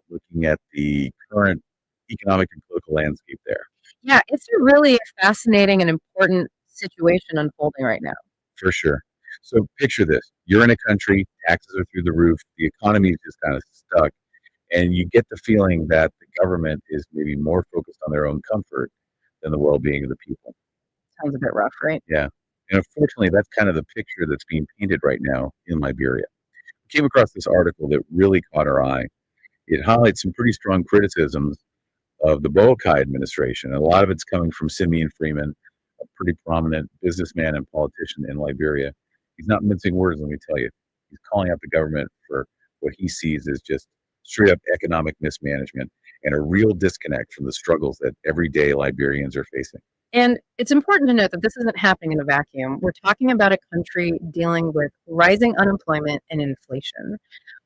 looking at the current economic and political landscape there. Yeah, it's a really fascinating and important situation unfolding right now. For sure. So picture this. You're in a country, taxes are through the roof, the economy is just kind of stuck, and you get the feeling that the government is maybe more focused on their own comfort than the well-being of the people. Sounds a bit rough, right? Yeah. And unfortunately, that's kind of the picture that's being painted right now in Liberia. I came across this article that really caught our eye. It highlights some pretty strong criticisms of the Boakai administration. And a lot of it's coming from Simeon Freeman, a pretty prominent businessman and politician in Liberia. He's not mincing words, let me tell you. He's calling out the government for what he sees as just straight up economic mismanagement and a real disconnect from the struggles that everyday Liberians are facing. And it's important to note that this isn't happening in a vacuum. We're talking about a country dealing with rising unemployment and inflation,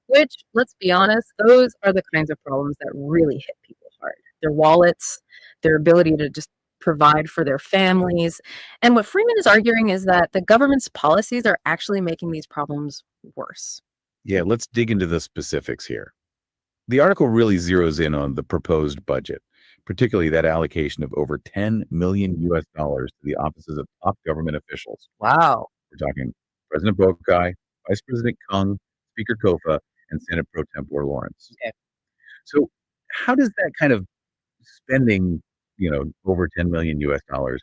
which, let's be honest, those are the kinds of problems that really hit people hard. Their wallets, their ability to just provide for their families. And what Freeman is arguing is that the government's policies are actually making these problems worse. Yeah, let's dig into the specifics here. The article really zeroes in on the proposed budget, particularly that allocation of over 10 million US dollars to the offices of top government officials. Wow. We're talking President Boakai, Vice President Kung, Speaker Kofa, and Senate Pro Tempore Lawrence. Okay. So how does that kind of spending, over 10 million US dollars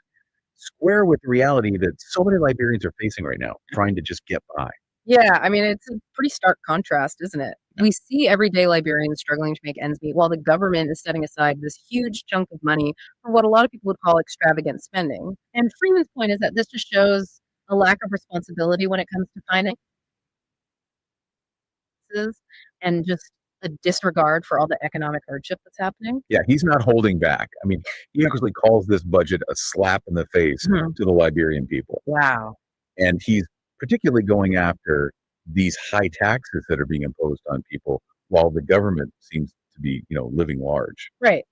square with the reality that so many Liberians are facing right now, trying to just get by? Yeah, I mean, it's a pretty stark contrast, isn't it? We see everyday Liberians struggling to make ends meet while the government is setting aside this huge chunk of money for what a lot of people would call extravagant spending. And Freeman's point is that this just shows a lack of responsibility when it comes to finances and just a disregard for all the economic hardship that's happening. Yeah, he's not holding back. I mean, he actually calls this budget a slap in the face Mhm. to the Liberian people. Wow. And he's particularly going after these high taxes that are being imposed on people while the government seems to be, living large. Right.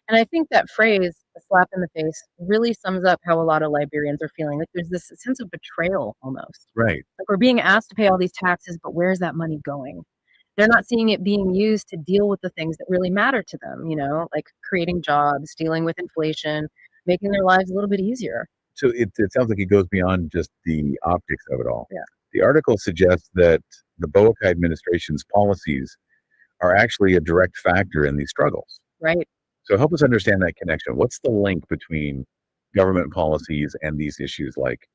And I think that phrase, a slap in the face, really sums up how a lot of Liberians are feeling. Like there's this sense of betrayal almost. Right. Like we're being asked to pay all these taxes, but where's that money going? They're not seeing it being used to deal with the things that really matter to them, like creating jobs, dealing with inflation, making their lives a little bit easier. So it sounds like it goes beyond just the optics of it all. Yeah. The article suggests that the Boakai administration's policies are actually a direct factor in these struggles. Right. So help us understand that connection. What's the link between government policies and these issues like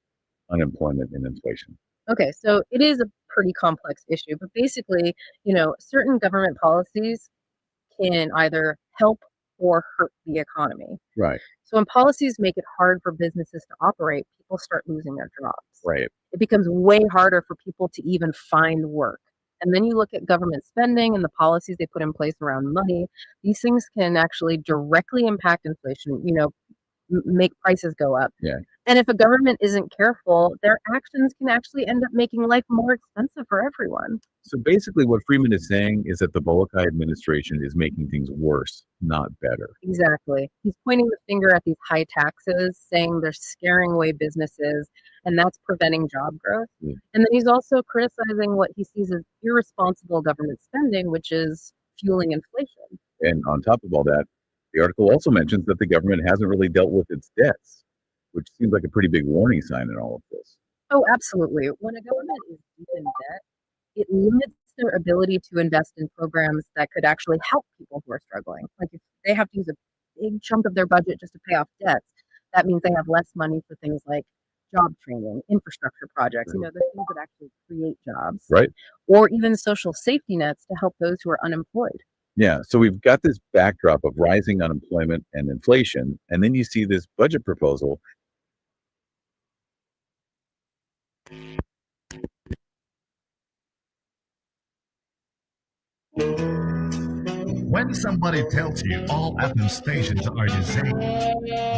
unemployment and inflation? Okay, so it is a pretty complex issue, but basically, certain government policies can either help or hurt the economy. Right. So when policies make it hard for businesses to operate, people start losing their jobs. Right. It becomes way harder for people to even find work. And then you look at government spending and the policies they put in place around money. These things can actually directly impact inflation, make prices go up. Yeah. And if a government isn't careful, their actions can actually end up making life more expensive for everyone. So basically what Freeman is saying is that the Boakai administration is making things worse, not better. Exactly. He's pointing the finger at these high taxes, saying they're scaring away businesses, and that's preventing job growth. Yeah. And then he's also criticizing what he sees as irresponsible government spending, which is fueling inflation. And on top of all that, the article also mentions that the government hasn't really dealt with its debts, which seems like a pretty big warning sign in all of this. Oh, absolutely. When a government is deep in debt, it limits their ability to invest in programs that could actually help people who are struggling. Like if they have to use a big chunk of their budget just to pay off debts, that means they have less money for things like job training, infrastructure projects, the things that actually create jobs. Right. Or even social safety nets to help those who are unemployed. Yeah, so we've got this backdrop of rising unemployment and inflation, and then you see this budget proposal. When somebody tells you all FM stations are the same,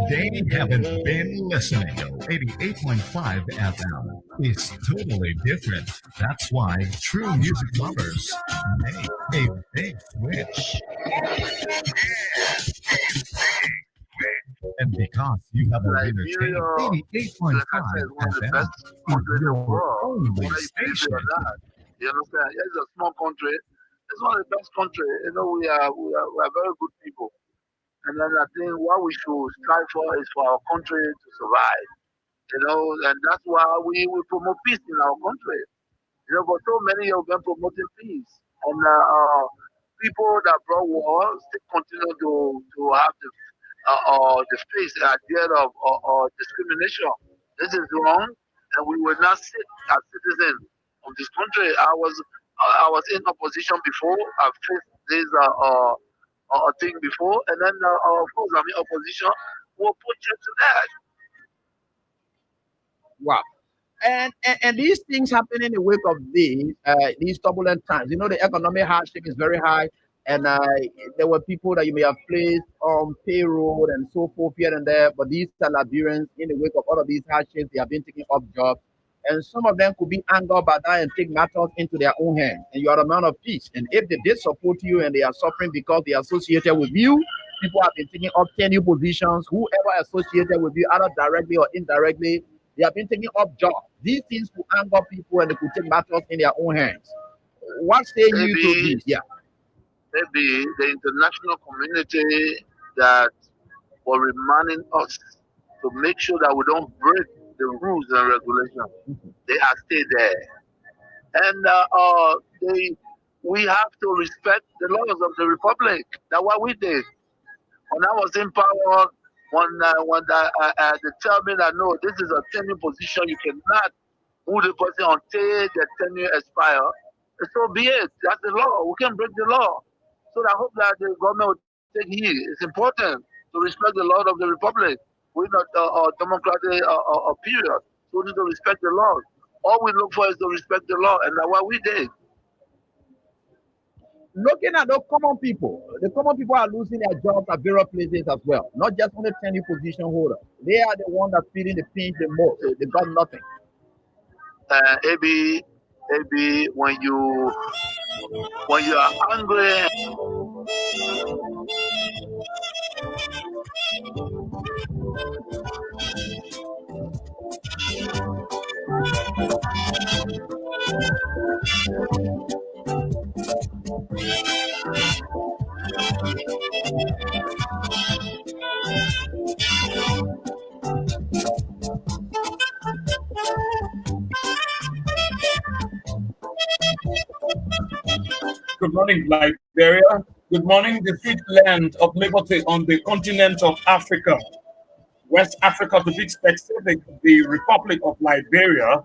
they haven't been listening. 88.5 FM is totally different. That's why true music lovers make a big switch. And because you have a entertaining 88.5 FM is your only station. You understand? It's a small country. It's one of the best country. You know, we are very good people. And then I think what we should strive for is for our country to survive. You know, and that's why we promote peace in our country. You know, but so many of them promoting peace. And people that brought war still continue to have the face idea of discrimination. This is wrong, and we will not sit as citizens of this country. I was in opposition before. I faced this thing before, and then of course I'm in opposition. We'll put you to that. Wow. And these things happen in the wake of these turbulent times. You know, the economic hardship is very high, and there were people that you may have placed on payroll and so forth here and there. But these are Liberians in the wake of all of these hardships. They have been taking up jobs, and some of them could be angered by that and take matters into their own hands. And you are a man of peace. And if they did support you and they are suffering because they are associated with you, people have been taking up tenure positions. Whoever associated with you, either directly or indirectly, they have been taking up jobs. These things could anger people and they could take matters in their own hands. What say you to Maybe this? Yeah. maybe the international community that for reminding us to make sure that we don't break the rules and regulations. They are still there, and we have to respect the laws of the republic. That's what we did when I was in power. They tell me that no, this is a tenure position. You cannot move the person until the tenure expire. So be it. That's the law. We can break the law. So I hope that the government will take heed. It's important to respect the law of the republic. We're not a democratic period. So we need to respect the law. All we look for is to respect the law, and that's what we did. Looking at the common people are losing their jobs at various places as well. Not just only tenure position holders. They are the ones that feeling the pinch the most. They got nothing. Maybe when you are angry. Good morning, Liberia. Good morning, the sweet land of liberty on the continent of Africa, West Africa to be specific, the Republic of Liberia.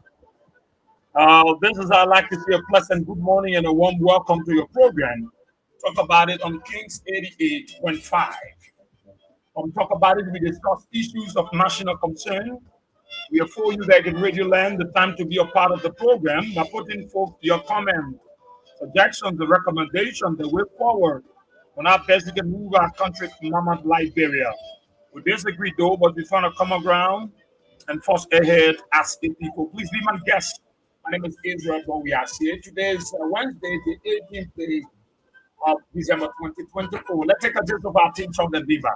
This is, I'd like to say, a pleasant good morning and a warm welcome to your program. Talk about it on Kings 88.5. Talk about it, we discuss issues of national concern. We are for you that in Radio Land, the time to be a part of the program by putting forth your comment, suggestions, the recommendation, the way forward on how best we can move our country to Mama Liberia. We disagree though, but we found a common ground and force ahead as a people. Please be my guest. My name is Israel Bowiasi. Today is Wednesday, the 18th day of December 2024. Let's take a gist of our team from the Diva.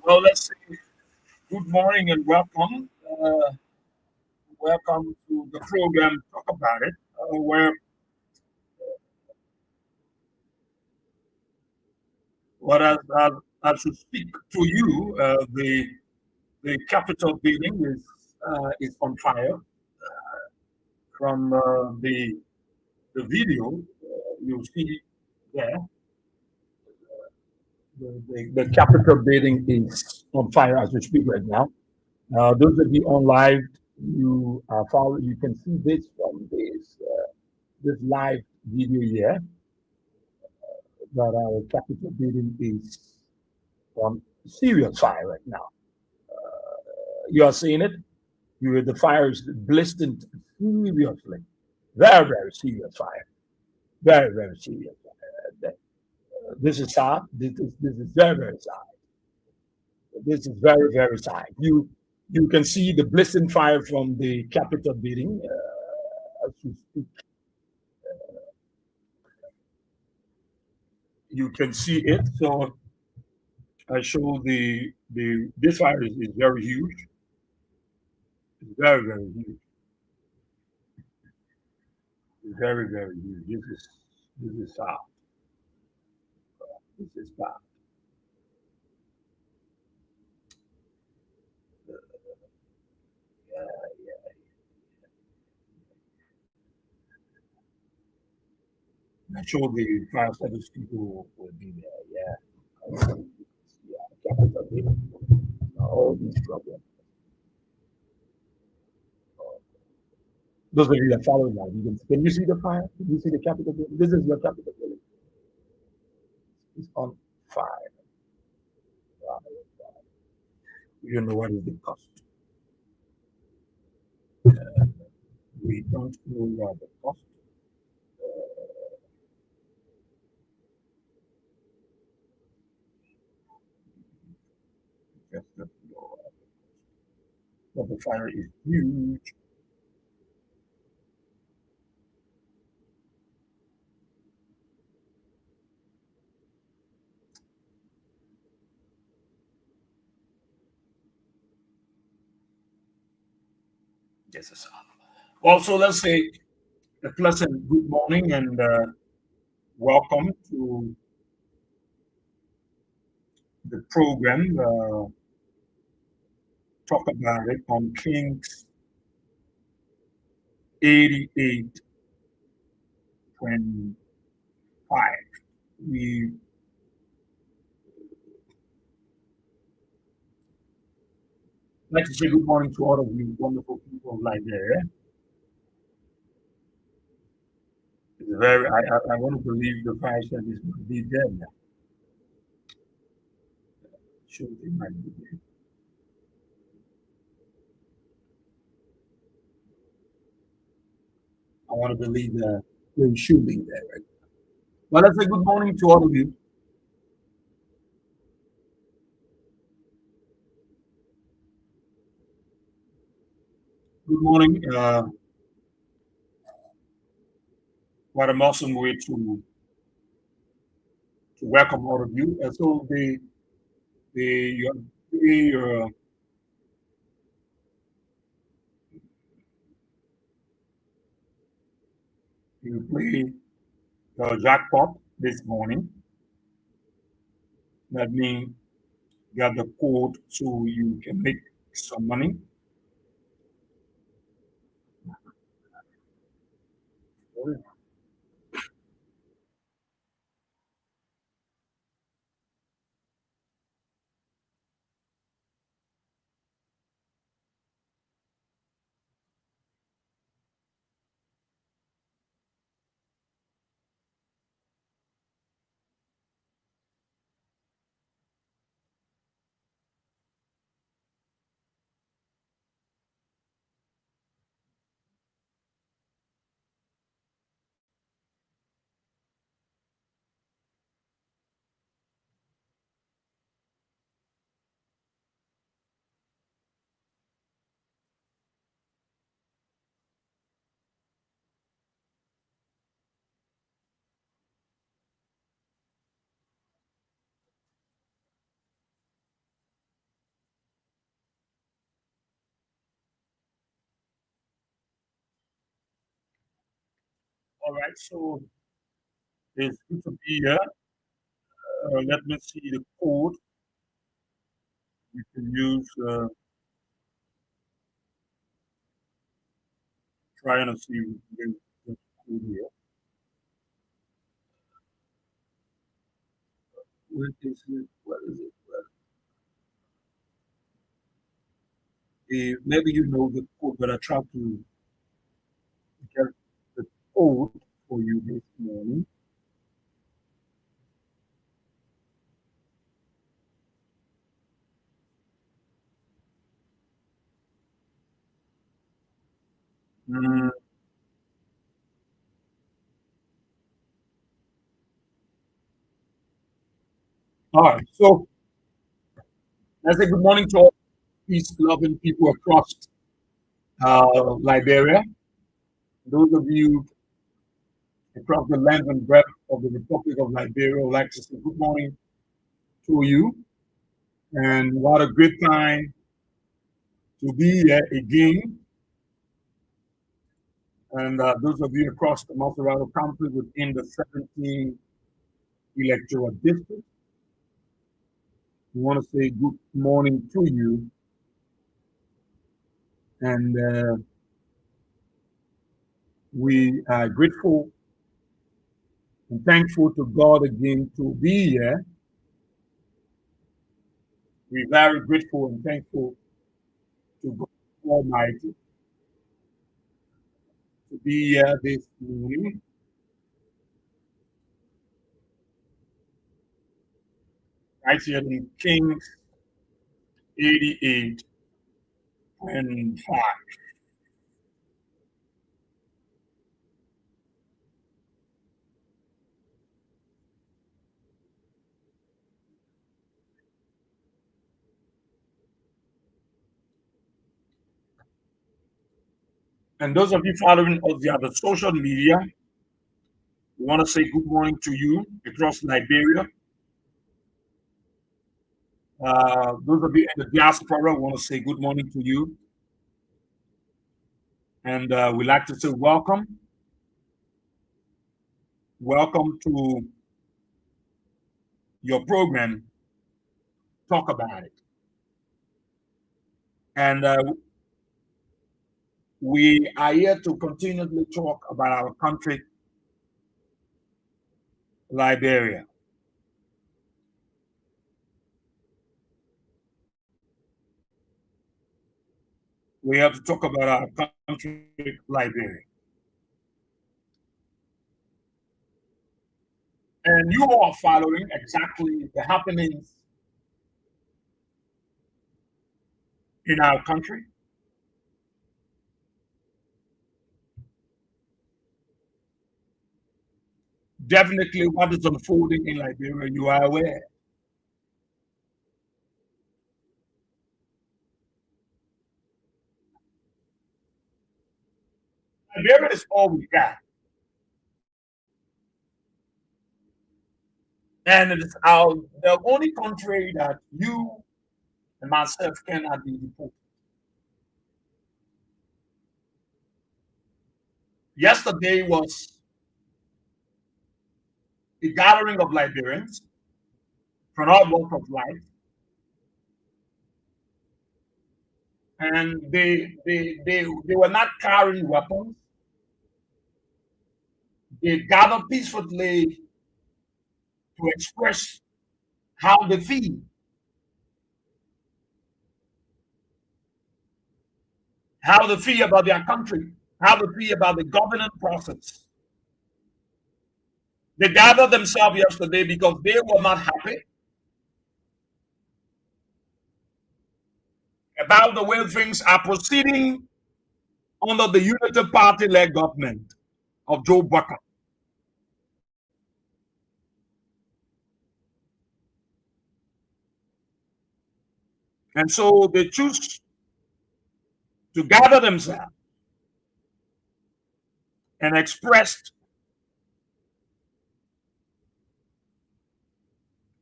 Well, let's see. Good morning and welcome. Welcome to the program. Talk about it, where what I should speak to you. The Capitol building is on fire. From the video you see there, the Capitol building is on fire as we speak right now. Those of you on live, you are following. You can see this from this live video here. That our Capitol building is on serious fire right now. You are seeing it. The fire is blazing seriously. Very, very serious fire. Very, very serious fire. This is sad. This is very very sad. This is very very sad. You can see the blistering fire from the Capitol building as you speak. You can see it. So I show the this fire is very huge. It's very very huge. It's very very huge. This is sad. This is bad. I show the fire service people will be there. Yeah. Yeah. Capitol building. All these problems. Those of you that follow that, can you see the fire? Can you see the Capitol building? This is your Capitol building. It's on fire. You know what is the cost? We don't know what the cost. Just the floor. But the fire is huge. Yes, sir. Also, let's say a pleasant good morning and welcome to the program. Talk about it on Kings 88:25. We like to say good morning to all of you wonderful people like there. It's very. I want to believe the fire service might be there now. Sure, they might be there. I want to believe that they should be there. Right? Well, let's say good morning to all of you. Good morning. What an awesome way to welcome all of you. And so the you play jackpot this morning. That means you got the code so you can make some money. All right, so it's good to be here. Let me see the code you can use. Trying to see the code here. What is it? What is it? Maybe you know the code, but I try to get the code for you this morning. Mm, All right. So let's say good morning to all peace-loving people across Liberia. Those of you across the length and breadth of the Republic of Liberia would like to say good morning to you. And what a great time to be here again. And those of you across the Multirado County within the 17 electoral district, we want to say good morning to you. And we are grateful and thankful to God again to be here. We're very grateful and thankful to God Almighty to be here this morning. Right here in Kings 88 and 5. And those of you following us via the social media, we want to say good morning to you across Liberia. Those of you in the diaspora, we want to say good morning to you. And we like to say welcome. Welcome to your program, Talk About It. And we are here to continually talk about our country, Liberia. We have to talk about our country, Liberia. And you are following exactly the happenings in our country. Definitely what is unfolding in Liberia, you are aware. Liberia is all we got. And it is the only country that you and myself cannot be deported. Yesterday was a gathering of Liberians from all walks of life. And they were not carrying weapons. They gathered peacefully to express how they feel, about their country, how they feel about the governance process. They gathered themselves yesterday because they were not happy about the way things are proceeding under the Unity Party-led government of Joe Biden. And so they choose to gather themselves and express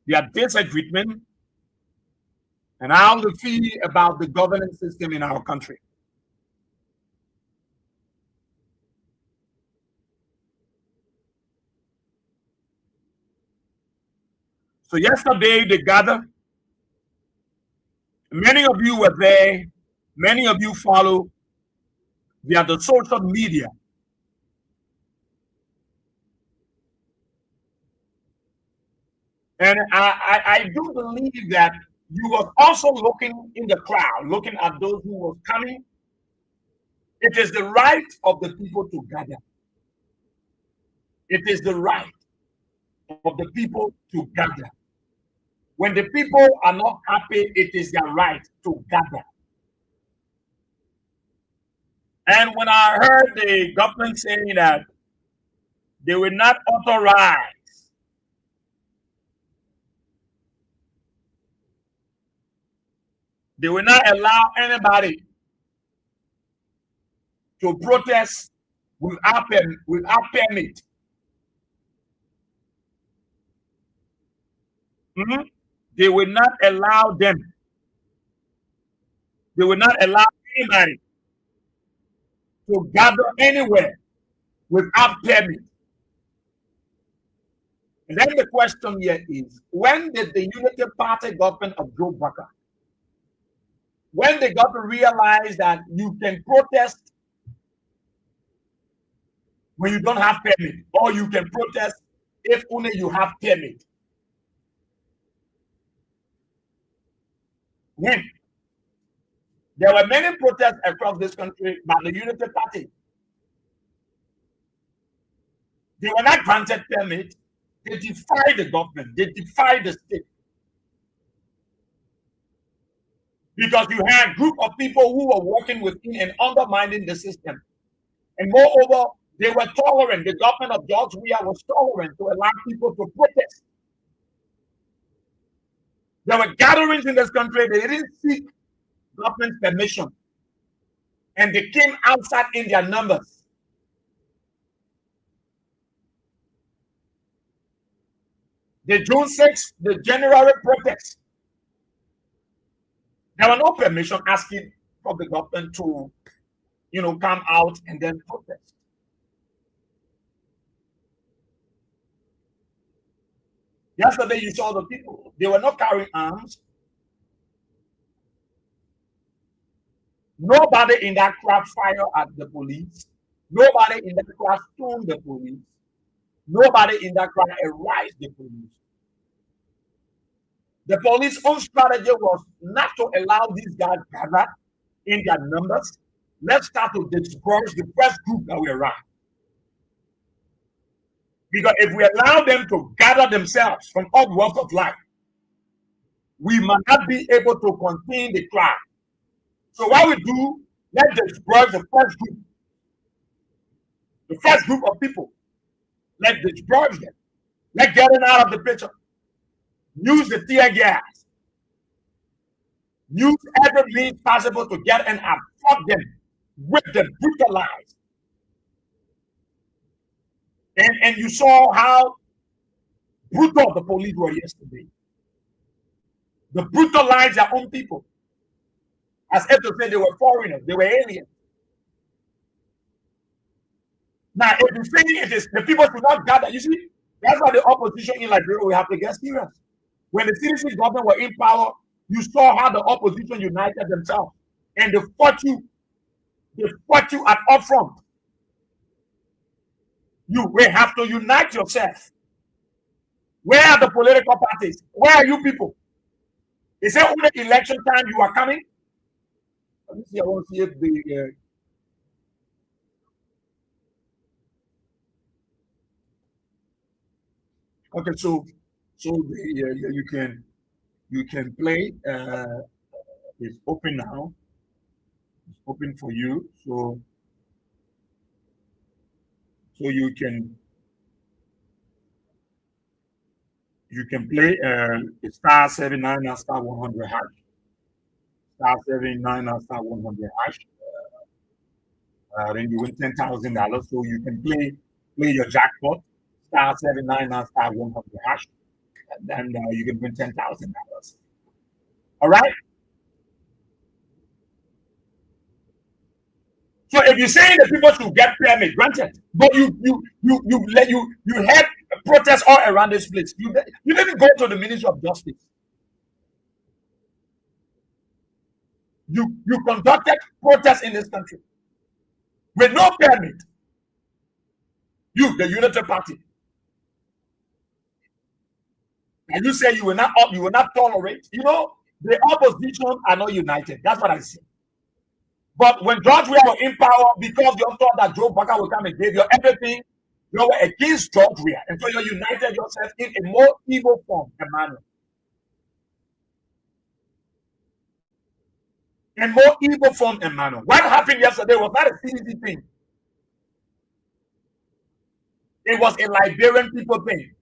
their disagreement and how they feel about the governance system in our country. So yesterday they gathered. Many of you were there. Many of you follow via the social media. And I do believe that you were also looking in the crowd, looking at those who were coming. It is the right of the people to gather. It is the right of the people to gather. When the people are not happy, it is their right to gather. And when I heard the government saying that they will not authorize They will not allow anybody to protest without permit. Mhm. They will not allow them. They will not allow anybody to gather anywhere without permit. And then the question here is, when did the Unity Party government of Joe Baka, when they got to realize that you can protest when you don't have permit, or you can protest if only you have permit? When? There were many protests across this country by the Unity Party. They were not granted permit. They defied the government. They defied the state. Because you had a group of people who were working within and undermining the system. And moreover, they were tolerant. The government of George Weah was tolerant to allow people to protest. There were gatherings in this country. They didn't seek government permission. And they came outside in their numbers. The June 6th, the January protests, there were no permission asking for the government to, come out and then protest. Yesterday, you saw the people. They were not carrying arms. Nobody in that crowd fired at the police. Nobody in that crowd stoned the police. Nobody in that crowd harassed the police. The police own strategy was not to allow these guys gather in their numbers. Let's start to disperse the first group that we around. Because if we allow them to gather themselves from all walks of life, we might not be able to contain the crowd. So what we do, let's disperse the first group. The first group of people. Let's disperse them. Let's get them out of the picture. Use the tear gas. Use every means possible to get and absorb them, whip them, brutalize. And you saw how brutal the police were yesterday. They brutalized their own people. As if to say they were foreigners, they were aliens. Now, if you say it is the people should not gather, you see, that's why the opposition in Liberia will have to get serious. When the citizen government were in power, you saw how the opposition united themselves. And they fought you. They fought you at upfront. You will have to unite yourself. Where are the political parties? Where are you people? Is it only election time you are coming? Let me see. I want to see if the okay. So the you can play. It's open now. It's open for you. So you can play star 79 and star 100 hash. Star 79 and star 100 hash. Then you win $10,000. So you can play your jackpot, star 79 and star 100 hash, and then you can win $10,000. All right. So if you're saying that people should get permit, granted, but you had protests all around this place. You didn't go to the Ministry of Justice. You conducted protests in this country with no permit. You, the Unity Party, and you say you will not tolerate. The opposition are not united. That's what I say. But when George Weah was in power, because you thought that Joe Baka would come and give you everything, you were against George Weah. And so you united yourself in a more evil form, Emmanuel. In more evil form, Emmanuel. What happened yesterday was not a CDC thing. It was a Liberian people thing.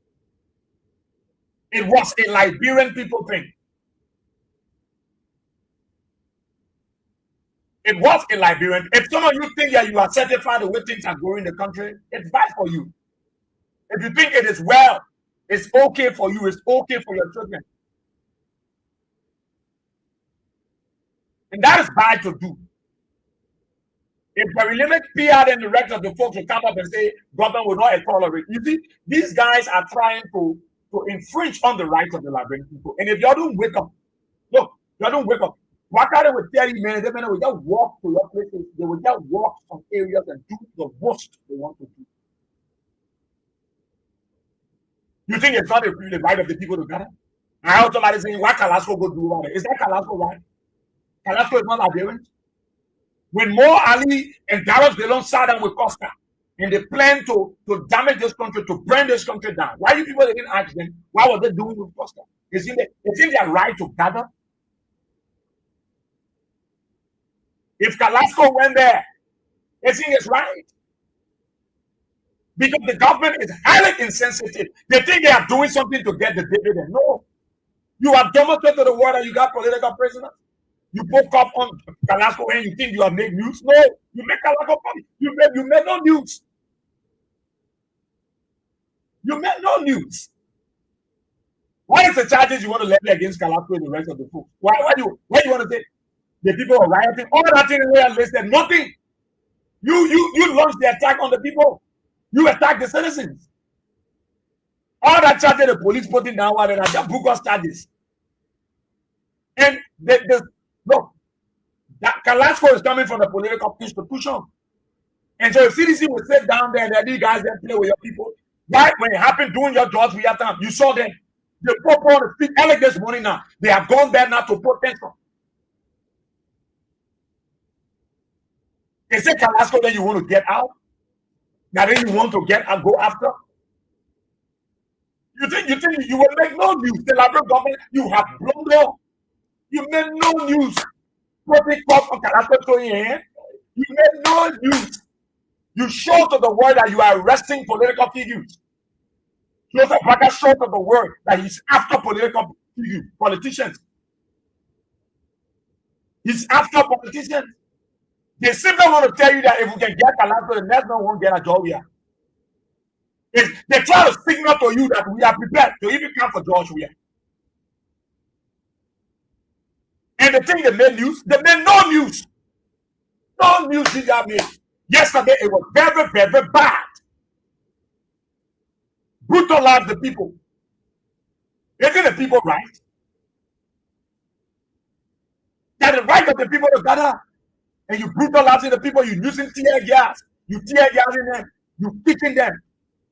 It was a Liberian people thing. It was a Liberian. If some of you think that you are certified the way things are going in the country, it's bad for you. If you think it is well, it's okay for you, it's okay for your children. And that is bad to do. If we limit PR and the rest of the folks will come up and say government will not tolerate. You see, these guys are trying to infringe on the rights of the Liberian people. And if you don't wake up, look, you don't wake up. Wakari will tell you, man, they will just walk to your places. They will just walk some areas and do the worst they want to do. You think it's not the right of the people to gather? I heard somebody saying, why Kalasco go do about it? Is that Kalasco right? Kalasco is not Liberian. When Mo Ali and Gareth Delon sat down with Costa and they planned to damage this country, to burn this country down, why you people didn't ask them, why were they doing with Costa? It's in their right to gather. If Kalasco went there, they think it's right. Because the government is highly insensitive. They think they are doing something to get the dividend. No. You have demonstrated to the world that you got political prisoners. You woke up on Kalasco and you think you have made news. No, you make Kalasco funny. You made no news. You made no news. What is the charges you want to levy against Kalasco and the rest of the folks? Why do you want to say the people are rioting? All that thing they are listed, nothing. You launched the attack on the people. You attack the citizens. All that charges the police putting down one and just bogus charges. And look, that Kalasco is coming from the political institution. And so if CDC will sit down there and these guys then play with your people, right when it happened during your jobs we have time, you saw them. They put on the street early this morning now. They have gone there now to put attention. They say Kalasco then you want to get out. Now then you want to go after? You think you will make no news? The Liberian government, you have blundered. You made no news. Putting cops on Kalasco to your hand. You made no news. You show to the world that you are arresting political figures. Joseph Baker showed to the world that he's after political figures, politicians. He's after politicians. They simply want to tell you that if we can get Kalasco, the next one won't get a job here. They try to signal to you that we are prepared to even come for George Weah. And the thing they made news, they made no news. No news did that made. Yesterday it was very, very bad. Brutalized the people. Isn't the people right? That the right of the people to gather. And you brutalizing the people, you using tear gas, you tear gassing them, you kicking them.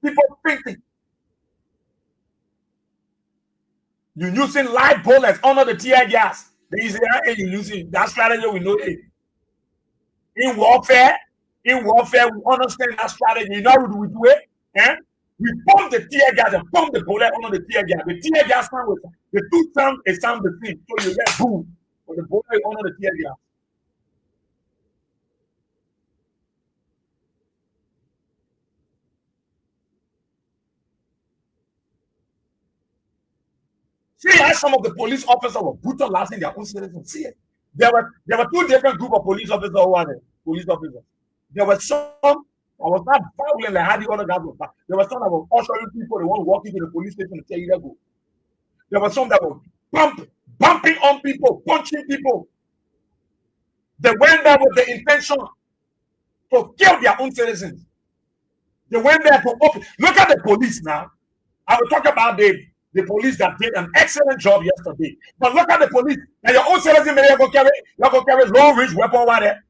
People thinking. You using live bullets under the tear gas. Then you say, hey, you using that strategy, we know it. In warfare, we understand that strategy. You know how we do it? Eh? We pump the tear gas and pump the bullet under the tear gas. The tear gas sound with the two sound, it sound the same. So you get boom. But the bullet under the tear gas. See how some of the police officers were brutalizing their own citizens. See it. There were two different groups of police officers who were there. Police officers. There were some that was not violent like how the other guys were. There were some that were ushering people. They want to walk into the police station and tell you to go. There were some that were bumping on people, punching people. They went there with the intention to kill their own citizens. They went there to open. Look at the police now. I will talk about the police that did an excellent job yesterday. But look at the police. Now your own citizen, you're going to carry low-range weapon over there.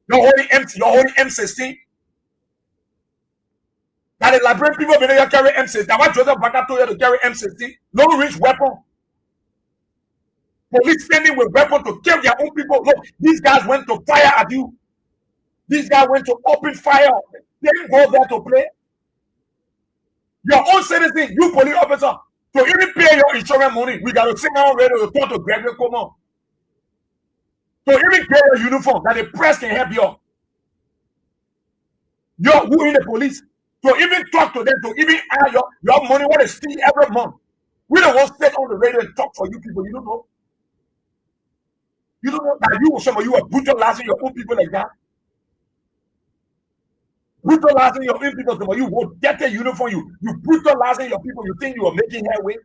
You're holding M16. Now the Liberian people, when they carry M16. Now what Joseph Baker told you to carry M16? Low-range weapon. Police standing with weapons to kill their own people. Look, these guys went to fire at you. These guys went to open fire. They didn't go there to play. Your own citizen, you police officer, to even pay your insurance money, we got to sing our radio to talk to Gregory Coleman. To even get your uniform that the press can help you. You're who in the police. To even talk to them, to even add your money, what is still every month. We don't want to sit on the radio and talk for you people, you don't know. You don't know that some of you are brutalizing your own people like that. Brutalizing your own people. Some of you will get a uniform. You brutalizing your people. You think you are making headway.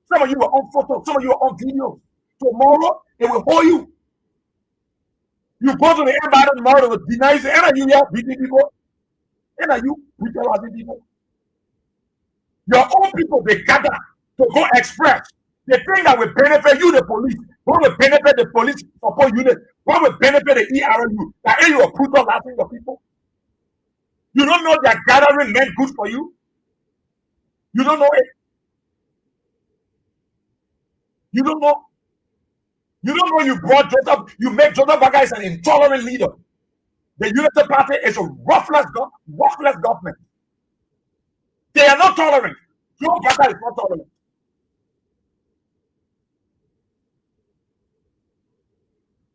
Some of you are on photo. Some of you are on video. Tomorrow it will hold you. You go to the embassy tomorrow, it will deny you. And are you here beating people? And are you brutalizing people? Your own people, they gather to go express the thing that will benefit you, the police. What will benefit the police support unit? What will benefit the ERU? That you are brutalizing your people. You don't know that gathering meant good for you. You don't know it. You don't know. You don't know you brought Joseph. You make Joseph Baga is an intolerant leader. The Unity Party is a ruthless government. They are not tolerant. Joe Baga is not tolerant.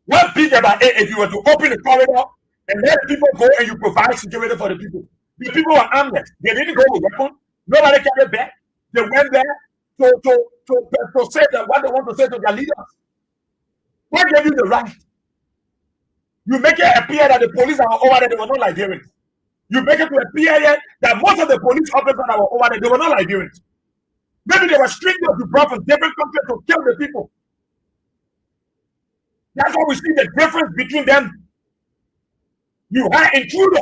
What big about it if you were to open the corridor and let people go and you provide security for the people? The people were armed. They didn't go with weapons. Nobody carried back. They went there to say that what they want to say to their leaders. What gave you the right? You make it appear that the police are over there, they were not Liberians. You make it to appear that most of the police officers that were over there, they were not Liberians. Maybe they were strangers you brought from different countries to kill the people. That's why we see the difference between them. You are intruders.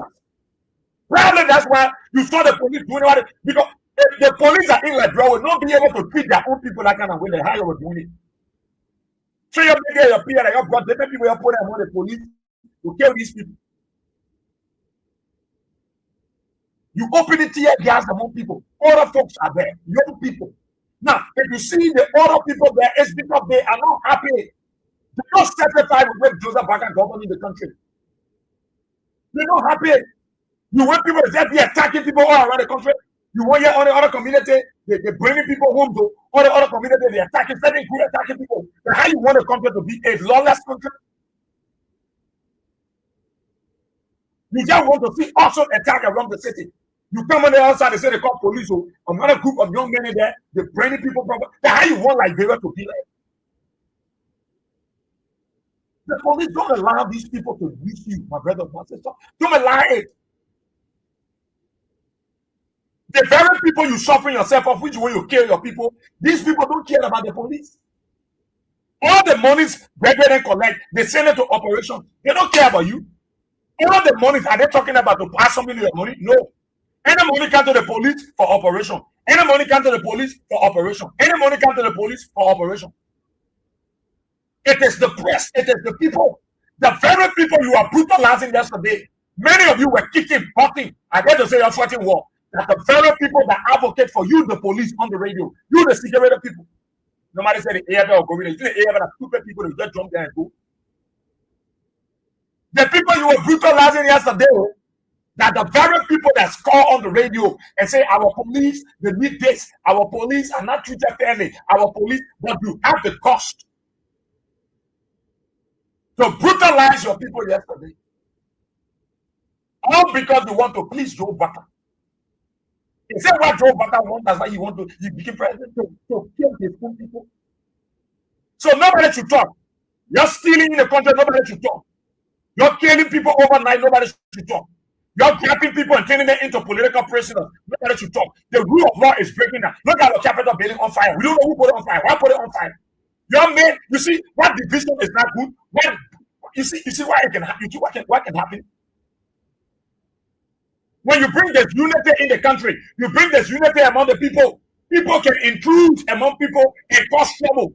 Probably that's why you saw the police doing it. Because if the police are in Liberia, will not be able to treat their own people that kind of way they how you were doing it. So you make it appear that you brought different people you put them on the police to kill these people. You open the tear gas among people. Other folks are there, young people. Now, if you see the other people there, it's because they are not happy. They're not satisfied with where Joseph Baga governing the country. They're not happy. You want people to be attacking people all around the country. You want your other community, they're bringing people home to all the other community, they're attacking, sending good attacking people. But how you want the country to be a lawless country? You just want to see awesome attack around the city. You come on the outside, they say they call police, or another group of young men in there, they're bringing people from. That's how you want Liberia to be like. The police don't allow these people to reach you, my brother, my sister. Don't allow it. The very people you suffering yourself of, which when you kill your people, these people don't care about the police. All the monies brethren collect, they send it to operations. They don't care about you. All the monies, are they talking about to pass something to your money? No. Any money come to the police for operation. Any money come to the police for operation. Any money come to the police for operation. It is the press. It is the people. The very people you are brutalizing yesterday. Many of you were kicking, bucking. I get to say you're fighting war. That the very people that advocate for you, the police on the radio, you, the security people. Nobody said the air or gorilla. You the air that stupid people who just jump there and go. The people you were brutalizing yesterday, that the very people that score on the radio and say our police, they need this, our police are not treated fairly, our police, but you have the cost to brutalize your people yesterday. All because you want to please Joe Bata. Is that what Joe Bata wants? That's why he want to he became president to kill his own people. So nobody should talk. You're stealing in the country, nobody should talk. You're killing people overnight, nobody should talk. You're grabbing people and turning them into political prisoners. Nobody should talk. The rule of law is breaking down. Look at the Capitol building on fire. We don't know who put it on fire. Why put it on fire? Young man, you see what division is not good. What you see why it can happen. You see what can happen. When you bring this unity in the country, you bring this unity among the people. People can intrude among people and cause trouble.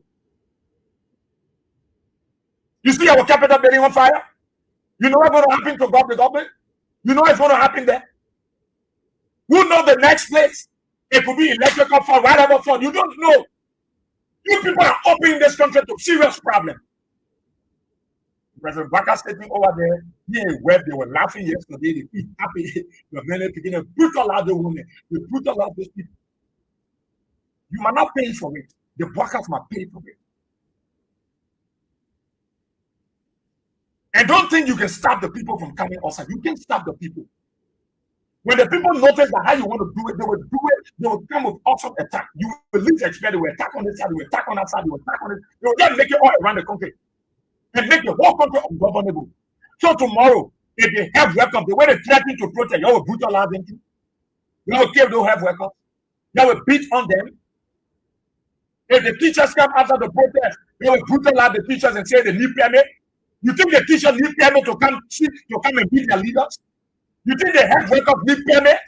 You see our Capitol building on fire? You know what's going to happen to the government? You know what's going to happen there? Who knows the next place? It could be electrical fault, whatever fault. You don't know. You people are opening this country to serious problem. President Baka sitting over there, here where they were laughing yesterday, they feel happy. The men are beginning to brutalize the women, they brutalize those people. You might not pay for it. The workers must pay for it. And don't think you can stop the people from coming outside. You can't stop the people. When the people notice that how you want to do it, they will do it. They will come with awesome attack. You will least expect they will attack on this side, they will attack on that side, they will attack on it. They will just make it all around the country. and make the whole country ungovernable. So tomorrow, if they have weapons, the way they threaten to protest, you will brutalize them too. You will kill those have weapons. You will beat on them. If the teachers come after the protest, they will brutalize the teachers and say they need permit. You think the teachers need permit to come and beat their leaders? You think they have weapons need permit?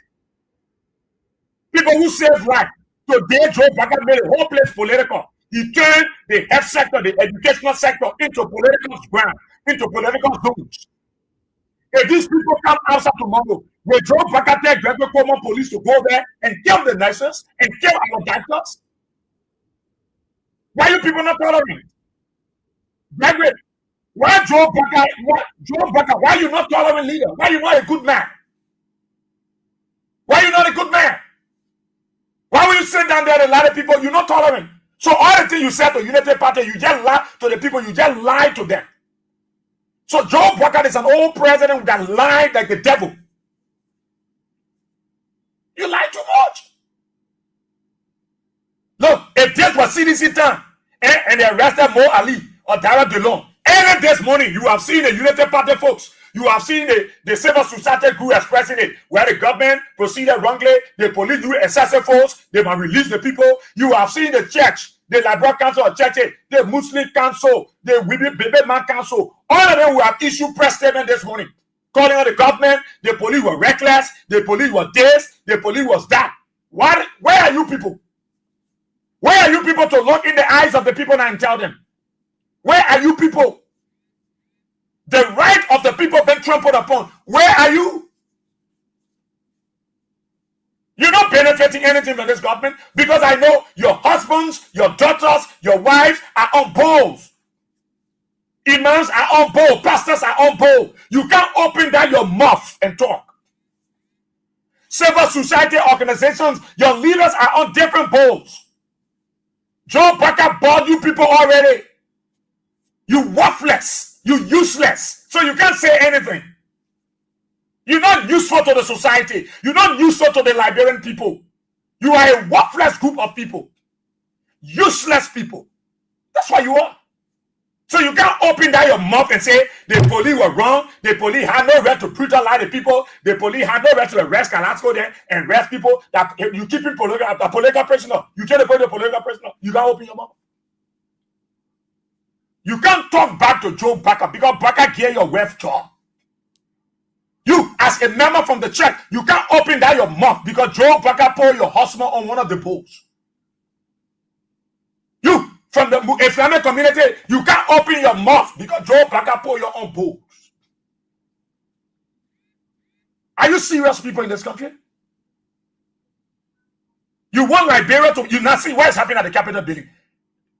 People who save life. Today, Joe Biden made the whole place political. He turned the health sector, the educational sector into political ground, into political zones. If these people come outside tomorrow, will Joe Biden take the common police to go there and kill the nurses and kill our doctors? Why are you people not tolerant? Graduate, why Joe Biden, why are you not tolerant leader? Why are you not a good man? Why are you not a good man? Why will you sit down there and lie to people? You're not tolerant. So all the things you said to United Party, you just lie to the people, you just lie to them. So Joe Biden is an old president that lied like the devil. You lie too much. Look, if this was CDC time and they arrested Mo Ali or Dara DeLong, early this morning you have seen the United Party folks. You have seen the civil society group expressing it, where the government proceeded wrongly, the police do excessive force, they must release the people. You have seen the church, the Liberal Council of Churches, the Muslim Council, the Baby Man Council. All of them will have issued press statement this morning, calling on the government. The police were reckless, the police was this, the police was that. Where are you people? Where are you people to look in the eyes of the people and tell them? Where are you people? The right of the people being trampled upon. Where are you? You're not benefiting anything from this government, because I know your husbands, your daughters, your wives are on balls. Imams are on board. Pastors are on board. You can't open down your mouth and talk. Civil society organizations, your leaders are on different bowls. Joe Biden bought you people already. You worthless. You useless. So you can't say anything. You're not useful to the society. You're not useful to the Liberian people. You are a worthless group of people. Useless people. That's what you are. So you can't open down your mouth and say the police were wrong. The police had no right to brutalize the people. The police had no right to arrest Carrasco there and arrest people. That you keep in political prisoner. You tell the political prisoner. You can't open your mouth. You can't talk back to Joe Biden because Biden gave your wealth job. You, as a member from the church, you can't open down your mouth because Joe Biden poured your husband on one of the bowls. You, from the Islamic community, you can't open your mouth because Joe Biden poured your own bowls. Are you serious, people in this country? You want Liberia to, you not see what is happening at the Capitol building.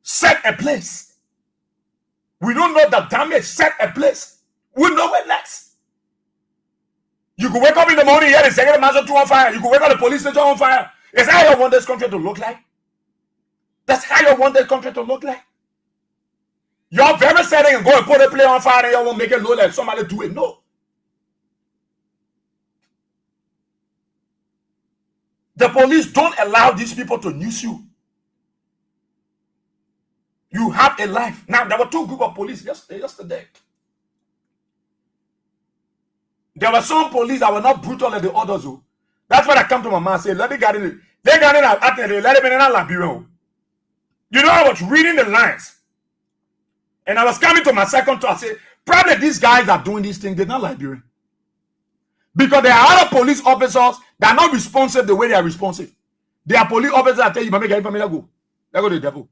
Set a place. We don't know the damage. Set a place. We know it next. You could wake up in the morning, hear the second mansion on fire. You could wake up the police station on fire. Is that how you want this country to look like? That's how you want this country to look like? You're very setting and go and put a plane on fire and you won't make it look like somebody do it. No. The police don't allow these people to use you. You have a life. Now, there were two groups of police yesterday. There were some police that were not brutal like the others. That's when I come to my man and say, let me get in it. They got in at let him in Liberia. You know, I was reading the lines. And I was coming to my second thought. I said, probably these guys are doing these things. They're not Liberian. Because there are other police officers that are not responsive the way they are responsive. There are police officers that tell you, let go. Let go to the devil.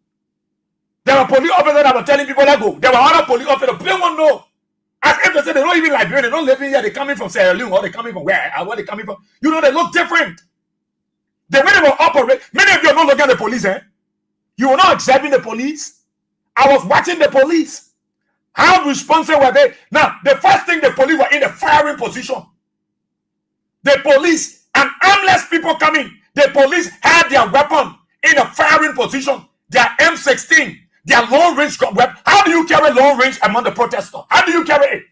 There were police officers that were telling people let go. There were other police officers. People don't know. As if they say they don't even Liberia, they don't live in here, they're coming from Sierra Leone, or they're coming from where they coming from. You know, they look different. The way they will operate, many of you are not looking at the police, eh? You were not observing the police. I was watching the police. How responsive were they? Now, the first thing, the police were in the firing position. The police and armless people coming. The police had their weapon in a firing position. Their M16, their long-range weapon. How do you carry long-range among the protesters? How do you carry it?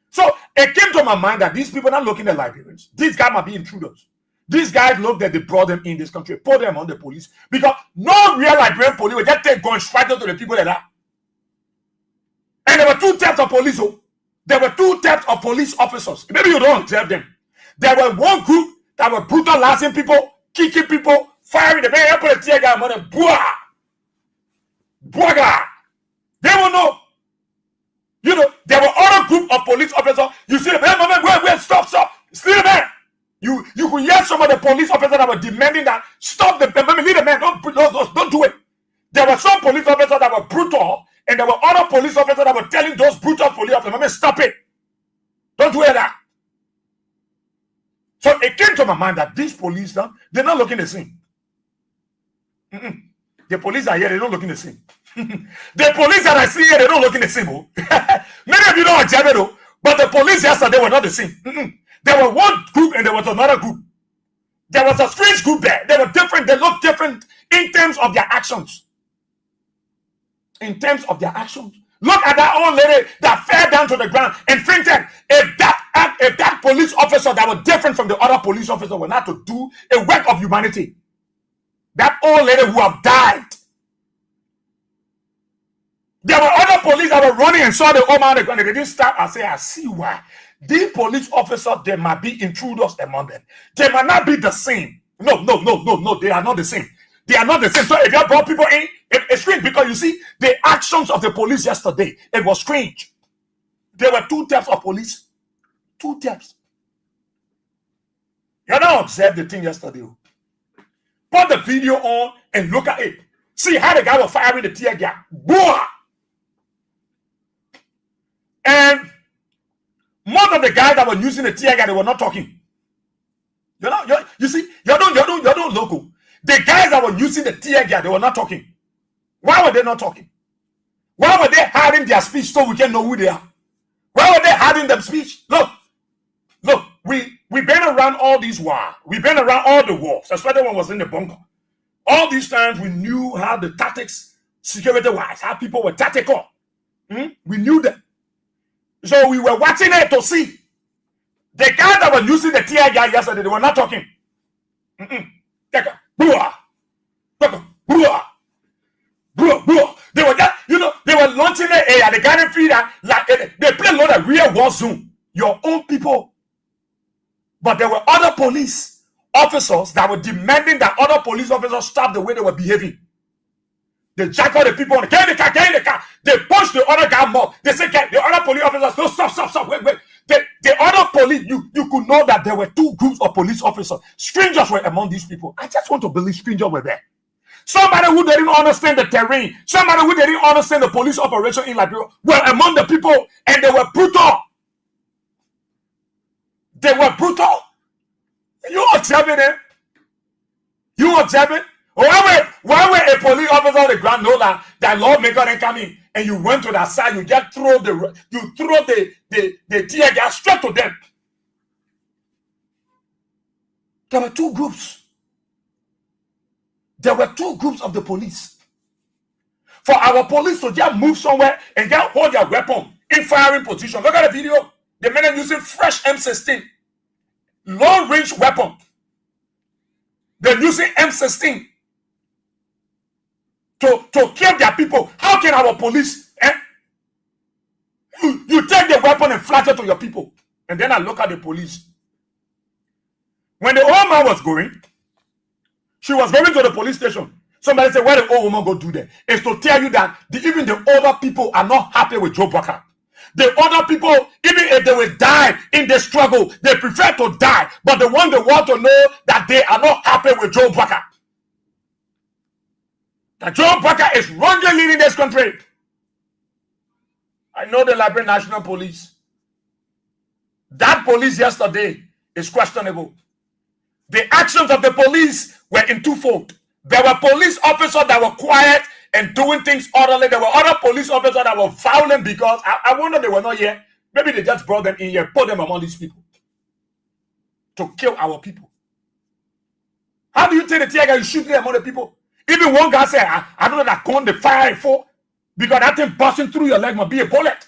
So it came to my mind that these people are not looking at Liberians. These guys might be intruders. These guys look that they brought them in this country, put them on the police. Because no real Liberian police will just take gun straight to the people like that. And And there were two types of police. Oh. There were two types of police officers. Maybe you don't observe them. There were one group that were brutalizing people, kicking people, firing the man, put a tear gas on them. Bwaga. They will know. You know, there were other group of police officers. You see the man, wait, stop. Still the man. You could hear some of the police officers that were demanding that stop the man, leave the man, don't do it. There were some police officers that were brutal, and there were other police officers that were telling those brutal police officers, stop it. Don't do that. So it came to my mind that these police, they're not looking the same. The police are here, they don't look the same. The police that I see here, they don't look the same. Many of you don't observe it, though, but the police yesterday were not the same. There were one group and there was another group. There was a strange group there. They were different. They looked different in terms of their actions. In terms of their actions. Look at that old lady that fell down to the ground and fainted. If that police officer that was different from the other police officer were not to do a work of humanity, that old lady who have died. There were other police that were running and saw the old man on the ground. They didn't stop and say, I see why. These police officers, there might be intruders among them. They might not be the same. No, they are not the same. They are not the same. So if you brought people in, it's strange because you see, the actions of the police yesterday, it was strange. There were two types of police. Two types. You don't observe the thing yesterday. Put the video on and look at it. See how the guy was firing the tear gas. Boom! And most of the guys that were using the tear gas, they were not talking. You see, you don't look. The guys that were using the tear gas, they were not talking. Why were they not talking? Why were they hiding their speech so we can know who they are? Why were they hiding their speech? Look, we've been around all these wars. We've been around all the wars, especially when I was in the bunker. All these times we knew how the tactics, security-wise, how people were tactical. We knew them. So we were watching it to see. The guys that were using the tear gas yesterday, they were not talking. They were just, they were launching the air. The guy feeder, like they play a lot of real war zone. Your own people. But there were other police officers that were demanding that other police officers stop the way they were behaving. They jack all the people on get in the car. They push the other guy more. They say, the other police officers, no, stop, wait. The other police, you could know that there were two groups of police officers. Strangers were among these people. I just want to believe strangers were there. Somebody who didn't understand the terrain, somebody who didn't understand the police operation in Liberia were among the people, and they were brutal. They were brutal. You observing it? You observing? Why were a police officer on the ground know that lawmaker didn't come in, and you went to that side, you just throw the tear gas straight to them? There were two groups. There were two groups of the police. For our police to just move somewhere and just hold their weapon in firing position. Look at the video. The men are using fresh M16, long-range weapon. They're using M16 to kill their people. How can our police? You take the weapon and flash it to your people. And then I look at the police. When the old man was going, she was going to the police station. Somebody said, where the old woman go do there? It's to tell you that even the older people are not happy with Joe Bucker. The other people, even if they will die in the struggle, they prefer to die. But they want the world to know that they are not happy with Joe Bucker. That Joe Bucker is wrongly leading this country. I know the Liberian National Police. That police yesterday is questionable. The actions of the police were in twofold. There were police officers that were quiet and doing things orderly. There were other police officers that were violent because I wonder they were not here. Maybe they just brought them in here, put them among these people to kill our people. How do you take the tear gas and shoot them among the people? Even one guy said, I don't know that con the fire for because that thing busting through your leg might be a bullet.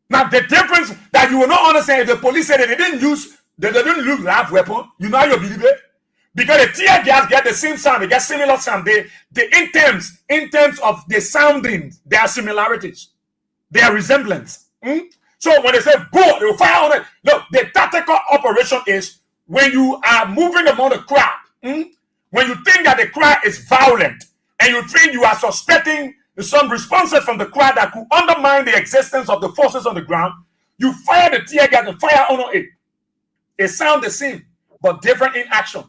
Now the difference that you will not understand if the police said that they didn't use live weapon, you know how you believe it? Because the tear gas get the same sound, they get similar sound. In terms of the sounding, there are similarities. their resemblance. So when they say go, they will fire on it. Look, the tactical operation is when you are moving among the crowd, when you think that the crowd is violent, and you think you are suspecting some responses from the crowd that could undermine the existence of the forces on the ground, you fire the tear gas and fire on it. It sounds the same, but different in action.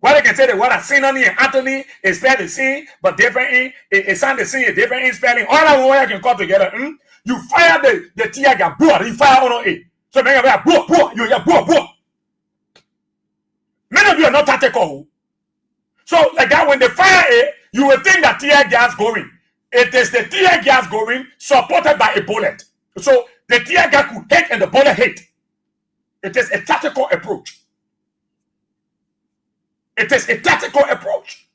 Well, they can say the word Sinani and Anthony is spelled the same, but different in it sounds the same, different in spelling. All that one can come together. You fire the tear gas, you fire on it. So many of you hear boom. Many of you are not tactical. So like that, when they fire it, you will think that tear gas going. It is the tear gas going supported by a bullet. So the tear gas could hit and the bullet hit. It is a tactical approach. It is a tactical approach.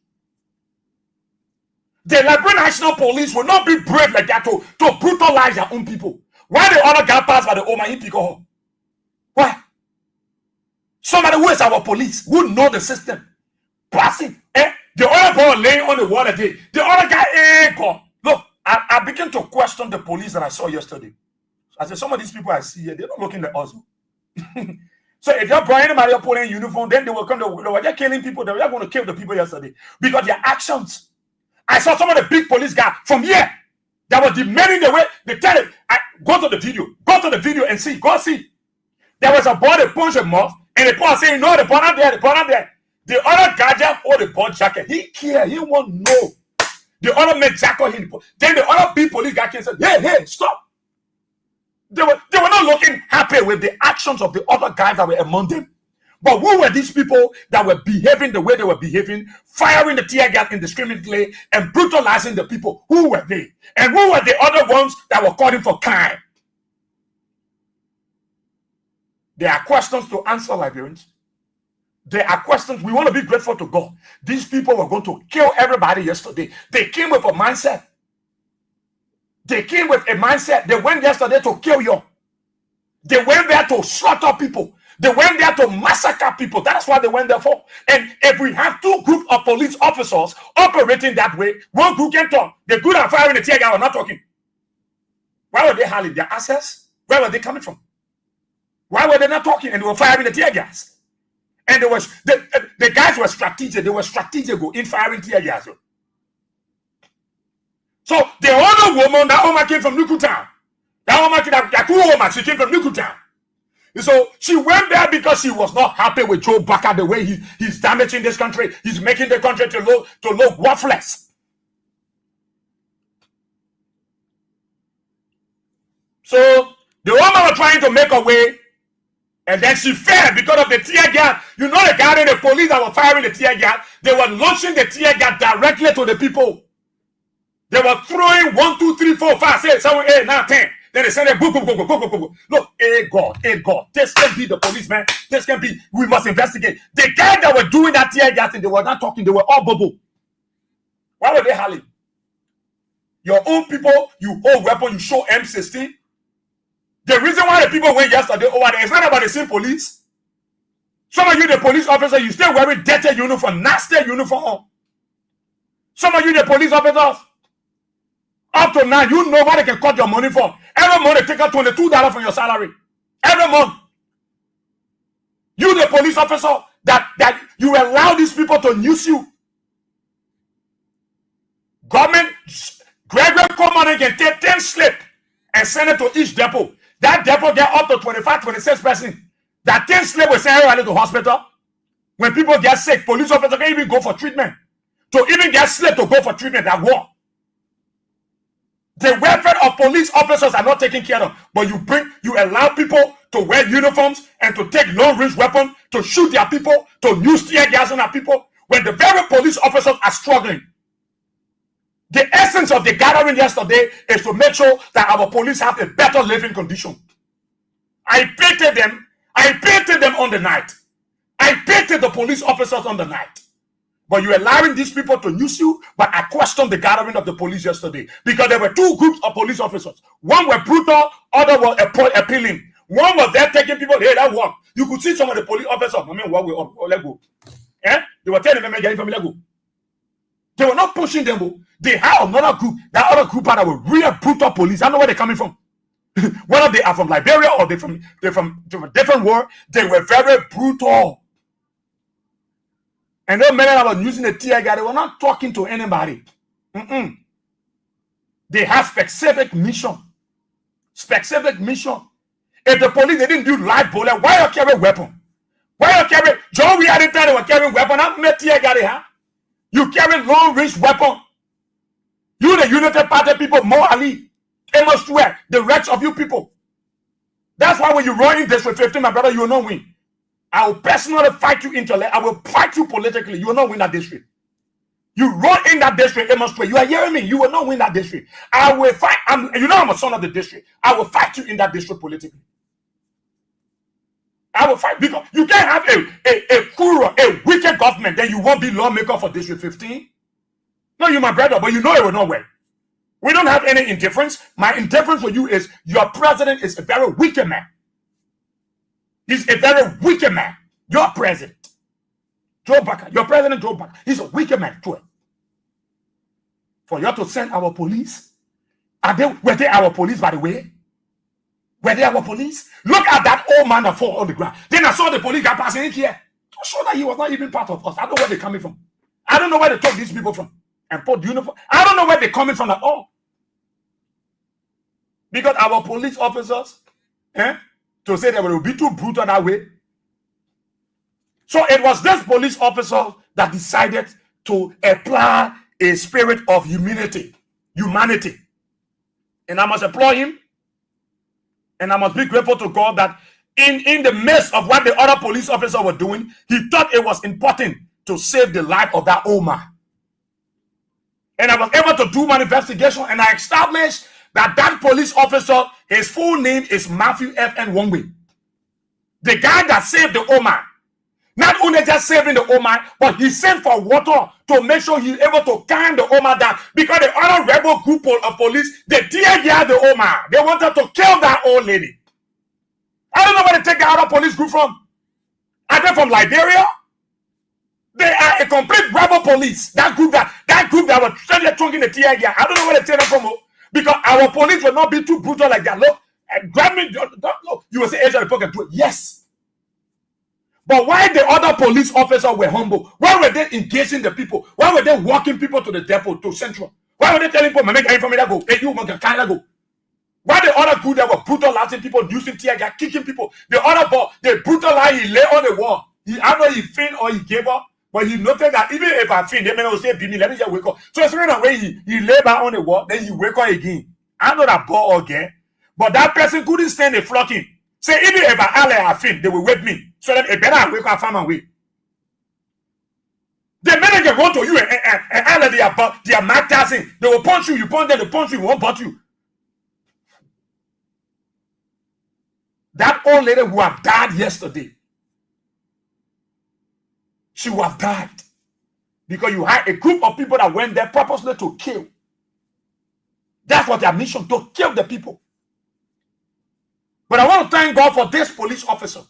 The Liberian National Police will not be brave like that to brutalize their own people. Why the other guy passed by the Omahi Pico? Why? Somebody who is our police, who know the system, passing. The other boy laying on the water day. The other guy, God. Look, I began to question the police that I saw yesterday. I said, some of these people I see here, they're not looking like us. So if you're bringing anybody up in uniform, then they will come. They were just killing people. They were going to kill the people yesterday because their actions. I saw some of the big police guys from here that were demanding the way they tell it. Go to the video and see. Go see. There was a boy that punched him off, and the boy saying, "No, the boy not there. The other guy just hold the boy jacket. He care. He won't know. The other man jacket him. Then the other big police guy came and said, "Hey, stop." They were not looking happy with the actions of the other guys that were among them. But who were these people that were behaving the way they were behaving, firing the tear gas indiscriminately and brutalizing the people? Who were they? And who were the other ones that were calling for crime? There are questions to answer, Liberians. There are questions. We want to be grateful to God. These people were going to kill everybody yesterday. They came with a mindset. They came with a mindset. They went yesterday to kill you. They went there to slaughter people. They went there to massacre people. That's what they went there for. And if we have two groups of police officers operating that way, one group can talk. The group are firing the tear gas are not talking. Why were they hiding their assets? Where were they coming from? Why were they not talking? And they were firing the tear gas. And there was the guys were strategic. They were strategic in firing tear gas. So the other woman, that woman came from Nukutown. That woman, she came from Nukutown. So she went there because she was not happy with Joe Baka, the way he's damaging this country. He's making the country to look worthless. So the woman was trying to make a way, and then she fell because of the tear gas. You know the guy and the police that were firing the tear gas, they were launching the tear gas directly to the people. They were throwing 1, 2, 3, 4, 5, 6, 7, 8, 9, 10. Then they said, boom. Look, hey God. This can be the police, man. This can be, we must investigate. The guys that were doing that tear gas, and they were not talking, they were all bubble. Why were they howling? Your own people, you hold weapon, you show M16. The reason why the people went yesterday over there is not about the same police. Some of you, the police officer, you still wearing dirty uniform, nasty uniform. Some of you, the police officers, up to now, you know what they can cut your money for. Every month, they take out $22 from your salary. Every month. You, the police officer, that you allow these people to use you. Government, Gregory Coleman can take 10 slip and send it to each depot. That depot get up to 25, 26 person. That 10 slip will send everybody to hospital. When people get sick, police officers can even go for treatment. To even get slip to go for treatment at war. The welfare of police officers are not taken care of, but you allow people to wear uniforms and to take long-range weapons to shoot their people, to use tear gas on their people, when the very police officers are struggling. The essence of the gathering yesterday is to make sure that our police have a better living condition. I painted them on the night. I painted the police officers on the night. But you're allowing these people to use you. But I questioned the gathering of the police yesterday because there were two groups of police officers. One were brutal, other were appealing. One was there taking people, hey, that work. You could see some of the police officers. I mean, what we let go. They were telling them, let go. They were not pushing them. Oh. They had another group. That other group that were real brutal police. I don't know where they're coming from. Whether they are from Liberia or they're from a different world, they were very brutal. And those men that were using the tear gas, they were not talking to anybody. They have specific mission. Specific mission. If the police they didn't do live bullet, why you carry weapon? Why you carry? John, we had the time they were carrying weapon. I'm not tear gas, huh? You carry long range weapon. You the United Party people morally, they must swear the rights of you people. That's why when you run in District 15, my brother, you will not win. I will personally fight you I will fight you politically. You will not win that district. You run in that district, they must swear. You are hearing me? You will not win that district. I will fight. I'm a son of the district. I will fight you in that district politically. I will fight because you can't have a wicked government, then you won't be lawmaker for District 15. No, you my brother, but you know it will not work. We don't have any indifference. My indifference for you is your president is a very wicked man. He's a very wicked man. Your president, Joe Biden, your president Joe Biden, he's a wicked man too. For you to send our police, were they our police, by the way? Were they our police? Look at that old man that fall on the ground. Then I saw the police guy passing in here to show that he was not even part of us. I don't know where they're coming from. I don't know where they took these people from and put uniform. I don't know where they're coming from at all. Because our police officers, to say they will be too brutal that way. So it was this police officer that decided to apply a spirit of humanity. And I must applaud him. And I must be grateful to God that in the midst of what the other police officers were doing, he thought it was important to save the life of that old man. And I was able to do my investigation, and I established that police officer, his full name is Matthew F.N. Wongwe. The guy that saved the old man. Not only just saving the old man, but he sent for water to make sure he's able to calm the old man down. Because the other rebel group of police, they tear gas the old man. They wanted to kill that old lady. I don't know where they take the other police group from. Are they from Liberia? They are a complete rebel police. That group that was trunking the tear gas. I don't know where they take them from. Because our police will not be too brutal like that. Look, grab me. Look, you will say Asia Republic do it. Yes. But why the other police officers were humble? Why were they engaging the people? Why were they walking people to the depot, to Central? Why were they telling people, make information go? Hey, you go. Why the other group that were brutalizing people, using tear gas, kicking people? The other boy, the brutalized, he lay on the wall. I know he faint or he gave up, but he noted that even if I faint, they may not say, "Bimi, let me just wake up." So it's right away he lay back on the wall, then he wake up again. I know that boy again, but that person couldn't stand the flocking. Say, even if I faint, they will wake me. So that it better wake up from away. The minute they run to you and they are mad dancing, they will punch you, you punch them, they punch you, won't punch you. That old lady who have died yesterday, she would have died because you had a group of people that went there purposely to kill. That's what their mission, to kill the people. But I want to thank God for this police officer.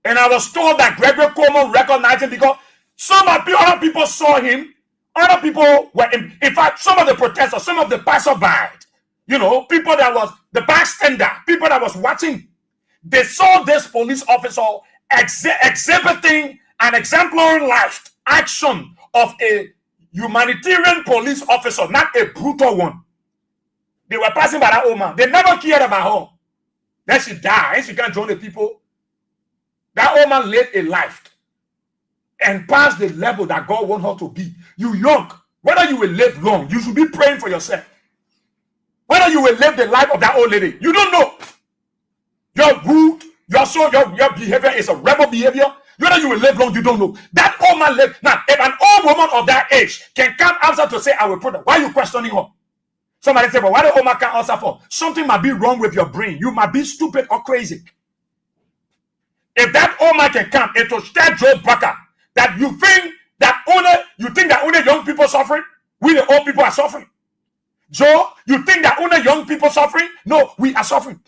And I was told that Gregory Cuomo recognized him because some of the other people saw him. Other people were, in fact, some of the protesters, some of the passerby, people that was the bystander, people that was watching, they saw this police officer exhibiting an exemplary life action of a humanitarian police officer, not a brutal one. They were passing by that old man. They never cared about her. Then she died, and she can't join the people. That old man lived a life and passed the level that God wants her to be. You young, whether you will live long, you should be praying for yourself. Whether you will live the life of that old lady, you don't know. Your rude, your behavior is a rebel behavior. Whether you will live long, you don't know. That old man lived. Now, if an old woman of that age can come outside to say, "I will protect," why are you questioning her? Somebody say, "But why the old man can't answer for?" Something might be wrong with your brain. You might be stupid or crazy. If that old man can come, it will tell Joe Bucker that you think that only young people suffering. We the old people are suffering. Joe, you think that only young people suffering? No, we are suffering.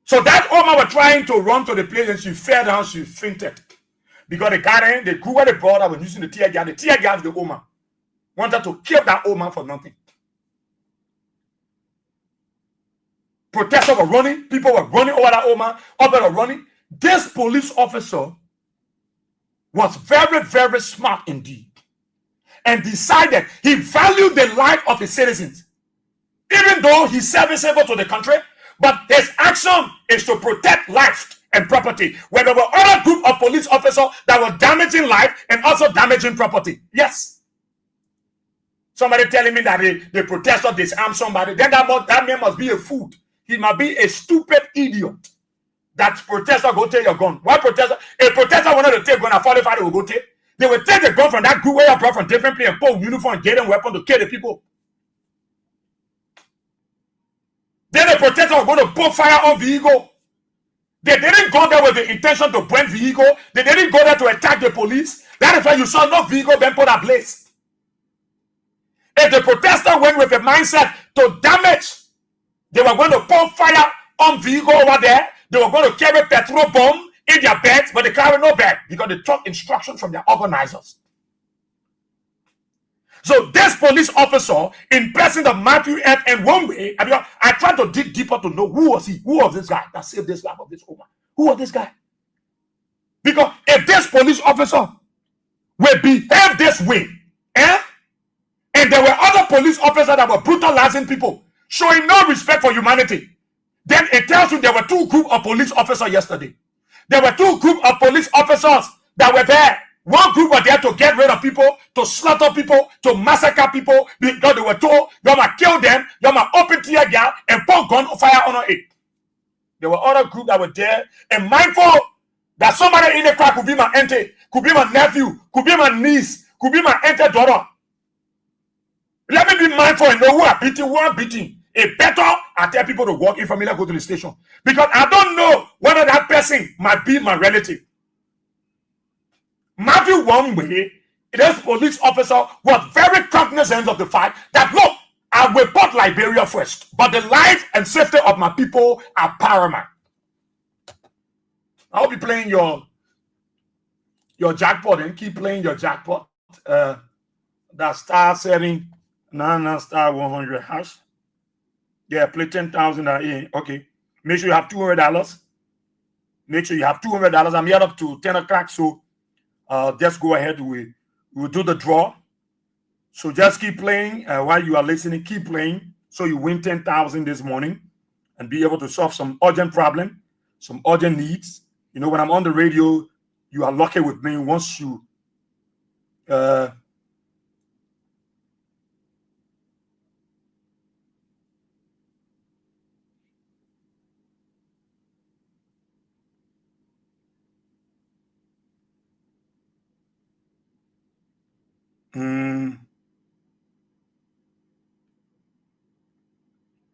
So that woman was trying to run to the place and she fell down, she fainted. Because they got in, they grew where they brought her, was using the tear gas. The tear gas, the woman wanted to kill that woman for nothing. Protesters were running, people were running over that woman, others were running. This police officer was very, very smart indeed, and decided he valued the life of his citizens, even though he's serviceable to the country. But his action is to protect life and property, where there were other group of police officers that were damaging life and also damaging property. Yes. Somebody telling me that the protester disarmed somebody, then that man must be a fool. He must be a stupid idiot. That protester go take your gun. Why protester? A protester wanted to take gun and 45 they will go take. They will take the gun from that group where you brought from different places and put uniform and get them weapon to kill the people. Then the protester was going to put fire on vehicle. They didn't go there with the intention to burn vehicle. They didn't go there to attack the police. That is why you saw no vehicle being put ablaze. If the protester went with a mindset to damage, they were going to pour fire on vehicle over there. They were going to carry petrol bomb in their bags, but they carry no bag because they took instructions from their organizers. So this police officer, in person of Matthew F. and one way, I tried to dig deeper to know who was he, who was this guy that saved this life of this woman. Who was this guy? Because if this police officer will behave this way, and there were other police officers that were brutalizing people, showing no respect for humanity, then it tells you there were two groups of police officers yesterday. There were two groups of police officers that were there. One group were there to get rid of people, to slaughter people, to massacre people, because they were told, you might kill them, you might open tear gas and pour gun fire on it. There were other groups that were there and mindful that somebody in the crowd could be my auntie, could be my nephew, could be my niece, could be my auntie daughter. Let me be mindful and know who I'm beating. It better I tell people to walk in from me, go to the station. Because I don't know whether that person might be my relative. Matthew one way, this police officer was very cognizant of the fact that, look, I will put Liberia first, but the life and safety of my people are paramount. I'll be playing your jackpot and keep playing your jackpot. That star setting, star 100 hash. Yeah, play 10,000. Okay. Make sure you have $200. Make sure you have $200. I'm here up to 10 o'clock, so just go ahead. We'll do the draw. So just keep playing while you are listening. Keep playing so you win 10,000 this morning and be able to solve some urgent problem, some urgent needs. You know, when I'm on the radio, you are lucky with me. Once you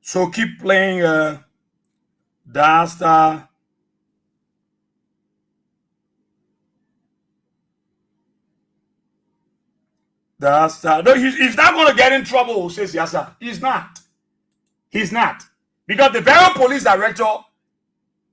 so keep playing that star. No, he's not going to get in trouble, says Yasa. He's not. He's not. Because the very police director,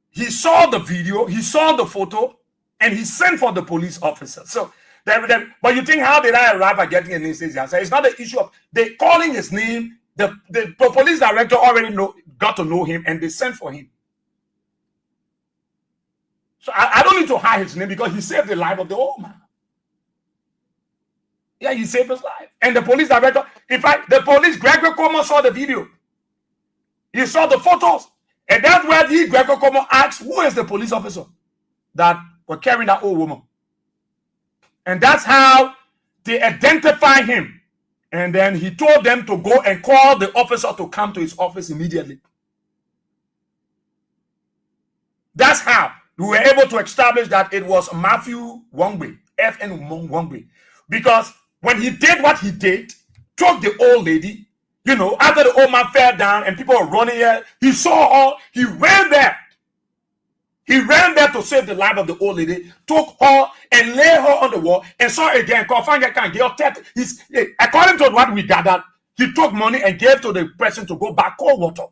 he saw the video, he saw the photo, and he sent for the police officer. So, but you think, how did I arrive at getting a name, says Yasa? It's not the issue of they calling his name. The police director already got to know him, and they sent for him. So I don't need to hide his name because he saved the life of the old man. Yeah, he saved his life. And the police director, in fact, the police, Gregory Como saw the video. He saw the photos. And that's where Gregory Como asked, who is the police officer that were carrying that old woman? And that's how they identify him. And then he told them to go and call the officer to come to his office immediately. That's how we were able to establish that it was Matthew Wongbe, FN Wongbe. Because when he did what he did, took the old lady, you know, after the old man fell down and people were running here, he saw her, he ran there. He ran there to save the life of the old lady, took her and lay her on the wall and saw again, according to what we gathered, he took money and gave to the person to go back cold water.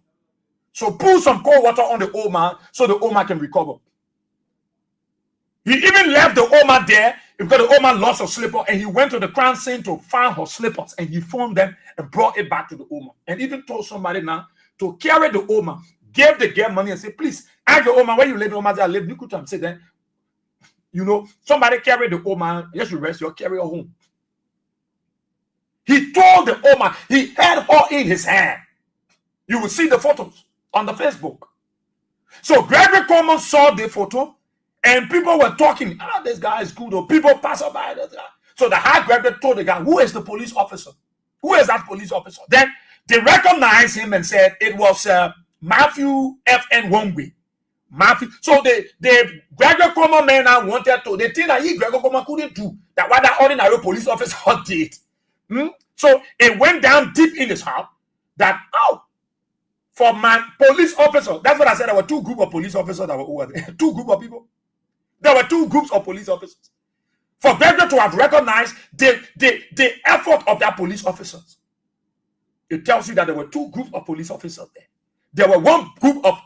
So pour some cold water on the old man so the old man can recover. He even left the old man there because the old man lost her slipper, and he went to the crime scene to find her slippers, and he found them and brought it back to the old man. And even told somebody now to carry the old man, gave the girl money and said, please, ask the old man where you live. The old man said, I live in Nikutam. Say then, you know, somebody carry the old man, yes, you rest, you'll carry her home. He told the old man, he had her in his hand. You will see the photos on the Facebook. So Gregory Coleman saw the photo, and people were talking, this guy is good, or people pass by this guy. So the high Gregory told the guy, who is the police officer? Who is that police officer? Then they recognized him and said it was Matthew F.N. Wongwe. Matthew. So the Gregory Coleman men now wanted to, they think that Gregory Coleman couldn't do that what that ordinary police officer did. So it went down deep in his heart that, for my police officer, that's what I said. There were two groups of police officers that were over there. Two groups of people. There were two groups of police officers. For Gregory to have recognized the effort of that police officers, it tells you that there were two groups of police officers there. There were one group of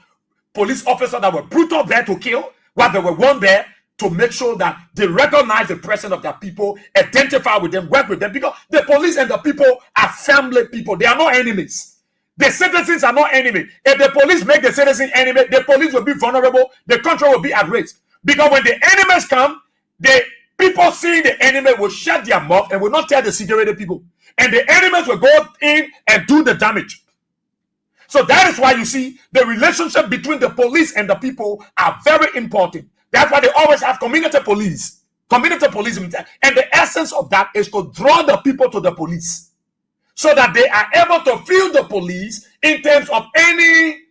police officers that were brutal there to kill, while there were one there to make sure that they recognize the presence of their people, identify with them, work with them, because the police and the people are family people. They are not enemies. The citizens are not enemies. If the police make the citizen enemy, the police will be vulnerable, the country will be at risk. Because when the enemies come, the people seeing the enemy will shut their mouth and will not tell the security people. And the enemies will go in and do the damage. So that is why you see the relationship between the police and the people are very important. That's why they always have community police. Community policing. And the essence of that is to draw the people to the police, so that they are able to feel the police in terms of any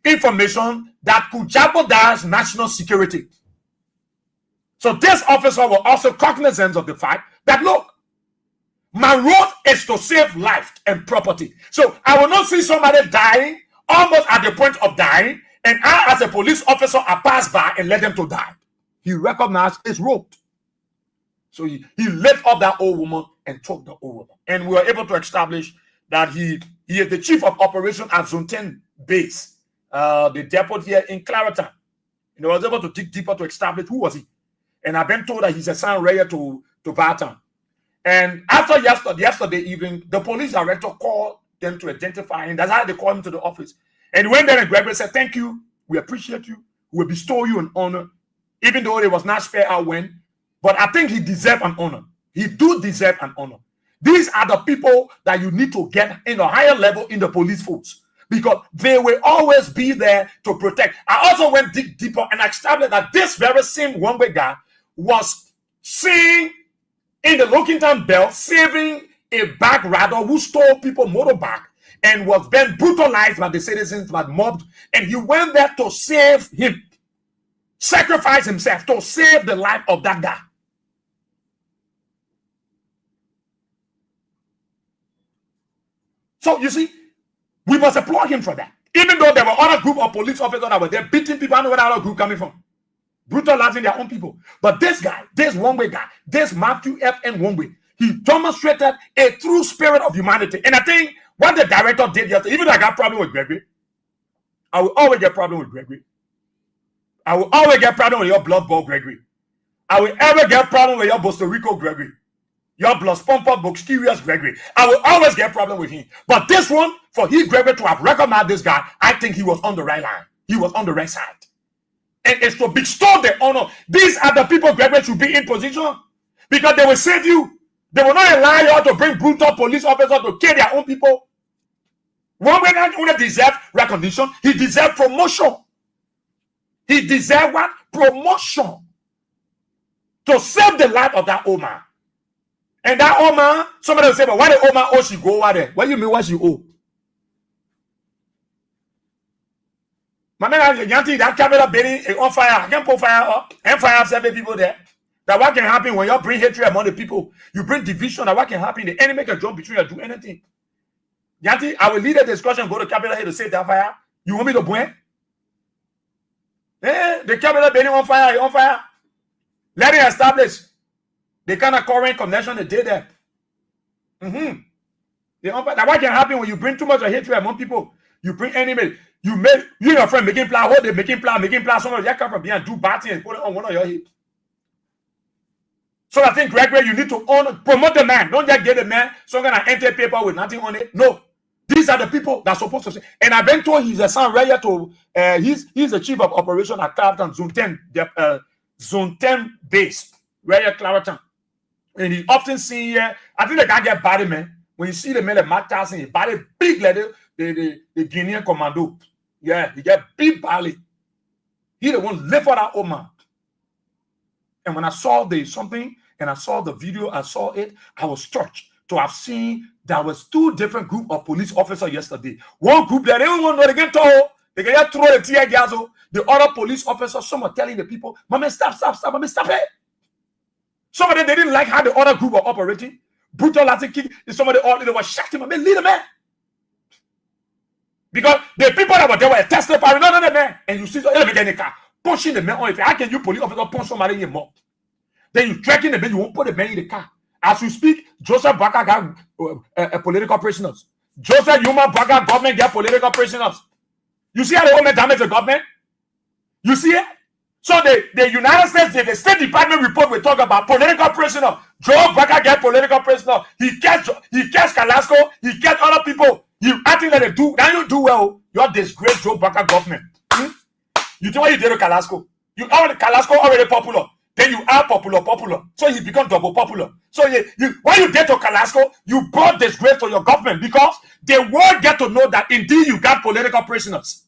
information that could jeopardize national security. So this officer was also cognizant of the fact that, look, my role is to save life and property. So I will not see somebody dying, almost at the point of dying, and I, as a police officer, I pass by and let them to die. He recognized his role. So he lifted up that old woman and took the old woman. And we were able to establish that he is the chief of operation at Zone 10 base, the depot here in Clariton. And I was able to dig deeper to establish who was he. And I've been told that he's a son rare to Vartan. And after yesterday evening, the police director called them to identify him. That's how they called him to the office. And he went there and Gregory said, thank you. We appreciate you. We bestow you an honor, even though it was not fair our win. But I think he deserves an honor. He do deserve an honor. These are the people that you need to get in a higher level in the police force, because they will always be there to protect. I also went deeper and I established that this very same one-way guy was seen in the Lockington Bell saving a back rider who stole people motorbike and was then brutalized by the citizens, by mobbed, and he went there to save him, sacrifice himself to save the life of that guy. So you see, we must applaud him for that. Even though there were other group of police officers that were there beating people, I don't know where that other group coming from, brutalizing their own people. But this guy, this one-way guy, this Matthew F.N. One-way, he demonstrated a true spirit of humanity. And I think what the director did yesterday, even though I got problem with Gregory, I will always get problem with Gregory. I will always get problem with your blood ball Gregory. I will ever get problem with your Costa Rico Gregory. Your blood spumper mysterious Gregory. I will always get problem with him. But this one, for Gregory to have recognized this guy, I think he was on the right line. He was on the right side. And it's to bestow the honor. These are the people Gregory should be in position, because they will save you. They will not allow you to bring brutal police officers to kill their own people. One way not only deserve recognition, he deserves promotion. He deserves what? Promotion. To save the life of that old man. And that old man, somebody will say, but why the old man owe she go over there? What do you mean what she owe? My man, you think that camera burning on fire? I can put fire up and fire 7 people there. That what can happen when you bring hatred among the people? You bring division. That what can happen? The enemy can jump between you and do anything. Yanti, I will lead a discussion, go to Capitol Hill to save that fire. You want me to burn? The Capitol burning on fire, on fire. Let it establish the kind of current connection they did there. That what can happen when you bring too much hatred among people? You bring enemy. You and your friend making plan, hold it, making plan. Somebody just come from behind, do bad things, put it on one of your head. So I think, Gregory, you need to promote the man. Don't just get the man, so I'm gonna enter paper with nothing on it. No. These are the people that's supposed to say. And I've been told he's a son right here to he's the chief of operation at Clariton Zone 10, Zone 10 base, right here, Clariton. And he often see here, I think the guy get body, man. When you see the man, the matters and his body big like the Guinean commando. Yeah, he get big belly. He the one live for that old man. And when I saw something and I saw the video, I saw it, I was touched to have seen there was 2 different group of police officers yesterday. One group that they don't want to get told. They can just throw the tear gas. The other police officers, some are telling the people, "Mama, stop, Mama, stop it." Some of them, they didn't like how the other group were operating. Brutality kick. Some of they were shouting, "Man, lead the man." Because the people that were there were testifying, no, man. And you see, let me get in the car, pushing the man on. How can you police officer punch somebody in your mouth? Then you tracking the man, you won't put the man in the car. As we speak, Joseph Baka got political prisoners. Joseph Yuma Baka government get political prisoners. You see how the woman damage the government? You see it? So the United States, the State Department report will talk about political prisoner. Joe Baka get political prisoner. He catch Kalasco. He catch other people. You acting like they do. Now you do well. You're disgrace Joe Baka government. You think what you did to Kalasco? Kalasco already popular. Then you are popular. So he become double popular. So when you get to Kalasco, you brought disgrace to your government because the world get to know that indeed you got political prisoners.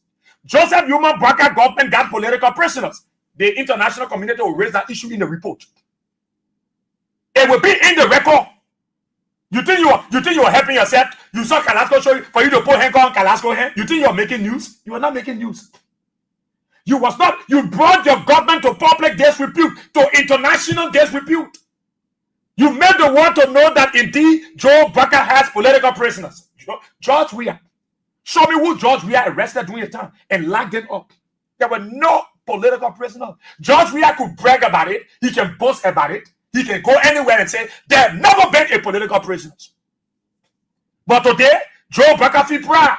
Joseph Yuma Baka government got political prisoners. The international community will raise that issue in the report. It will be in the record. You think you are helping yourself? You saw Kalasco show for you to put hand on Kalasco hand. You think you are making news? You are not making news. You brought your government to public disrepute, to international disrepute. You made the world to know that indeed Joe Baka has political prisoners. George Weah. Show me who George Weah arrested during a time and locked them up. There were no political prisoners. George Weah could brag about it. He can boast about it. He can go anywhere and say, there have never been a political prisoners. But today, Joe Baka feel proud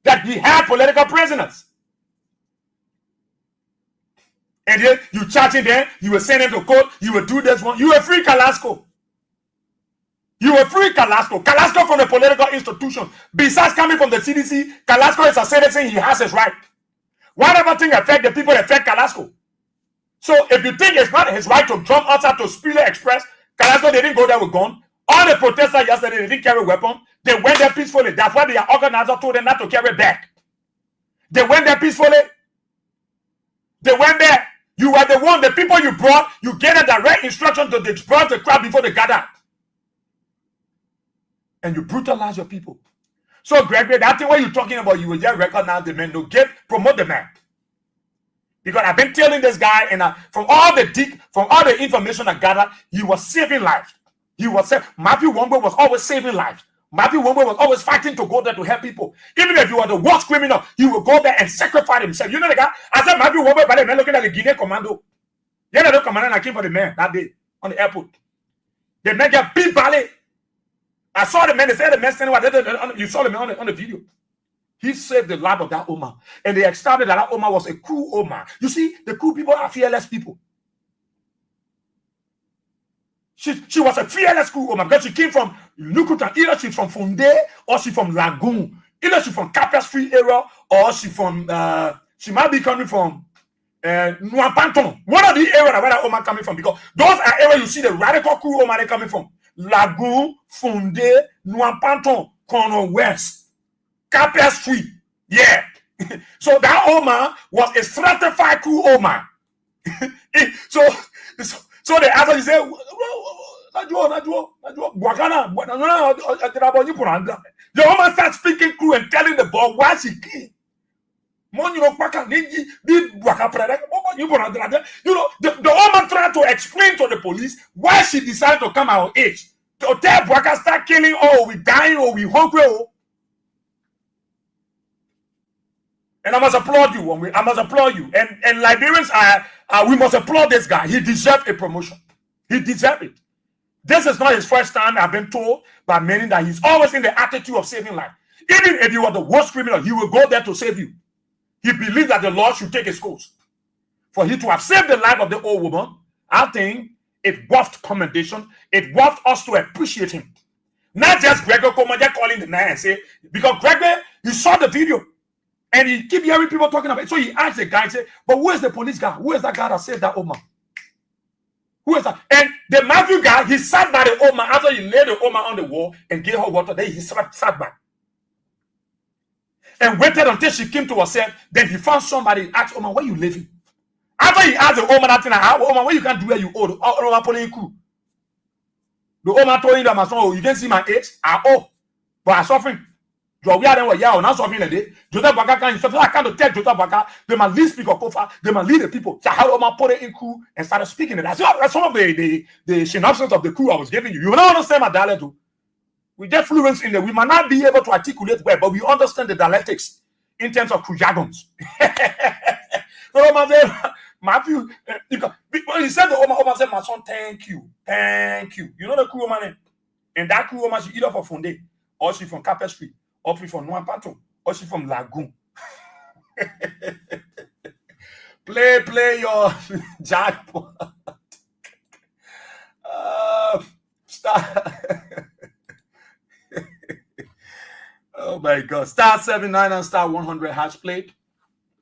that he had political prisoners. And then you charging them, you will send them to court, you will do this one. You will free Kalasco. You will free Kalasco. Kalasco from the political institution. Besides coming from the CDC, Kalasco is a citizen, he has his right. Whatever thing affect the people, affect Kalasco. So if you think it's not his right to jump outside to Spiller Express, Kalasco, they didn't go there with gun. All the protesters yesterday, they didn't carry a weapon. They went there peacefully. That's why the organizer told them not to carry back. They went there peacefully. They went there. You were the one, the people you brought, you gave a direct instruction to disperse the crowd before they gathered. And you brutalize your people. So, Gregory, that thing what you're talking about, you will just recognize the man, promote the man. Because I've been telling this guy, and from all the information I gathered, he was saving lives. Matthew Wombe was always saving lives. Matthew Wombe was always fighting to go there to help people. Even if you were the worst criminal, he will go there and sacrifice himself. You know the guy? I said Matthew Wombe, but the man looking at the Guinea commando. You know the commander that came for the man that day on the airport. The man got beat ballet. I saw the man. They said the man standing there. You saw the man on the video. He saved the life of that Oma. And they established that Oma was a cool Oma. You see, the cool people are fearless people. She was a fearless cool woman because she came from Nukutan. Either she's from Funde or she's from Lagoon. Either she's from Capra Street area or she might be coming from Nuampanton. One of the areas where that woman coming from, because those are areas you see the radical cool woman they coming from. Lagoon, Funde, Nuampanton, Corner West, Capra Street. Yeah. So that Oma was a stratified cool Oma. So the answer is say, the woman starts speaking through and telling the boy why she came. You know, the woman tried to explain to the police why she decided to come our age. To tell Bwaka start killing, oh, we dying, or we hungry. Oh. And I must applaud you. I must applaud you. And Liberians we must applaud this guy. He deserved a promotion. He deserved it. This is not his first time. I've been told by many that he's always in the attitude of saving life. Even if you are the worst criminal, he will go there to save you. he believes that the Lord should take his course. For he to have saved the life of the old woman, I think it worth commendation. It worth us to appreciate him. Not just Gregor Komaja calling the man and say, because Gregor, he saw the video and he keep hearing people talking about it. So he asked the guy, say, but who is the police guy? Who is that guy that saved that old man? Who is that? And the Matthew guy, he sat by the old man after he laid the old man on the wall and gave her water. Then he sat back and waited until she came to herself. Then he found somebody, asked, "Oh man, where you living?" After he asked the old man that thing, "Oh man, where you can't do where you old? Oh man, pulling crew." The old man told him that my son, "Oh, you can see my age? But I'm suffering." We are then yeah, not suffering a day. Joseph Baka can so I can't tell Joseph Baka, they might lead speak of Kofa, they might lead the people. So how man put it in crew and started speaking it. That's some of the synopsis of the crew I was giving you. You don't understand my dialect. We get fluent in there. We might not be able to articulate well, but we understand the dialectics in terms of crew jargons. So Matthew, when he said the Oma said, "My son, thank you. You know the crew man, and that crew man she either for Funde, or she from Capel Street, or she from Nuampato, or she from Lagoon. Play your jackpot. Start. Oh my God! Star 79 and star 100 hash played.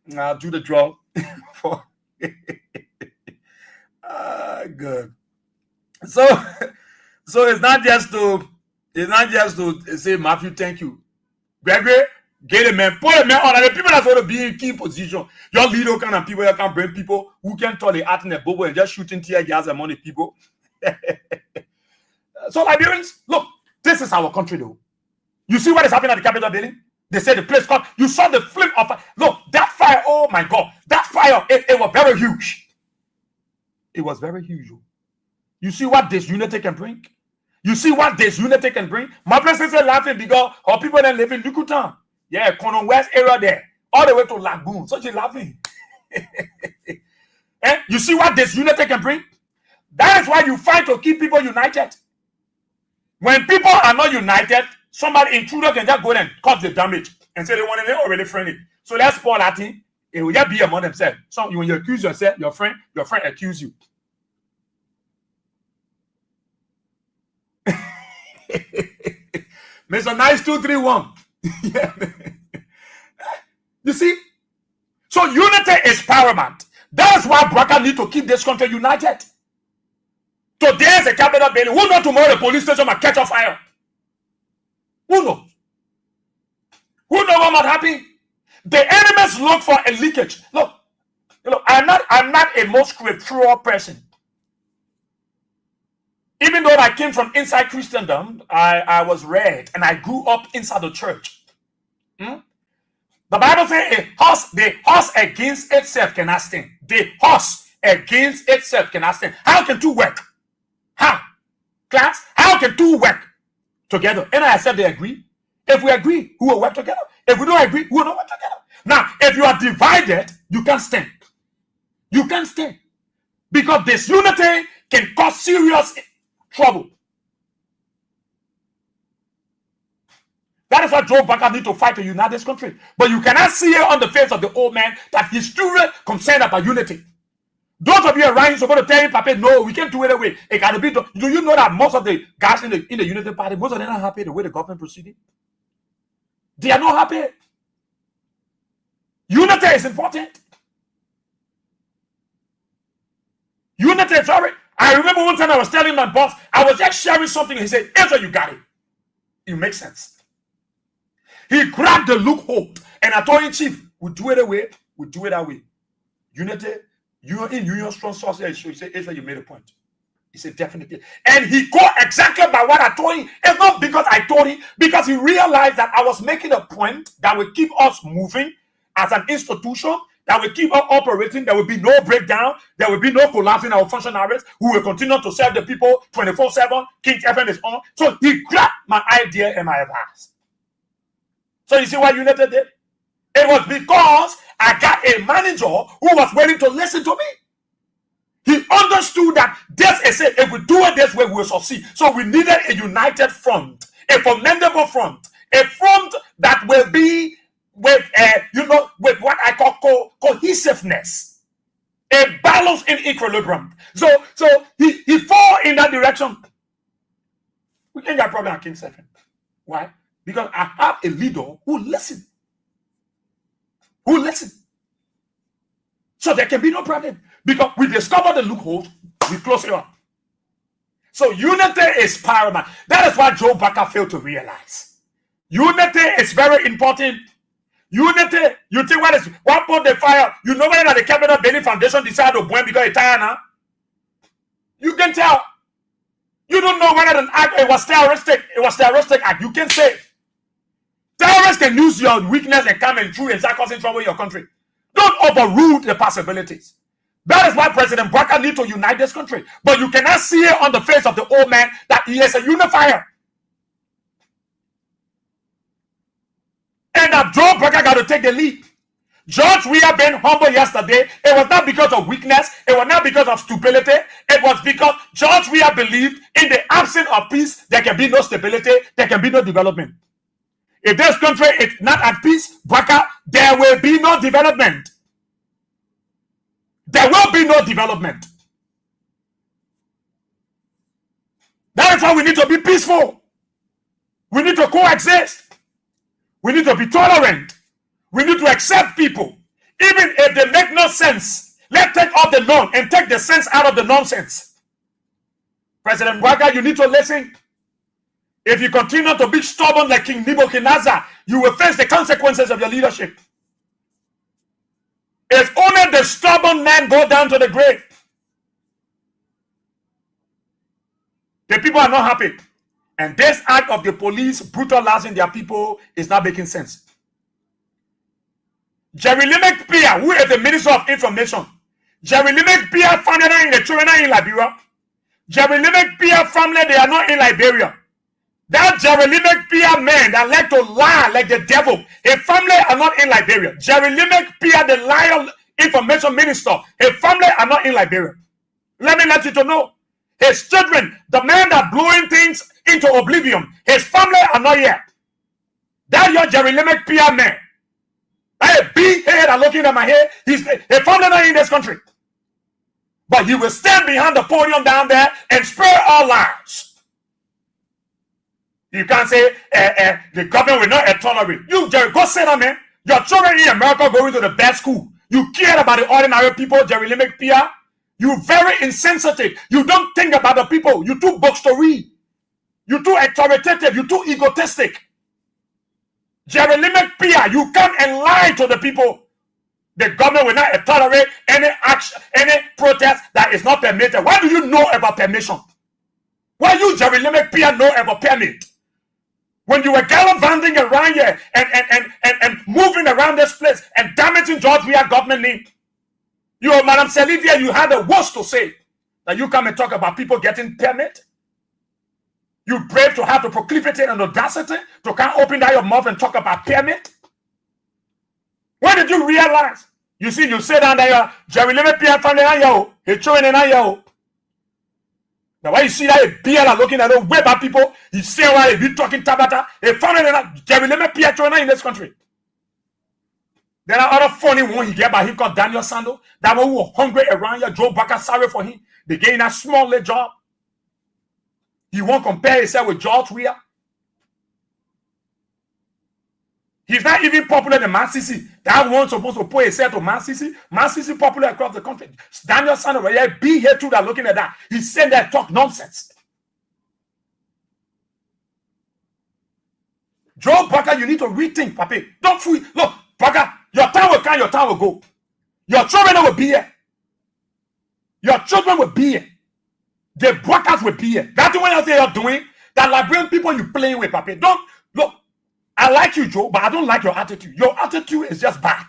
Now do the draw for. Good. So it's not just to say Matthew, thank you, Gregory. Get a man, put a man on the people that's going to be in key position. Your leader kind of people, you can bring people who can tell the art in the bubble and just shooting tear gas and money people. So Liberians, look, this is our country though. You see what is happening at the Capitol building? They say the place caught. You saw the flame of fire. Look, that fire, oh my God, that fire, it was very huge. It was very huge. You see what disunity can bring? You see what disunity can bring? My places are laughing because our people that live in Lukutan. Yeah, Conon West area there. All the way to Lagoon. So she's laughing. And you see what disunity can bring? That is why you fight to keep people united. When people are not united, somebody intruder can just go and cause the damage and say they want to already friendly. So let's spoil that thing. It will just be among themselves. So when you accuse yourself, your friend accuse you. Mr. Nice 231. Yeah. You see? So unity is paramount. That's why Braka need to keep this country united. Today is a capital building. Who knows tomorrow the police station might catch on fire? Who knows? Who knows what might happen? The enemies look for a leakage. Look, I'm not a most scriptural person. Even though I came from inside Christendom, I was read and I grew up inside the church. The Bible says the horse against itself cannot stand. The horse against itself cannot stand. How can two work? How? Class, how can two work together? And I said they agree. If we agree, we will work together. If we don't agree, we will not work together. Now, if you are divided, you can't stand. You can't stand. Because disunity can cause serious trouble. That is why Joe Baka need to fight to unite this country. But you cannot see it on the face of the old man that he's truly concerned about unity. Those of you around are going to tell him, Papa, no, we can't do it away. It got to be. Do you know that most of the guys in the Unity Party, most of them are not happy the way the government proceeded? They are not happy. Unity is important. Unity is very. I remember one time I was telling my boss, I was just sharing something. He said, Ezra, you got it. It makes sense. He grabbed the loophole and I told him, Chief, we'll do it away. We'll do it that way. Unity, union strong source. He said, Ezra, you made a point. He said, definitely. And he got exactly by what I told him. It's not because I told him, because he realized that I was making a point that will keep us moving as an institution, that will keep us operating. There will be no breakdown. There will be no collapse in our functionaries. We will continue to serve the people 24/7. King FM is on. So he grabbed my idea and my advice. So you see what United did? It was because I got a manager who was willing to listen to me. He understood that this is it. If we do it this way, we will succeed. So we needed a united front, a formidable front, a front that will be with what I call cohesiveness, a balance in equilibrium. So he fall in that direction. We can't get problem at King 7. Why? Because I have a leader who listen. So there can be no problem. Because we discover the loophole, we close it up. So unity is paramount. That is what Joe Barker failed to realize. Unity is very important. Unity, you think what put the fire? You know when the Capital Building Foundation decided to burn because it's tired now? You can tell. You don't know whether an act it was terroristic act. You can say terrorists can use your weakness and come and through and start causing trouble in your country. Don't overrule the possibilities. That is why President Barker needs to unite this country. But you cannot see it on the face of the old man that he is a unifier. And that Joe Barker got to take the lead. George Weah being humble yesterday, it was not because of weakness, it was not because of stupidity, it was because George Weah believed in the absence of peace, there can be no stability, there can be no development. If this country is not at peace, Barker, there will be no development. There will be no development. That is why we need to be peaceful. We need to coexist. We need to be tolerant. We need to accept people. Even if they make no sense, let's take off the norm and take the sense out of the nonsense. President Barker, you need to listen. If you continue to be stubborn like King Nebuchadnezzar, you will face the consequences of your leadership. It's only the stubborn man go down to the grave. The people are not happy. And this act of the police brutalizing their people is not making sense. Jerry Limek Pia, who is the Minister of Information, Jerry Limek Pia founded in the children in Liberia. Jerry Limek Pia family, they are not in Liberia. That Jerry Limek Pia man that like to lie like the devil, his family are not in Liberia. Jerry Limek Pia, the liar information minister, his family are not in Liberia. Let me let you to know. His children, the man that blowing things into oblivion, his family are not here. That your Jerry Limek Pia man. That big head are looking at my head. His family not in this country. But he will stand behind the podium down there and spare all lies. You can't say the government will not tolerate. You, Jerry, go sit down, man. Your children in America going to the best school. You care about the ordinary people, Jerry Limek Pia. You very insensitive. You don't think about the people. You too books to read. You too authoritative. You too egotistic. Jerry Limek Pia, you come and lie to the people. The government will not tolerate any action, any protest that is not permitted. What do you know about permission? What you, Jerry Limek Pia, know about permit? When you were gallivanting around here and moving around this place and damaging George Weah government name, you, Madam Selivia, you had the worst to say that you come and talk about people getting permit. You brave to have the proclivity and audacity to come open that your mouth and talk about permit. When did you realize? You see, you sit down there, Jerry Limek Pia family, he's showing an eye. Now, when you see that beer looking at those web people, you say why they be talking tabata, they found it Jerry Limek Pia in this country. There are other funny one he get by him called Daniel Sando. That one who was hungry around here, Joe Barker sorry for him. They gave him that small little job. He won't compare himself with George Weah. He's not even popular in Man City. That one supposed to put himself to Man City. Man City popular across the country. Daniel Sando, where you be here too, that looking at that. He's saying that talk nonsense. Joe Barker, you need to rethink, papi. Don't fool. Look, Barker, your time will come, your time will go. Your children will be here. Your children will be here. The workers will be here. That's what you're doing. That Liberian people you playing with, papi. Don't look. I like you, Joe, but I don't like your attitude. Your attitude is just bad.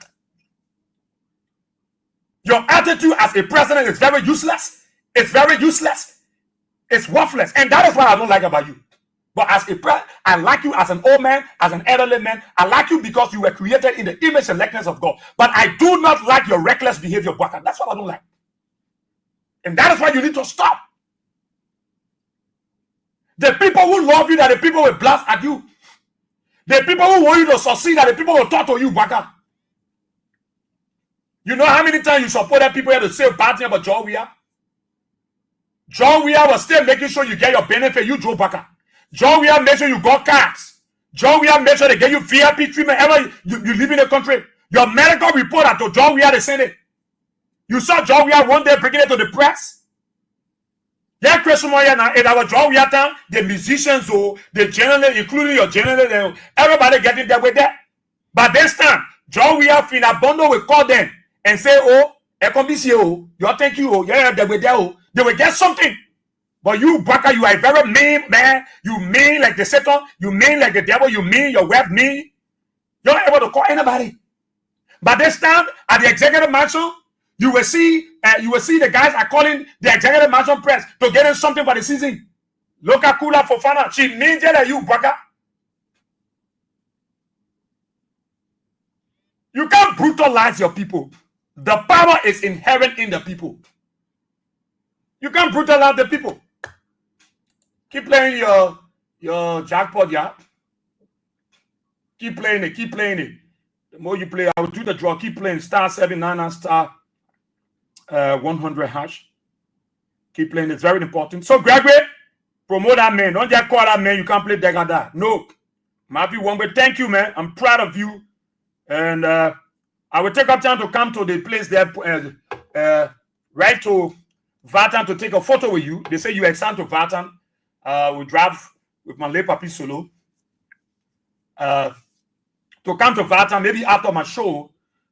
Your attitude as a president is very useless. It's very useless. It's worthless. And that is what I don't like about you. But as a president, I like you as an old man, as an elderly man. I like you because you were created in the image and likeness of God. But I do not like your reckless behavior, Baka. That's what I don't like. And that is why you need to stop. The people who love you, that the people will blast at you. The people who want you to succeed are the people who talk to you, Baka. You know how many times you supported people here to say bad thing about John Weah? John Weah was still making sure you get your benefit, you Joe Baka. John Weah made sure you got cars. John Weah made sure they get you VIP treatment ever you live in the country. Your medical reporter to John Weah, they sent it. You saw John Weah one day bringing it to the press. Yeah, Christmas now in our John Weah town, the musicians, the journalists, including your journalists, everybody getting there with that. But this time, John Weah Finabondo will call them and say, oh, you thank you, yeah, they were there, they will get something. But you, Baka, you are a very mean man. You mean like the Satan. You mean like the devil. You mean your wife mean. You're not able to call anybody. But this time at the executive mansion, you will see the guys are calling the executive mansion press to get in something for the season. Look at Kula Fofana. She means that you, Baka. You can't brutalize your people. The power is inherent in the people. You can't brutalize the people. Keep playing your jackpot, yeah. Keep playing it. The more you play, I will do the draw. Keep playing *799 *100 hash. Keep playing. It's very important. So, Gregory, promote that man. Don't just call that man. You can't play Degada. No. Matthew Wongbe, thank you, man. I'm proud of you. And I will take up time to come to the place there, right to Vatan to take a photo with you. They say you exam to Vatan. We drive with my late papi solo to come to Vatan, maybe after my show,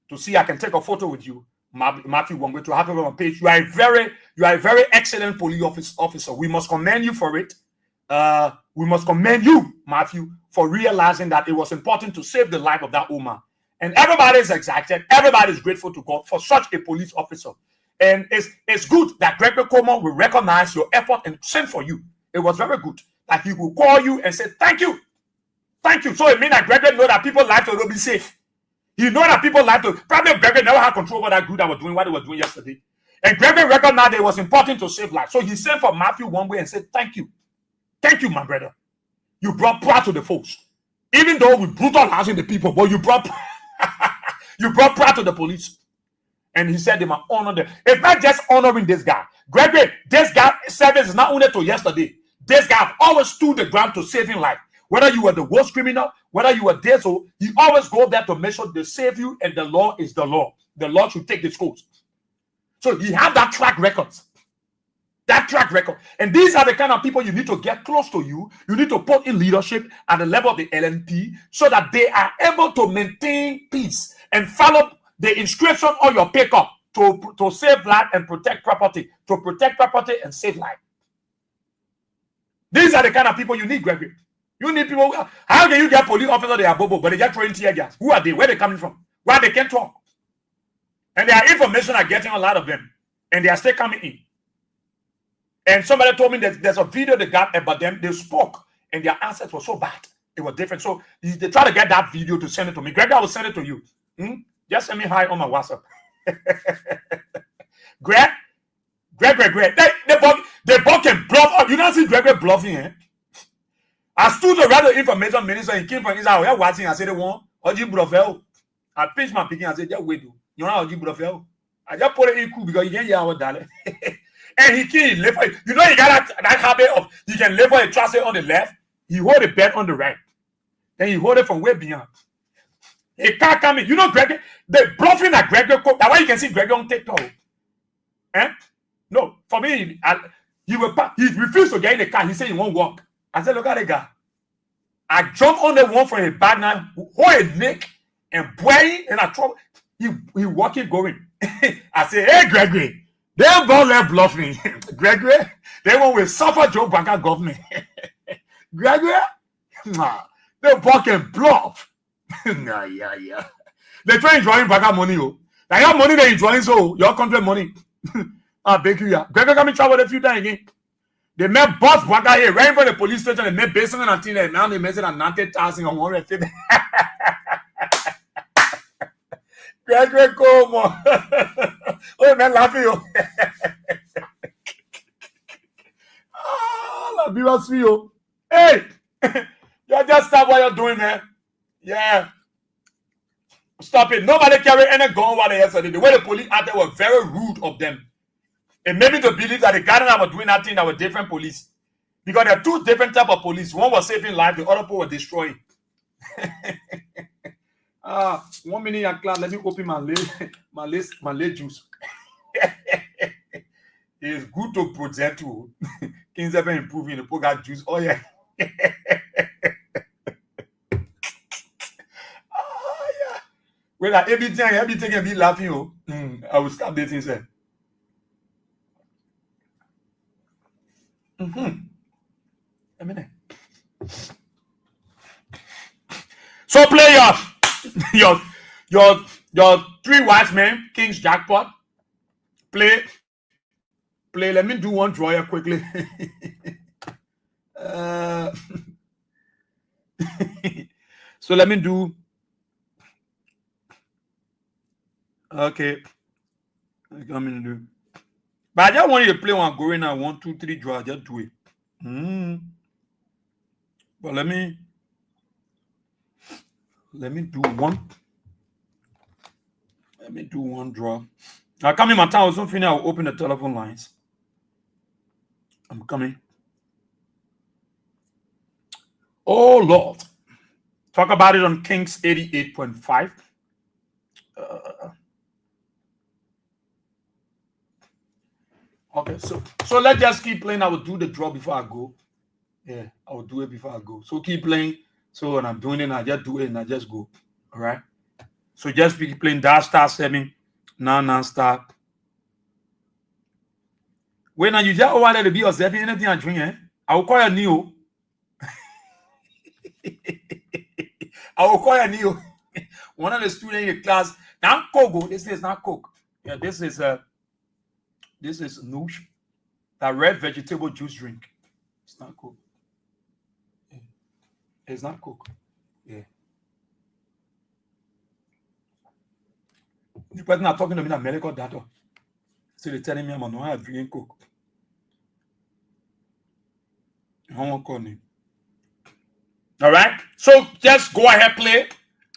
to see I can take a photo with you. Matthew Wongwe, to have it on my page. You are a very excellent police officer. We must commend you for it. We must commend you, Matthew, for realizing that it was important to save the life of that woman. And everybody is excited. Everybody is grateful to God for such a police officer. And it's good that Gregory Coleman will recognize your effort and send for you. It was very good that he will call you and say, thank you. Thank you. So it means that Gregory know that people like to be safe. He know that people like to, probably Gregory never had control over that group that was doing what they were doing yesterday. And Gregory recognized that it was important to save life. So he sent for Matthew one way and said, thank you. Thank you, my brother. You brought pride to the folks. Even though we brutalizing the people, but you brought pride to the police. And he said they must honor them. It's not just honoring this guy. Gregory, this guy service is not only to yesterday. This guy always stood the ground to saving life. Whether you were the worst criminal, whether you were there, so he always go there to make sure they save you, and the law is the law. The law should take the scores. So he have that track record. That track record. And these are the kind of people you need to get close to you. You need to put in leadership at the level of the LNP so that they are able to maintain peace and follow the inscription on your pickup to save life and protect property. To protect property and save life. These are the kind of people you need, Gregory. You need people. How can you get police officers? They are bobo, but they just throwing tear gas. Who are they? Where they coming from? Why they can't talk? And their information are getting a lot of them, and they are still coming in. And somebody told me that there's a video they got about them. They spoke, and their answers were so bad. It was different. So they try to get that video to send it to me. Greg, I will send it to you. Just send me hi on my WhatsApp. Greg. They both can bluff. You don't see Greg bluffing, eh? I stood the radio information minister. He came from his house. I watching. I said, "One, Oji Bluffel." I pinched my picking. I said, "Yeah, wait, you know Oji Bluffel." I just put it in cool because you can't hear our dollar. And he can live. You know, he got that habit of he can live for a trusted on the left. He hold the bed on the right. Then he hold it from way beyond. He can't come in. You know, Greg, the bluffing that Greg. That's why you can see Greg on TikTok. Eh? No, for me, he refused to get in the car. He said he won't walk. I said, look at the guy. I jumped on the one from a bad now, hold a neck and boy, and I trouble. He walking going. I said, hey, Gregory, they both left bluffing. Gregory, they want to suffer Joe Banker government. Gregory, they both can bluff. Yeah. They try enjoying Banker money. Now your money they enjoying, so your country money. I beg you, Gregory come and travel a few times again. They met boss Banker here, right in front of the police station, and met basing on until they now they measured at 90,000 on 150. Gregory, come on. Oh, man, laughing. Oh, la viva you. Hey, you just stop what you're doing, man. Yeah. Stop it. Nobody carried any gun while yesterday. The way the police out there were very rude of them. It made me to believe that the Ghana were doing that thing that were different police. Because there are two different type of police. One was saving life, the other people were destroying. 1 minute and class. Let me open my late juice. It's good to present you. Things have been improving. The poor got juice. Oh yeah. Oh yeah. When everything can be laughing. Oh, I will stop dating. Say. A minute. So play your three wise men, King's jackpot. Play. Let me do one draw here quickly. So let me do. Okay. I come in do. But I just want you to play one going now. 1, 2, 3 draw. Just do it. But let me do one. Let me do one draw. I'll come in my town. So finish. I'll open the telephone lines. I'm coming. Oh Lord. Talk about it on Kings 88.5. Okay, so let's just keep playing. I will do the draw before I go. Yeah, I will do it before I go. So keep playing. So when I'm doing it, I just do it and I just go. All right. So just keep playing that *7 non-stop. When you just want to be observing anything I drink, I will call you Neo. I will call you Neo. One of the students in the class. Now Coke. This is not Coke. Yeah, this is Noosh. That red vegetable juice drink. It's not Coke. Yeah. It's not Coke. Yeah. The person not talking to me, a medical doctor. So they're telling me I'm not drinking Coke. I won't call me. All right. So just go ahead, play.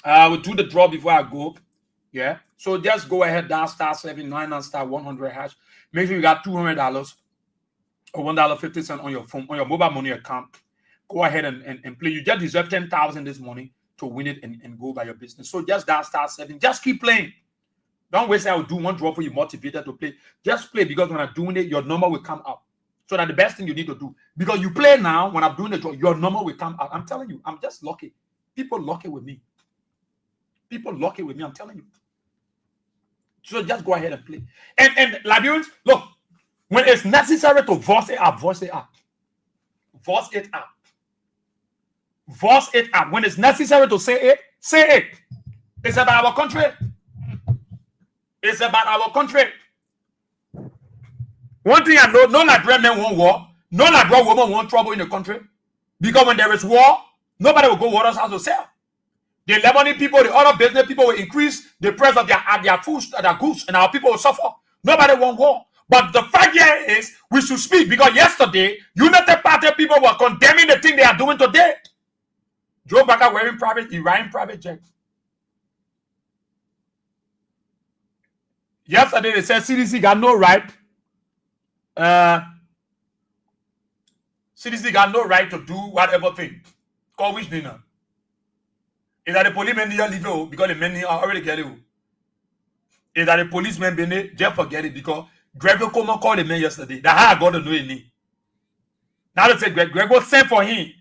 We'll do the draw before I go. Yeah. So just go ahead, dial *79 *100 hash. Make sure you got $200 or $1.50 on your phone, on your mobile money account. Go ahead and play. You just deserve 10,000 this morning to win it and go by your business. So just dial *7. Just keep playing. Don't wait. I will do one draw for you motivated to play. Just play, because when I'm doing it, your number will come out. So that the best thing you need to do, because you play now, when I'm doing the draw, your number will come out. I'm telling you, I'm just lucky. People lucky with me. People lucky with me. I'm telling you. So just go ahead and play. And Liberians, look, when it's necessary to voice it up, voice it up. Voice it up. Voice it up. When it's necessary to say it, say it. It's about our country. It's about our country. One thing I know, no Liberian men want war. No Liberian woman want trouble in the country. Because when there is war, nobody will go water's house to sell. The Lebanese people, the other business people will increase the price of their food, their goods, and our people will suffer. Nobody want war. But the fact here is we should speak, because yesterday, United Party people were condemning the thing they are doing today. Joe Biden wearing private jet. Yesterday they said CDC got no right. CDC got no right to do whatever thing. Call which dinner? Is that the policemen need to leave because the men are already get it? Is that the policemen been there? Just forget it, because Gregor Coleman called the man yesterday. That's how I got to know it. Now they say Gregor sent for him.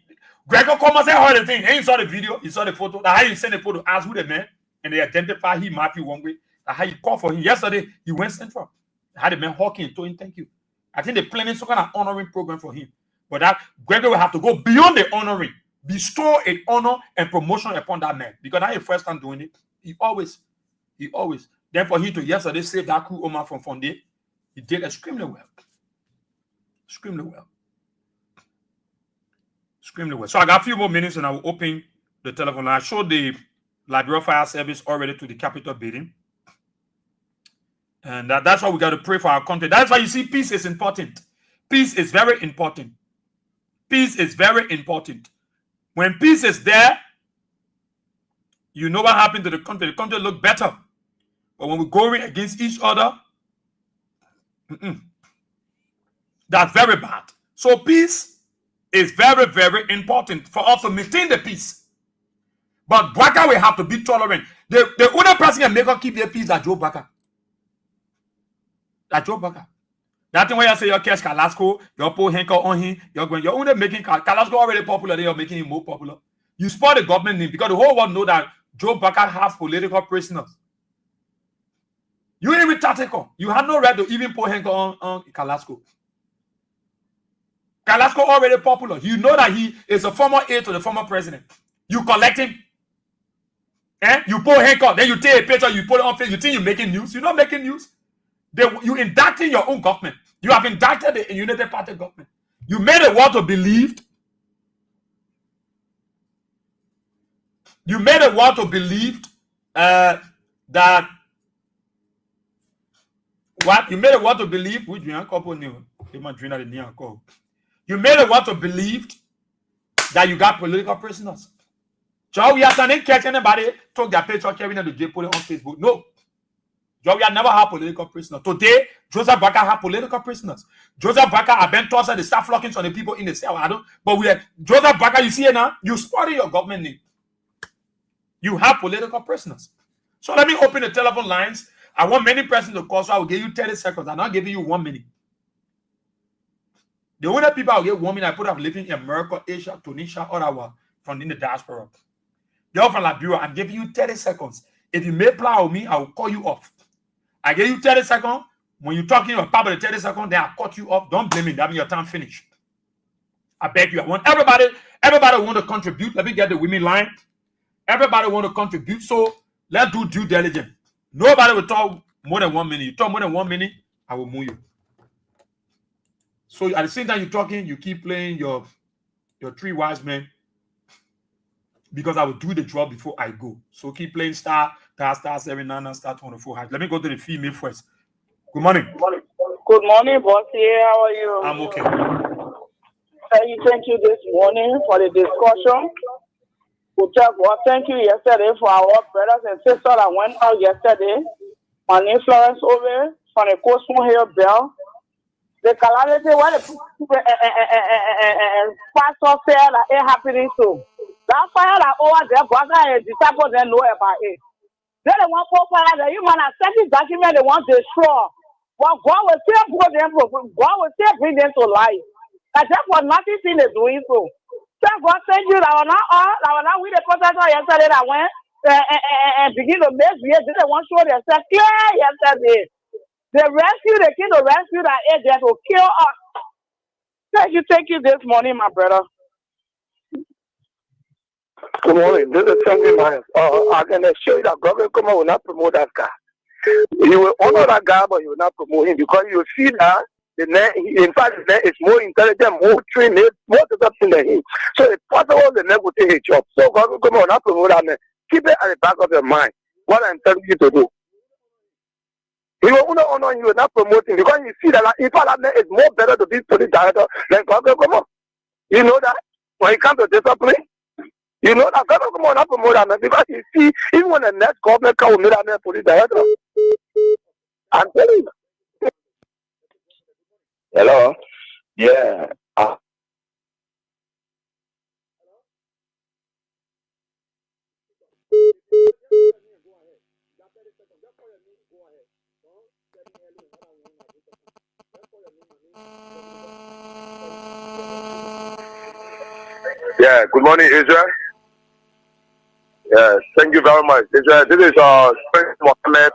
Gregor Coleman said all the thing. He saw the video, he saw the photo. That's how you send the photo, ask who the man, and they identify him, Matthew one way. That's how you call for him. Yesterday, he went central. Had the man hawking and told him thank you. I think they're planning some kind of honoring program for him. But that Gregor will have to go beyond the honoring, bestow an honor and promotion upon that man. Because that's his first time doing it. He always. Then for him to yesterday save that crew Omar from Fonde, he did extremely well. Extremely well. So I got a few more minutes and I will open the telephone line. I showed the Liberia Fire Service already to the Capitol building. And that's why we got to pray for our country. That's why you see peace is important. Peace is very important. Peace is very important. When peace is there, You know what happened to the country? The country looked better. But when we're going against each other, that's very bad. So peace is very, very important for us to maintain the peace. But Baka will have to be tolerant. The only person can make us keep their peace is Joe Baka. That Joe Baka. That thing where you say your cash Kalasco, your poor Henko on him, you're only making Kalasco already popular, then you're making him more popular. You spoil the government name because the whole world know that Joe Baka has political prisoners. You ain't even Tateko. You have no right to even put Henko on Kalasco. Kalasco already popular. You know that he is a former aide to the former president. You collect him. You put Henko, then you take a picture, you put it on Facebook. You think you're making news? You're not making news. You indicting your own government. You have indicted the United Party government. You made the world to believe. You made the world to believe that what you made the world to believe. Which you made the world to believe that you got political prisoners. So we didn't catch anybody took their picture carrying the jail, put it on Facebook. No. We have never had political prisoners. Today, Joseph Baka have political prisoners. Joseph Baka have been tossed and they start flocking on the people in the cell. Joseph Baka, you see it now, you spoiling your government name. You have political prisoners. So let me open the telephone lines. I want many persons to call, so I will give you 30 seconds. I'm not giving you 1 minute. The only people I'll give 1 minute, I put up living in America, Asia, Tunisia, or our from in the diaspora. You're from Liberia, I'm giving you 30 seconds. If you may play with me, I will call you off. I give you 30 seconds. When you're talking about the 30 seconds, then I cut you off. Don't blame me. That means your time finished. I beg you. I want everybody want to contribute. Let me get the women line. Everybody want to contribute. So let's do due diligence. Nobody will talk more than 1 minute. You talk more than 1 minute, I will move you. So at the same time you're talking, you keep playing your three wise men, because I will do the job before I go. So keep playing star 799, star 24. Let me go to the female first. Good morning. Good morning, bossy. How are you? I'm okay. Thank you this morning for the discussion. Thank you yesterday for our brothers and sisters that went out yesterday. My name is Florence Ove from the Coastal Hill Bell. The calamity, what the pastor said that it happening to. That fire that over there, brother and disciples didn't know about it. They don't want for fire that you man a certain document they want to destroy. But God will still put them, God will still bring them to life. That's just what nothing thing is doing so. So God send you that were not with the protector yesterday that went and begin to make behavior. They want to show themselves clear yesterday. They came to rescue that agent to kill us. Thank you this morning, my brother. Good morning. This is Sandy Myers. I can assure you that Governor Kuma will not promote that guy. He will honor that guy, but he will not promote him because you see that in fact, the net is more intelligent, more trained, more developed than him. So it's possible the net will take a job. So Governor Kuma will not promote that man. Keep it at the back of your mind. What I'm telling you to do. He will not honor you, not promote him because you see that in fact that man is more better to be police director than Governor Kuma. You know that when it comes to discipline. You know that government come on up promote that man because you see, even when the next government come with that man police director. I'm telling you. Hello? Yeah. Yeah, good morning, Israel. Yes, thank you very much. This is Prince Mohammed,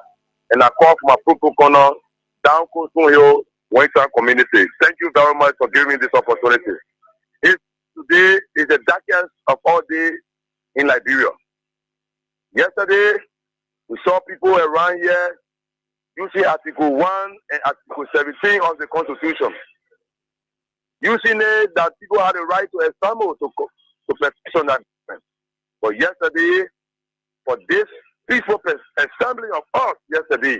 and I call from Approval Corner, down Coastal Hill, Western Community. Thank you very much for giving me this opportunity. Today is the darkest of all days in Liberia. Yesterday, we saw people around here using Article 1 and Article 17 of the Constitution. Using it that people had the right to assemble to petition that government. But yesterday, for this peaceful assembly of us yesterday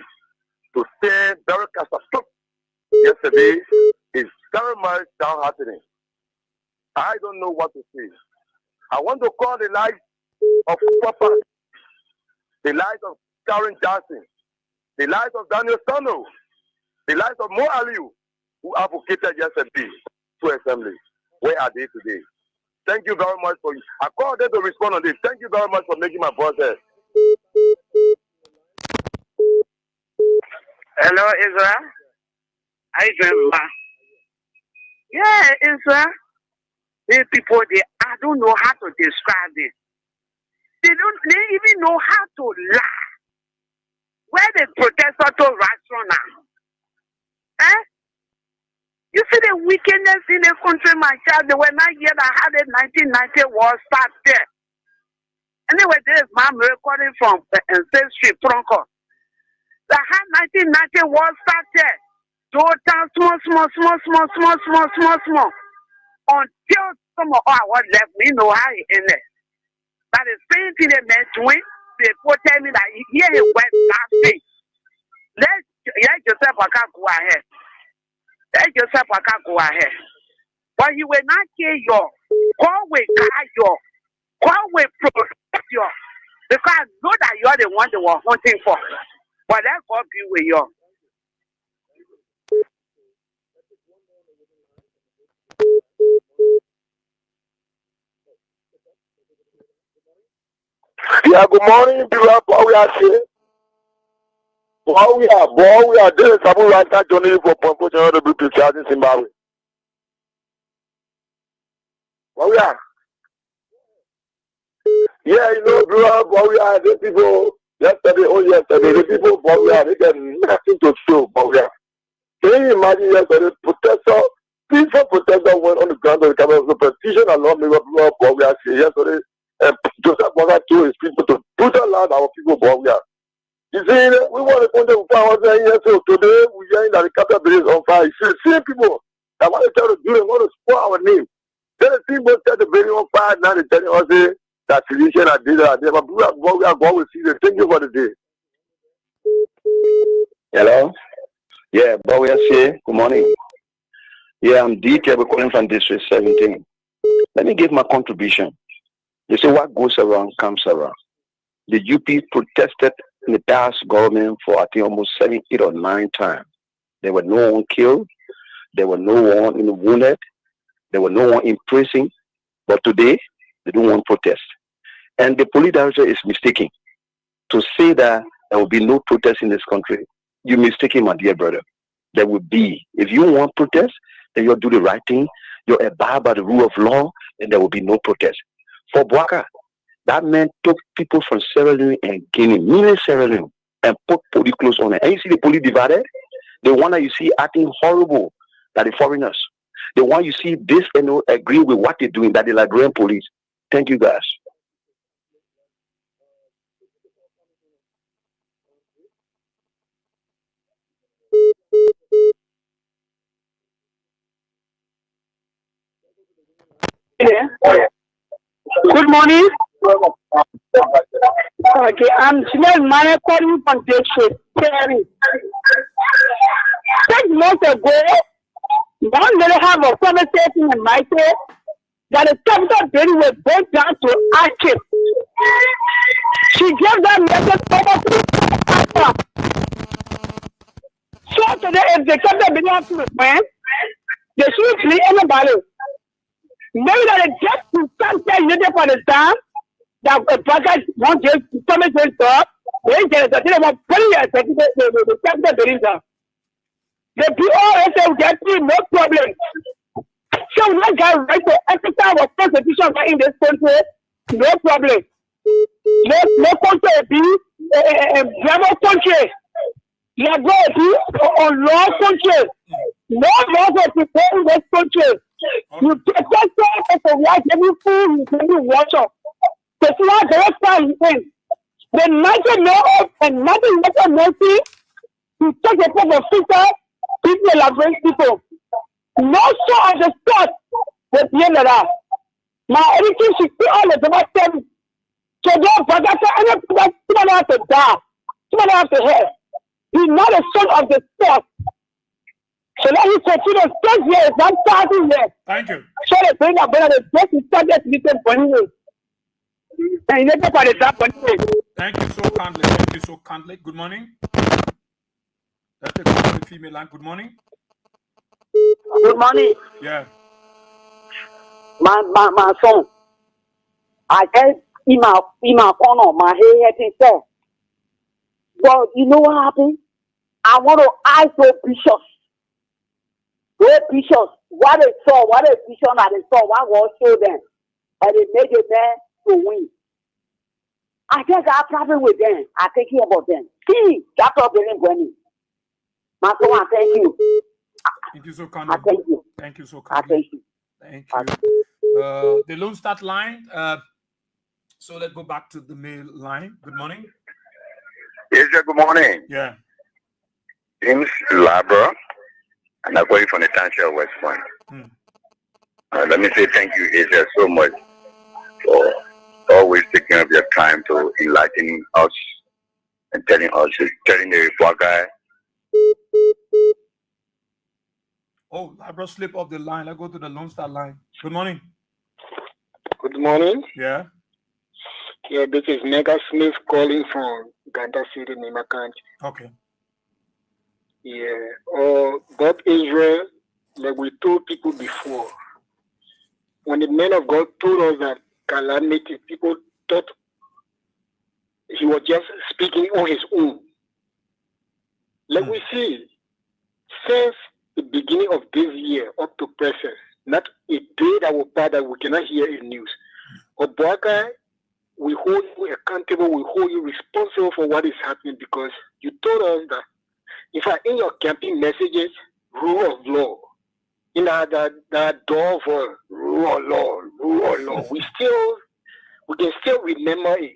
to stay very catastrophic yesterday is very much downheartening. I don't know what to say. I want to call the life of Papa the lives of Karen Johnson, the lives of Daniel Stono, the lives of Mo Aliu, who advocated yesterday to assembly. Where are they today? Thank you very much for you. I called them to respond on this. Thank you very much for making my voice heard. Hello, Israel. How you doing, ma? Yeah, Israel. These people, I don't know how to describe it. They even know how to lie. Where the protesters to restaurant now? Eh? You see the wickedness in the country, my child. They were not here that had the 1990 war start there. Anyway, this is my recording from State Street, Tronco. The had 1990 war start there. Small. Until some of our what left me know how it ended. But the same thing they meant doing, they put tell me that here he went last week. Let yourself go ahead. Let yourself go ahead. But he will not kill you. God will guide you. God will protect you. Because I know that you are the one they were hunting for. But let God be with you. Yeah, good morning, people. What we are saying? What we are doing something right now, Johnny, for promotion of the British Church in Zimbabwe. What we are? Yeah, you know, bro, what we are, the people, yesterday, the people, what we are, they got nothing to show, what we are. Can you imagine yesterday, peaceful protesters went on the ground of the capital of the petition along the road, what we are saying yesterday. Joseph Boga told his people to brutalize our people, but we are. You see, we want to come to 500 years old. Today, we are in the capital building on fire. You see, the same people that want to try to do, they want to spoil our name. Then the people set the building on fire, now they're telling us that solution I did that. But we are going to see the thank you for the day. Hello? Yeah, but we are saying, good morning. Yeah, I'm DK, we're calling from District 17. Let me give my contribution. They say what goes around comes around. The UP protested in the past government for I think almost 7, 8, or 9 times. There were no one killed. There were no one wounded. There were no one in prison. But today, they don't want protest. And the police director is mistaken to say that there will be no protest in this country. You're mistaken, my dear brother. There will be. If you want protest, then you'll do the right thing. You'll abide by the rule of law, and there will be no protest. For Boaka, that man took people from Sierra Leone and Guinea, mainly Sierra Leone, and put police clothes on it. And you see the police divided? The one that you see acting horrible, that the foreigners. The one you see this and agree with what they're doing, that the Liberian police. Thank you, guys. Yeah. Good morning. Okay, I'm Janelle Mane calling from District 10. 6 months ago, one lady have a conversation in my state that the capital building will break down to ashes. She gave that message over to the pastor. So today, if the capital building has to be planned, they shouldn't kill anybody. Maybe that they just to stand there for the time that a project won't just come and stop. They just about 20 years the capital building down. The POS get no problem. So we not got right to exercise our constitution in this country, no problem. No country be a bravo country. You are going to be a law country. No law for people in this country. You protect us for what every food you can water. That's why the time in. The nothing no and nothing better mercy to take a proper filter, people elaborate people. No so of the spot with the end of that. Now everything should be all about them. So don't forget any people have to die. Someone have to help. He's not a son of the spot. So let me continue 6 years, not 30 years. Thank you. So they bring up better than just started to be for you. Thank you so kindly. Thank you so kindly. Good morning. Let's take the female line. Good morning. Good morning, Yeah. my son. I get in my corner, my head is there. But you know what happened? I want to ask those bishops. Those bishops, what they saw, what a vision that they saw, what was show them. And they made a man to win. I just have problem with them. I take care about them. See, that's all believe when my son, I thank you. Thank you so kindly. I thank you. Thank you so I kindly. thank you. Thank you. The Lone Start line. So let's go back to the mail line. Good morning. Yes, sir, good morning. Yeah. James Labra, and I'm calling from the township of West Point. Let me say thank you, Asia, so much for always taking up your time to enlighten us and telling the poor guy. Oh, Labra slip off the line. Let's go to the Lone Star line. Good morning. Good morning. Yeah. Yeah, this is Mega Smith calling from Ganda City, Nima County. Okay. Yeah. God Israel, like we told people before, when the men of God told us that calamity, people thought he was just speaking on his own. Like we see, since the beginning of this year up to present, not a day that will pass that we cannot hear in news. Obuaka, we hold you accountable, we hold you responsible for what is happening because you told us that, in fact, in your campaign messages, rule of law, in that door for rule of law, we can still remember it.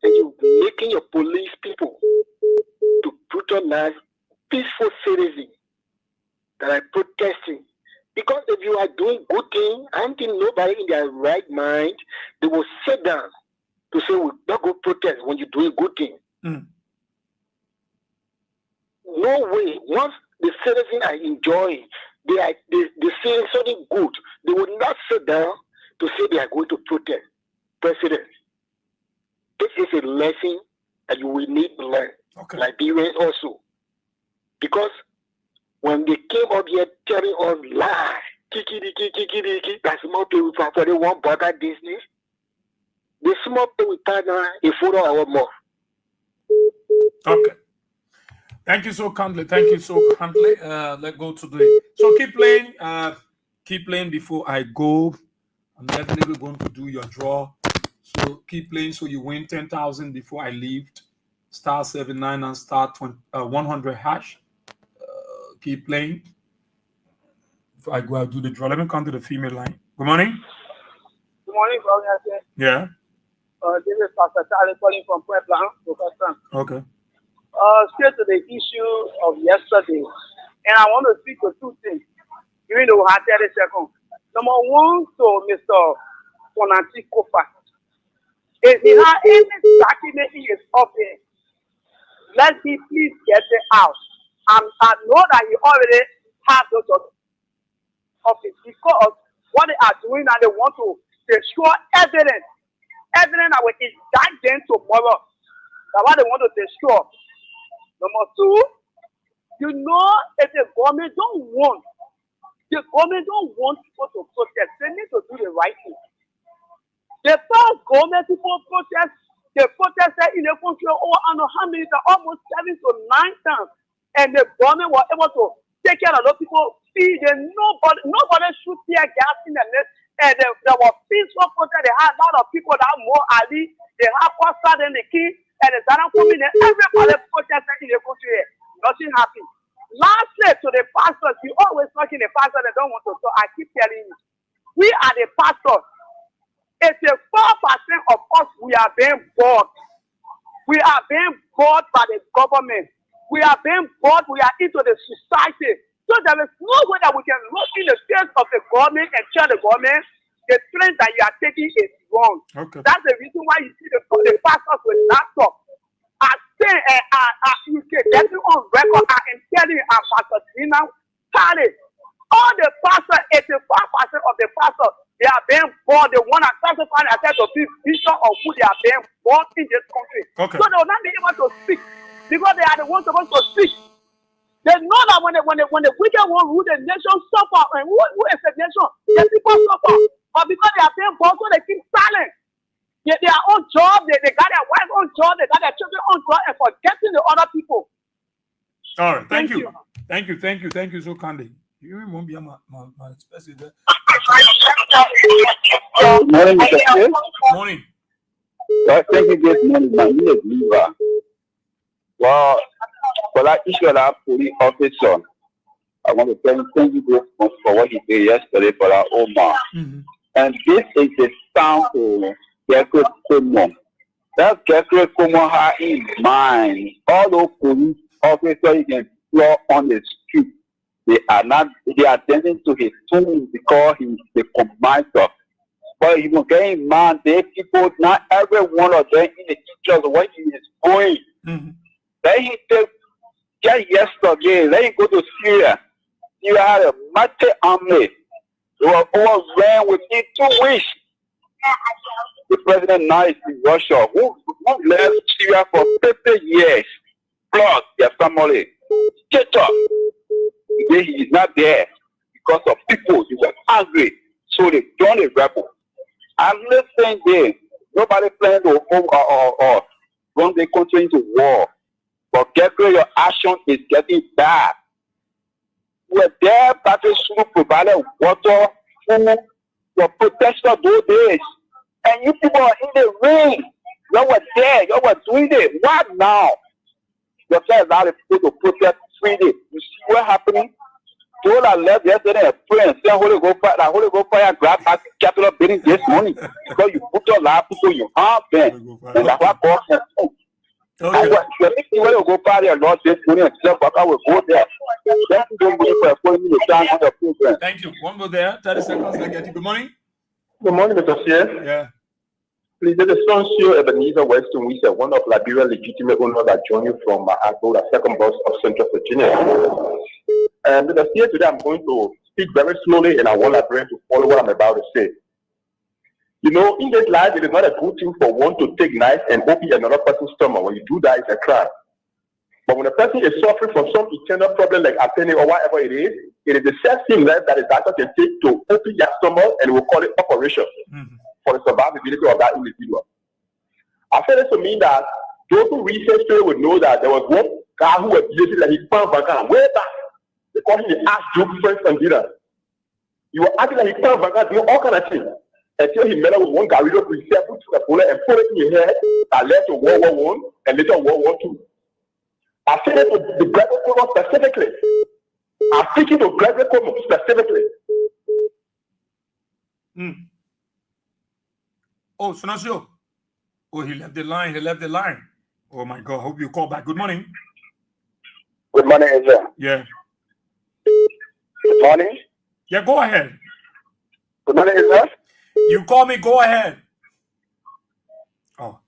And you're making your police people to brutalize peaceful citizens that are protesting. Because if you are doing good things, I don't think nobody in their right mind, they will sit down to say, we'll not go protest when you're doing good things. No way. Once the citizens are enjoying, they say something good, they will not sit down to say they are going to protest. President, this is a lesson that you will need to learn. Okay. Liberians also. Because when they came up here telling us lie, that's small people for the one border business. The small people turn a photo our mouth. Okay. Thank you so kindly. Thank you so kindly. Let's go to the. So keep playing. Keep playing before I go. I'm definitely going to do your draw. So keep playing so you win 10,000 before I leave. Star 79 and star 100 hash. Keep playing. Before I go, I'll do the draw. Let me come to the female line. Good morning. Good morning, brother. Yeah. This is Pastor Charlie calling from Point Blanc, Professor. Okay. Straight to the issue of yesterday, and I want to speak to two things. Even though I 30 seconds. Number one, to Mr. Fonanti Kofa. If he has any document in his office, let me please get it out. I know that he already has those office because what they are doing now, they want to destroy evidence that will indict them tomorrow. That's what they want to destroy. Number two, you know, if the government don't want people to protest, they need to do the right thing. The first government people protest, they protested in the country over I don't know how many times, almost 7 to 9 times. And the government was able to take care of those people, feed them, nobody shoot tear gas in the net. And there were peaceful protest. They had a lot of people that more Ali, they have Costa and the king, and the Zara coming in, everybody protested in the country. Nothing happened. Lastly, to the pastors, you always talking the pastors that don't want to talk. I keep telling you, we are the pastors. It's a 4% of us we are being bought. We are being bought by the government. We are being bought. We are into the society. So there is no way that we can look in the face of the government and tell the government the trend that you are taking is wrong. Okay. That's the reason why you see the pastors with laptop. I say, you can get me on record. I am telling you, Pastor Tina, all the pastors, 85% of the pastors, they are being bought, they want to classify themselves to be vision of who they are being bought in this country. Okay. So they will not be able to speak because they are the ones supposed to speak. They know that when the wicked one rule, the nation suffer. And who is the nation? The people suffer. But because they are being bought, so they keep silent. Their own job, they got their wife's own job, they got their children's own job, and forgetting the other people. All right. Thank you. Thank you so kindly. You won't be my special. Morning, Mr. Morning. Thank you, good morning. My name is Liva. Well, for that Israel police officer, I want to thank you both for what he did yesterday for our Omar. Mm-hmm. And this is the sound to Gekko Komo. That Gekko Komo had in mind all those police officers you can floor on the street. They are attending to his tools because he's the commander. But you can get in mind, they people, not every one of them in the interest of what he is going. Mm-hmm. Then he just yesterday, then he go to Syria. Syria had a mighty army. They were overrun within 2 weeks. The president now is in Russia, who left Syria for 50 years, plus their family. Get up. Today he is not there because of people who were angry, so they joined the rebel. I'm listening there. Nobody planning to or run the country into war. But Gekko, your action is getting bad. You were there, Patrick Sulu provided water, food, for protection those days. And you people are in the ring. You were there, you were doing it. What now? Your friends are the people to protect freely. You see what happening? Those that left yesterday and pray and say Holy Ghost fire grab back capital building this morning. Because you put your life people you harm them. And that's what God can do. Okay. If you want to go party a lot this morning and self worker will go there. Thank you very much for putting the time on the program. Thank you. One more there. 30 seconds. I get you. Good morning. Good morning, Mr. Chair. Yeah. Please, this is Soncio Ebenezer Weston, who is one of Liberia's legitimate owners that joined you from the second bus of Central Virginia. And Mr. Chair, today I'm going to speak very slowly, and I want Liberians to follow what I'm about to say. You know, in this life, it is not a good thing for one to take knife and open another person's stomach. When you do that, it's a crime. But when a person is suffering from some internal problem like appendix or whatever it is the same thing that the doctor can take to open their stomach, and we'll call it operation for the survivability of that individual. I say this to mean that those who research history would know that there was one guy who was believing that he found Vanguard way back. They call him the Archduke French Candidat. He was acting like he found Vanguard doing all kind of things until he met up with one Garrido preacher who took a bullet and put it in his head that led to World War I and later World War II. I say that to the Gregory Como specifically. I'm speaking to Gregory Como specifically. Oh, Sonasio. Oh, he left the line. Oh my God. Hope you call back. Good morning. Good morning, Ezra. Yeah. Good morning. Yeah, go ahead. Good morning, Ezra. You call me, go ahead. Oh.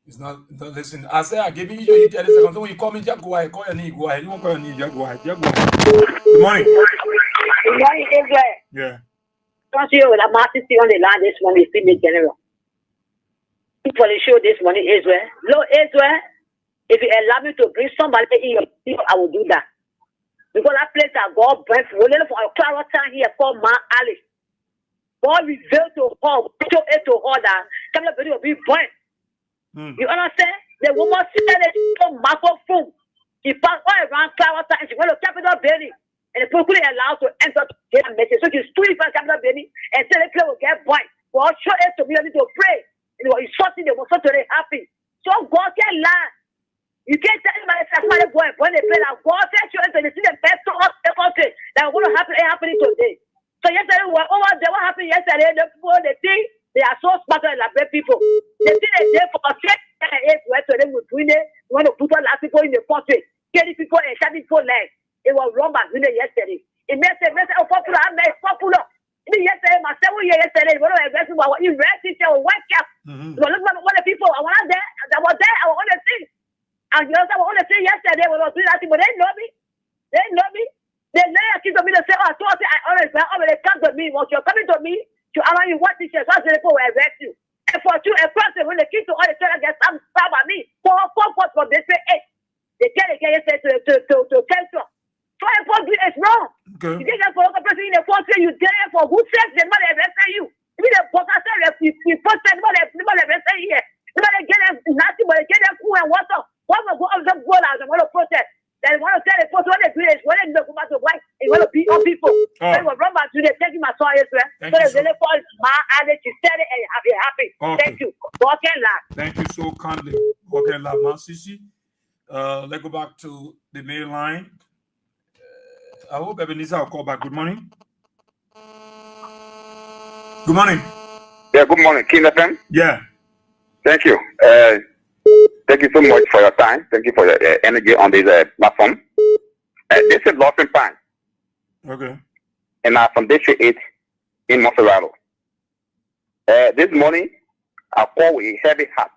He's not listen. I said I give you 30 seconds. So when you call me, just go ahead. Call your knee, go ahead. You won't call your knee, just go ahead. Good morning. Good morning, Israel. Yeah. Don't you with a massive on the land this morning, the general. For the show this morning, Israel. Lord Israel, if you allow me to bring somebody in your people, I will do that. Because that place that God brought for a cloud town here called Mount Alice. God revealed to her, to her that Capital Building will be burnt. You understand? The woman said that she took microphone. She passed all around cloud town and she went to Capital Building. And the people couldn't allow her to enter to get a message. So she stood in front of Capital Building and said the place will get burnt. God showed it to me to pray. And it was something that was something happen. So God can lie. You can't tell anybody that somebody go and burn the place. God said you enter to see the best of the country that will happen ain't happening today. So yesterday we were over there. What happened yesterday? The people they think they are so smart and like people. They think they did for 6 and 8 where to them with doing it. We want to put all the people in the country, getting people and shutting people legs. It was wrong by doing it yesterday. It makes popular. I made popular. Yesterday, my 7 years yesterday, one of the best people, you read teacher, wake up. But look at what the people, I was there, I was on the thing. And you know, I was on the thing yesterday when I was doing that thing, but they know me. They know me. They never keep to me to say, oh, I thought I always, they come to me. Once you're coming to me, to allow you what teachers, what the people will arrest you. And for you, across the room, the kids to all the children get some at me. For they say 8. They get to cancel. So it's wrong. Okay. You get for a person in the country, you there for who says the money arresting you. Even the boss said you first time money arresting here. You better get them nothing but get them cool and water. One will go up some dollars and want to protest. They want to tell the post what they do is when they go back to white, they want to beat on people. They will run back to the taking my soil, sir. So they really fall my adage to steady and be happy. Thank you. Thank you so kindly. Okay, Sisi. Let's go back to the main line. I hope Ebenezer will call back. Good morning. Good morning. Yeah, good morning, King FM. Yeah. Thank you. Thank you so much for your time. Thank you for your energy on this platform. This is Lawson Pan. Okay. And I'm from District 8 in Monserrato. This morning, I call with a heavy heart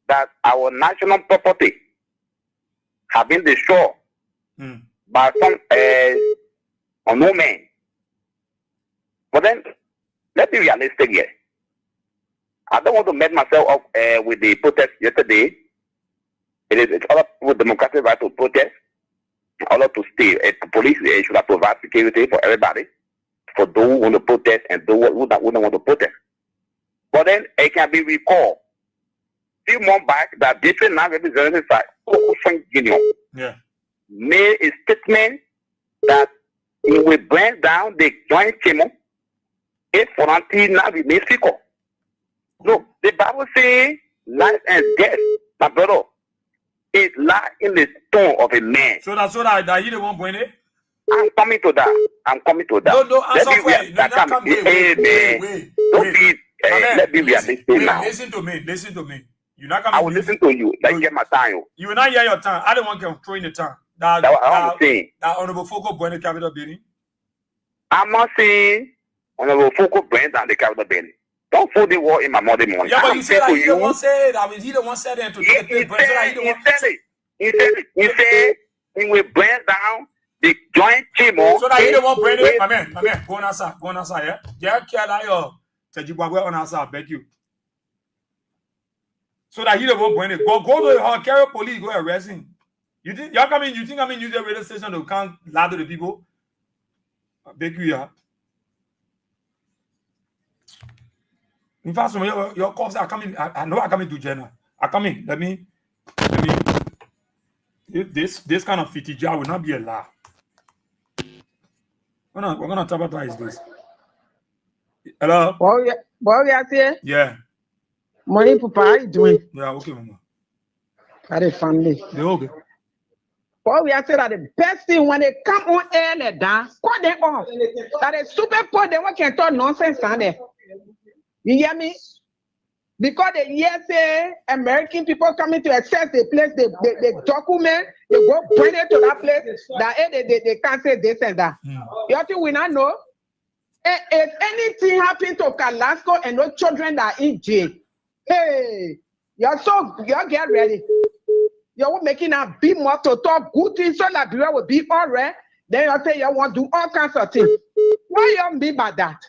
that our national property have been destroyed by some unknown men. But then, let's be realistic here. I don't want to mess myself up with the protest yesterday. It's all up with democratic right to protest, all up to state. Police should have provide security for everybody, for those who want to protest and those who don't want to protest. But then it can be recalled. A few months back, that district now representative by Ocean Union made a statement that he will bring down the joint chemo if volunteer now remains fickle. No, the Bible says life and death, my brother, is lie in the tongue of a man. So that you don't want to it? I'm coming to that. No, answer for it. Let me realistic now. Listen to me. You're not coming. I will listen to you. Like get my time. You will not hear your time. I don't want to throw in the time. That's what I'm saying. That Honorable Foko Bueno Capital Building. I'm not saying Honorable Foko Bueno down the Capital Building. Don't fool the war in my Monday morning. Yeah, but you said that he don't want to say it. I mean, he don't want to say that to take the He said he will bring down the joint chemo. So that he don't want to bring it. My man, go on outside, yeah? Yeah, care your Tejibwagwe on outside, beg you. So that he don't want to bring it. Go to the carry police, go arrest him. You think I mean use the radio station to can't lie to the people? Beg you, yeah. In fact, your cops are coming. I know I'm coming to Jenna. I come in. Let me. This kind of fitija will not be a lie. We're gonna tabatize this. Hello. Yeah. Morning, Papa. How you doing? Yeah. Okay, Mama. How the family? They're okay. Well, we are saying that the best thing when they come on air and dance, cut them off. That is super poor. They can talk nonsense on there. You hear me? Because the years say American people coming to access the place, they document, they go bring it to that place. That they can't say this and that. You think we not know? If anything happen to Kalasco and no children that are in jail, hey, you're get ready. You're making a big more to talk good things so that you will be all right. Then you say you want to do all kinds of things. What you mean by that?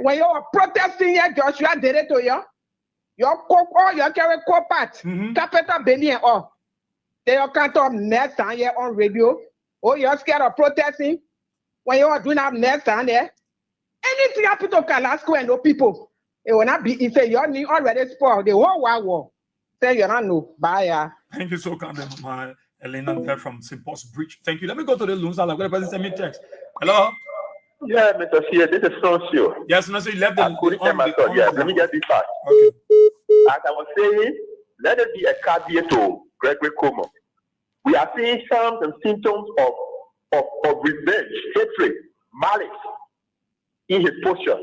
When you are protesting here, Joshua did it to you. Your cook or your carry part, capital belly and all. Then you can't talk next time here on radio. Oh, you're scared of protesting when you are doing that next time there. Anything happen to Kalasco and no people, it will not be. If you're already spoiled, the whole war. Say you don't know. Bye. Thank you so kind, my Elena there from St. Paul's Bridge. Thank you. Let me go to the loans. I'm going to send me a text. Hello. Yeah, Mr. Sia, this is Francio. Yes, no, so you left the. Let me get this part. Okay. As I was saying, let it be a caveat to Gregory Como. We are seeing signs and symptoms of revenge, hatred, malice in his posture.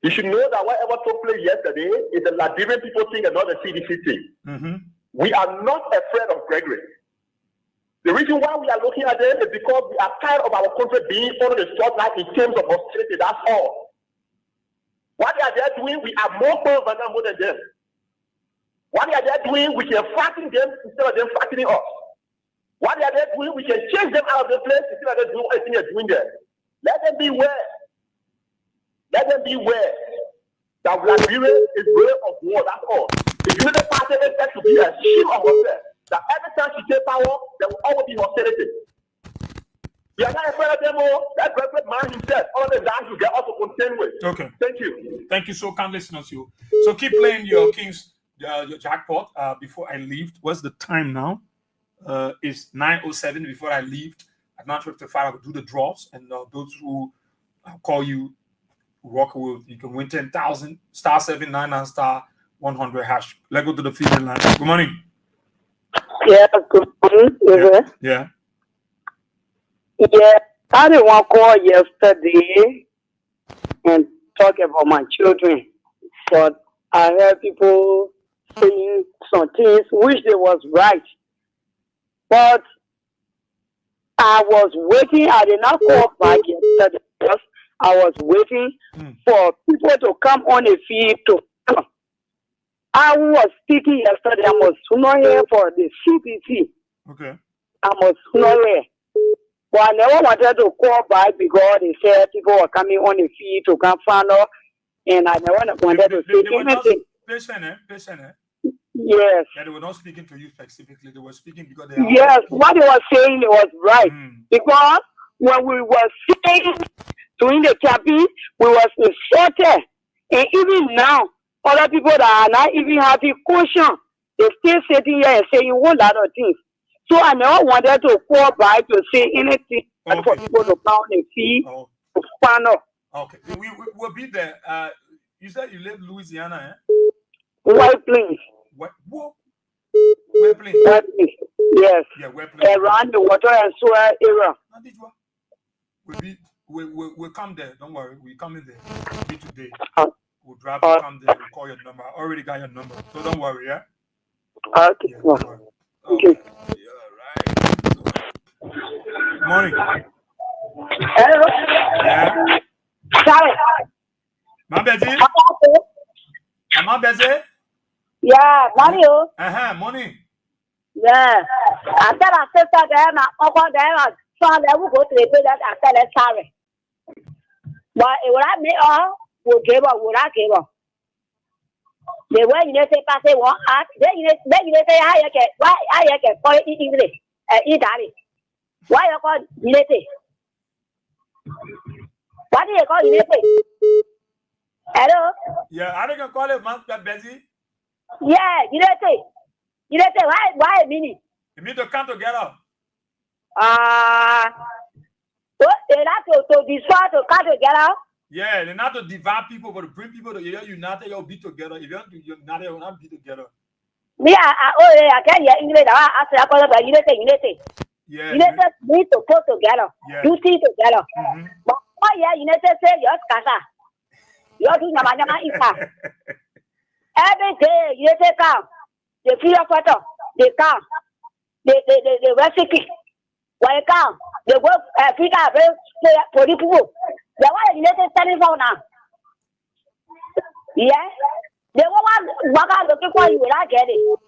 You should know that whatever took place yesterday is the Liberian people thing and not the CDC thing. We are not afraid of Gregory. The reason why we are looking at them is because we are tired of our country being under the spotlight in terms of hostility. That's all. What they are there doing, we are more vulnerable than them. What they are there doing, we can frighten them instead of them frightening us. What they are there doing, we can chase them out of the place instead of them doing anything they're doing there. Let them beware. beware that Liberia is way of war, that's all. The Unity Party is said to be a shield of herself, that every time she takes power, there will always be hostility. We are not afraid of them all. That perfect man himself, all the that you get also contend with. Okay. Thank you. Thank you so kindly, listeners. So keep playing your Kings your jackpot before I leave. What's the time now? It's 9:07 before I leave. At 9:55, I will do the draws, and those who call you walk away with, you can win 10,000 *799 *100 hash. Let's go to the feeder line. Good morning. Yeah, good morning. Yeah. Yeah, I didn't want to call yesterday and talk about my children, but I heard people saying some things which they was right. But I was waiting. I did not call back yesterday because I was waiting for people to come on the feed to come. I was speaking yesterday. I was not here for the CPC. Okay. I was not here. But I never wanted to call back because they said people were coming on the feed to come find out, and I never wanted to say anything. Patient. Yes. Yeah, they were not speaking to you specifically. They were speaking because they. Yes, what they were saying was right. Because when we were sitting during the campaign, we was insulted, and even now, other people that are not even having caution, they still sitting here and saying a whole lot of things. So I never wanted to call back to say anything for people to pound the fee to find out. Okay, we'll be there. You said you live in Louisiana, eh? White Plains. What? White Plains. Yes. Yeah, White Plains. Around the water and soil area. We'll come there. Don't worry. We're coming there. We'll be today. We'll drive to come there. We'll call your number. I already got your number. So don't worry, yeah? Okay. Yeah, don't worry. Okay. Morning. Hello. Yeah. Sorry. Ma busy? Am I busy? Yeah, money. Money. Yeah. I said I said that I over there. So I will go to the place that I said sorry. But it will not me all will give up, will not give up. The way you say pass it one ask, then you say how you can why I can call it English Italy. Why you call Unity? What do you call Unity? Hello? Yeah, I think I call it Master Busy. Yeah, Unity. Why meaning? You mean to come together? They have to decide to come together. Yeah, they're not to divide people, but to bring people together, united, you'll be together. If you want to unite, you'll not be together. Me, I can't hear English. I say, I call it Unity. Yeah. United need to put together, do things together. But United say you're scatter. You're doing Yama. Every day, United come. They feel a photo. They come. They recipe. When they come, they go Africa for the people. They want United standing for now. Yeah. They want work out looking for you without getting it.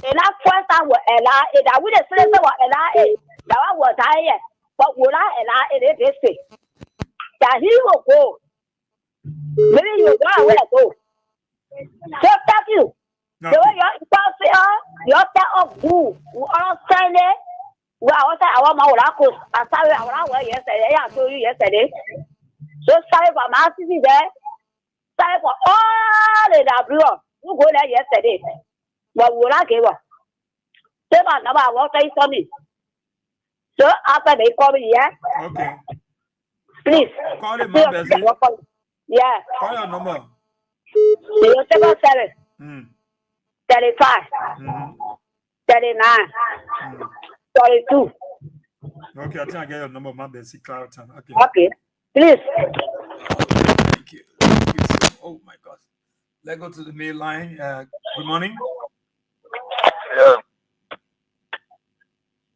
And that first time with Ella, that we the same what Ella is. That was tired, but would I Ella it is this? That he will go. Maybe you go where to go. So thank you. The way you're of who are standing. Well, I was at our Mauracos. I saw our yesterday. I told you yesterday. So sorry for my city there. Sorry for all the W. Who go there yesterday? But would I give up? Say my number, I will say something. So after they call me, yeah? Okay. Please. Call it, my Bessie. Yeah. Call your number. 077 35 39 42. Okay, I think I get your number, my Bessie Clarendon. Okay. Please. Thank you. Oh my God. Let's go to the main line. Good morning. Yeah.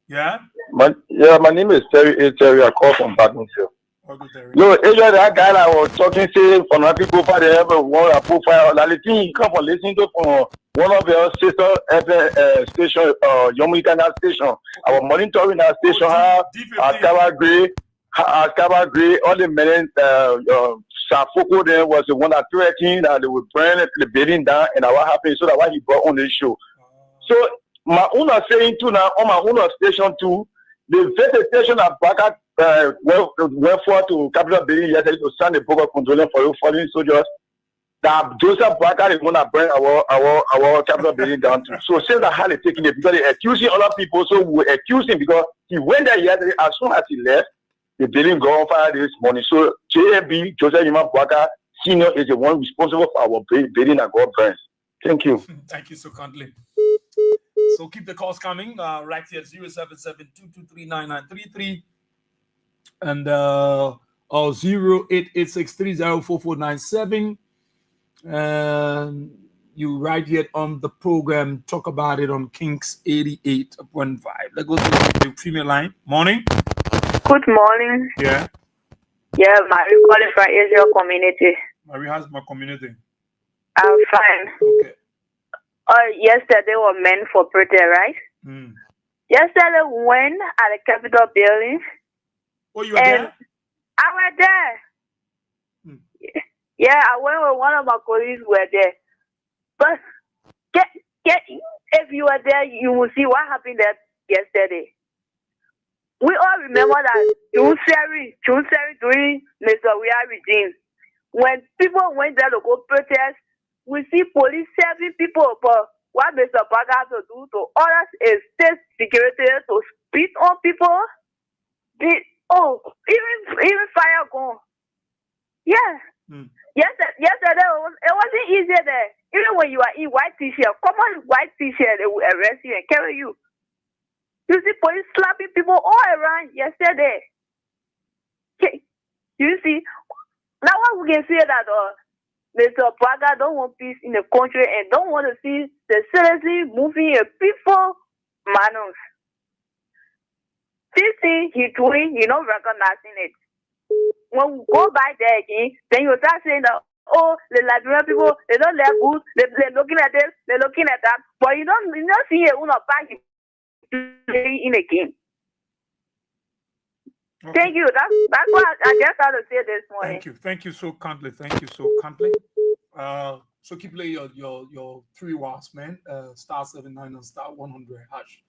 Yeah. My name is Terry. Terry, I call from Badminton. Okay, Terry. No, Asia, that guy I was talking to from the people for the ever one profile. Like the thing he come from listening to from one of your sister station, Yomican station. I was monitoring that station. Ascaba Gray, all the men Safoko there was the one that threatened that they would burn the building down, and what happened so that why he brought on the show. So my own saying too now on my own station too, the vegetation of Baka went forward to Capital Building yesterday to sign the book of condolence for fallen soldiers. That Joseph Baka is gonna burn our Capital Building down too. So since that had taken it because they're accusing other people, so we accuse him because he went there yesterday as soon as he left. The building got on fire this morning. So JFB, Joseph Yuma Bwaka, Senior, is the one responsible for our building that got burned. Thank you. Thank you so kindly. So keep the calls coming. Right here, 077-223-9933 and 0886304497. And you right here on the program. Talk about it on Kings 88.5. Let's go to the female line. Morning. Good morning. Yeah. Yeah, Marie calling from Israel community. Marie has my community. I'm fine. Okay. Yesterday was meant for protest, right? Yesterday we went at the Capitol building. Oh, you were there? I was there. Yeah, I went with one of my colleagues who were there. But if you were there, you will see what happened there yesterday. We all remember that June 7 during Mr. Weah regime, when people went there to go protest, we see police serving people, but what Mr. Baga has to do to others is state security to spit on people. Even fire gun. Yeah. Yesterday it wasn't easy there. Even when you are in white t-shirt, common white t-shirt, they will arrest you and carry you. You see police slapping people all around yesterday. You see, now what we can say that Mr. Baga don't want peace in the country and don't want to see the citizens moving in peaceful manners. This thing he doing, he not recognizing it. When we go by there again, then you start saying that, oh, the Liberian people, they don't let good, they're looking at this, they're looking at that, but you don't see it when back in a game. Okay. Thank you. That's what I just had to say this morning. Thank you so kindly. So keep playing your 3 watts, man. Star 79 and star 100 hash.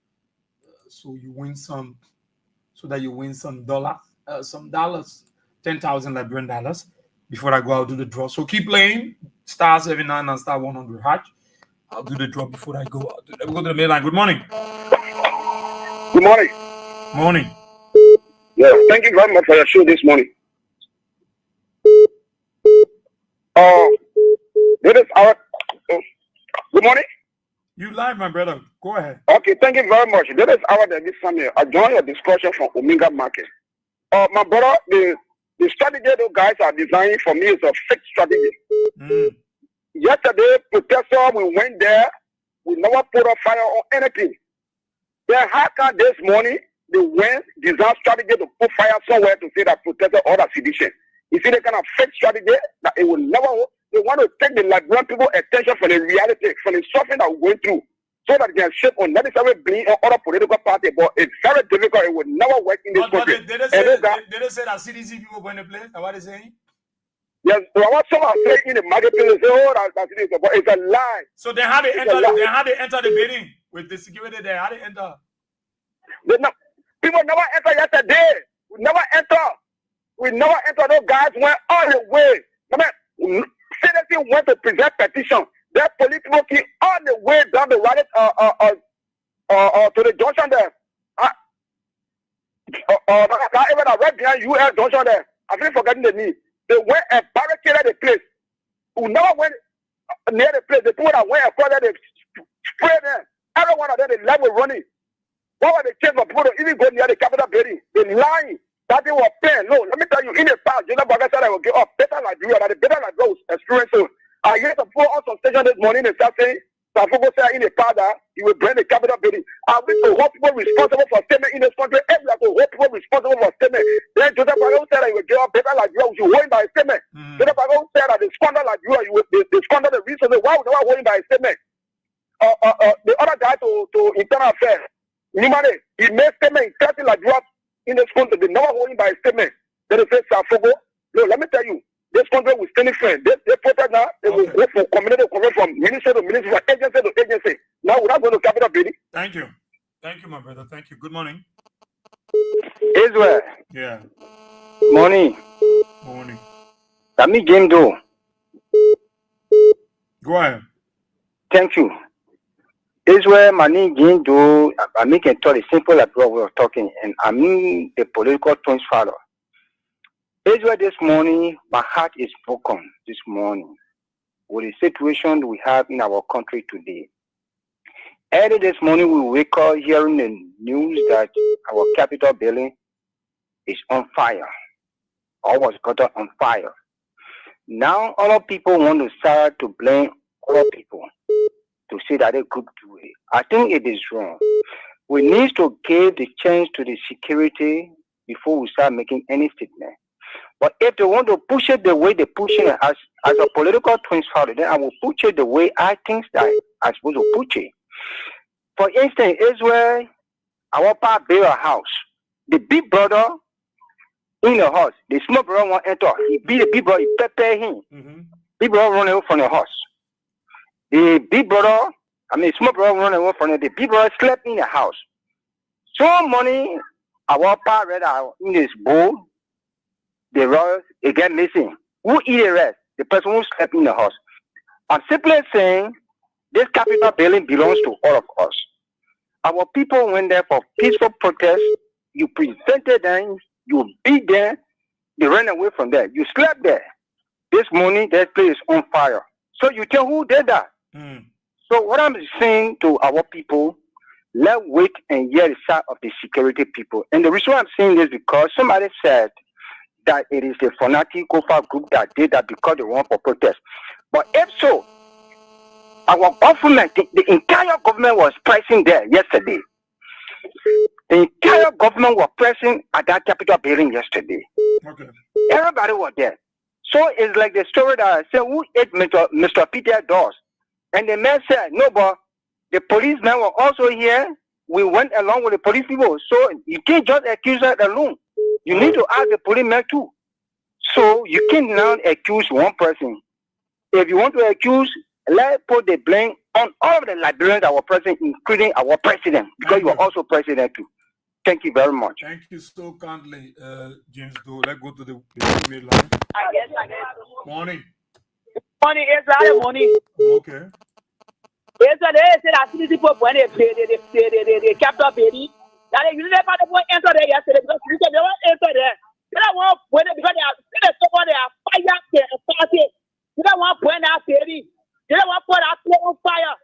So you win some. So that you win some dollars, 10,000 Liberian dollars. Before I go, I'll do the draw. So keep playing star 79 and star 100 hash. I'll do the draw before I go. Let me go to the main line. Good morning. Good morning. Morning. Yeah, thank you very much for your show this morning. This is our. Good morning. You live, my brother. Go ahead. Okay, thank you very much. This is our David Samuel. I joined your discussion from Omega Market. My brother, the strategy those guys are designing for me is a fixed strategy. Yesterday, protesters, we went there. We never put a fire on anything. Then how come this morning they went design strategy to put fire somewhere to say that protesters order sedition? You see the kind of fake strategy that it will never work. They want to take the Liberian people attention from the reality, from the suffering that we're going through, so that they can shape on necessarily blame on other political parties. But it's very difficult. It will never work in this country. Did they say that CDC people going to play? Is that what they're saying? Yes, what some are saying in the marketplace, they say, oh, that's CDC, but it's a lie. So then how they enter the building with the security there? How they enter? People never enter yesterday. We never enter. Those guys went all the way. Citizens went to present petition. Their political key all the way down the rally to the junction there. Even right behind US junction there. I think forgetting the name. They went and barricaded the place. Who never went near the place. The people that went across there, they sprayed them. Every one of them, they left with running. What was the case for people to even go near the Capitol building? They lying. That they were paying. No, let me tell you, in the past, Jonah Baga said I will give up better Liberia, that the better Liberia was experiencing. I hear some people on some station this morning, they start saying, some people say in the past that he will bring the Capitol building. I wish to hold people responsible for statement in this country. Every to hold people responsible for statement. Then Jonah Baga said that he will give up better Liberia, which you hold by a statement. Jonah Baga said that they squander Liberia, they squander the resources. Why would they hold by a statement? The other guy to internal affairs, Nimane, he made statement in 30 Liberia in this country. They never hold him by a statement. Then they say, Safogo, no, let me tell you, This country will stand friend. They protest now. They will go for community from ministry to ministry, from agency to agency. Now we're not going to capital building. Thank you. Thank you, my brother. Thank you. Good morning. Israel. Yeah. Morning. Morning. Let game do. Go ahead. Thank you. Israel, my name game do. I make it tell simple like what we were talking, and I mean the political twins father. Israel, this morning, my heart is broken this morning with the situation we have in our country today. Early this morning, we wake up hearing the news that our Capitol building is on fire, or was got on fire. Now, other people want to start to blame other people to say that they could do it. I think it is wrong. We need to give the chance to the security before we start making any statement. But if they want to push it the way they push it as a political twins father, then I will push it the way I think that I'm supposed to push it. For instance, Israel, our papa built a house. The big brother in the house, the small brother won't enter. He beat the big brother, he prepare him. Big brother run away from the house. The small brother run away from the big brother slept in the house. So money, our papa read out in his bowl. The rest again missing. Who eat the rest? The person who slept in the house. I'm simply saying this Capitol building belongs to all of us. Our people went there for peaceful protest. You presented them, you beat them, they ran away from there. You slept there. This morning, that place is on fire. So you tell who did that? So what I'm saying to our people, let's wait and hear the side of the security people. And the reason I'm saying this is because somebody said that it is the fanatic group that did that because they want for protest. But if so, our government, the entire government was present there yesterday. The entire government was present at that Capitol building yesterday. Okay. Everybody was there. So it's like the story that I said, who ate Mr. Peter Dawes? And the man said, no, but the policemen were also here. We went along with the police people. So you can't just accuse us alone. You need to ask the policemen too. So you can't now accuse one person. If you want to accuse, let's put the blame on all of the Liberians that were present, including our president, because you are also president too. Thank you very much. Thank you so kindly, James Doe. Let's go to the email line. Morning. Morning, Israel, morning. Okay. Israel, they said that people when they Capitol building, that they usually never enter there yesterday because they won't enter there. They don't want when because they are someone they are fire party. They don't want point out theory. They don't want put out on fire.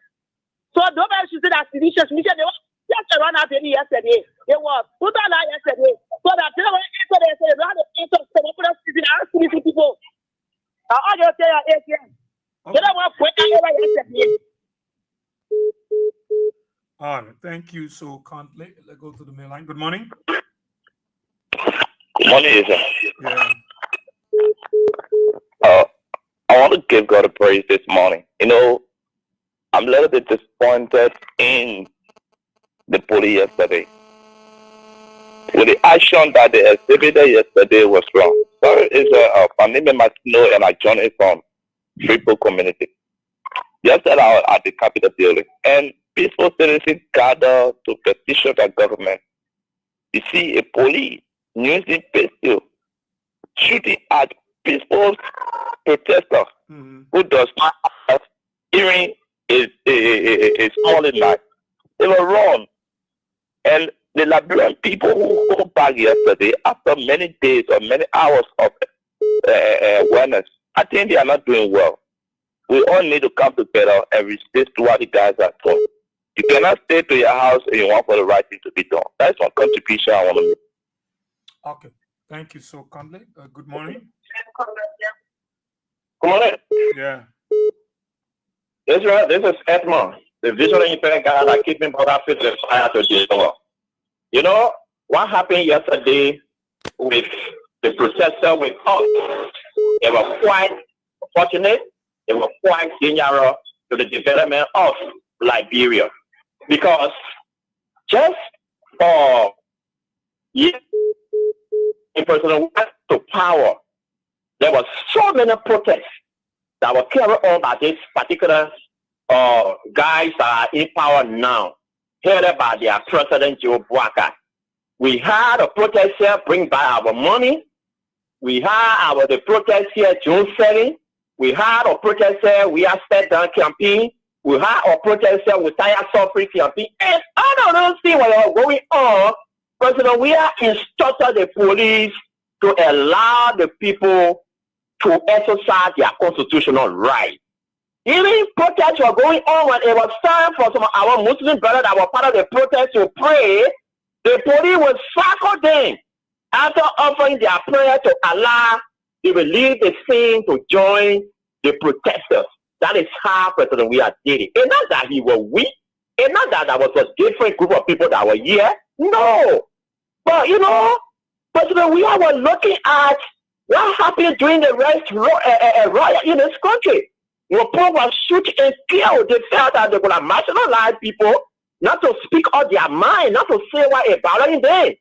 So nobody should say that seditious mission. They want just to run out there yesterday. They were put on out yesterday. So that they don't want to enter there. So they don't have to enter. So they put us in people. Now all they say are ATM. They don't want to point out over yesterday. All right. Thank you so kindly. Let's go to the mail line. Good morning. Good morning, Isa. Yeah. I want to give God a praise this morning. You know, I'm a little bit disappointed in the police yesterday. With the action that they exhibited yesterday was wrong. Sorry, Isa, my name is Martino and I joined it from Triple Community. Yesterday I was at the Capitol building and peaceful citizens gathered to petition the government. You see a police using pistol shooting at peaceful protesters who does not have hearing is calling night. They were wrong. And the Liberian people who go back yesterday after many days or many hours of awareness, I think they are not doing well. We all need to come together and resist what the guys are doing. You cannot stay to your house and you want for the right thing to be done. That's one contribution I want to make. Okay. Thank you so kindly. Good morning. Good morning. Yeah. Israel, this is Edmond, the visually impaired guy that keeping brother fit the fire to the door. You know what happened yesterday with the protester with us? They were quite fortunate. They were quite dangerous to the development of Liberia. Because just for years, a person went to power there was so many protests that were carried on by this particular guys that are in power now, headed by their president Joe Biden. We had a protest here, bring back our money. We had the protest here June 7. We had a protest here, we are step down campaign. We had a protest here with tire suffering campaign. And I don't see what is going on. President, we are instructed the police to allow the people to exercise their constitutional right. Even protests were going on when it was time for some of our Muslim brothers that were part of the protest to pray. The police will circle them after offering their prayer to Allah. They will leave the scene to join the protesters. That is how President we are did it. It's not that he was weak. It's not that there was a different group of people that were here. No. But you know, President we were looking at what happened during the riot in this country. When people were shoot and killed, they felt that they could have marginalized people, not to speak out their mind, not to say what is bothering them.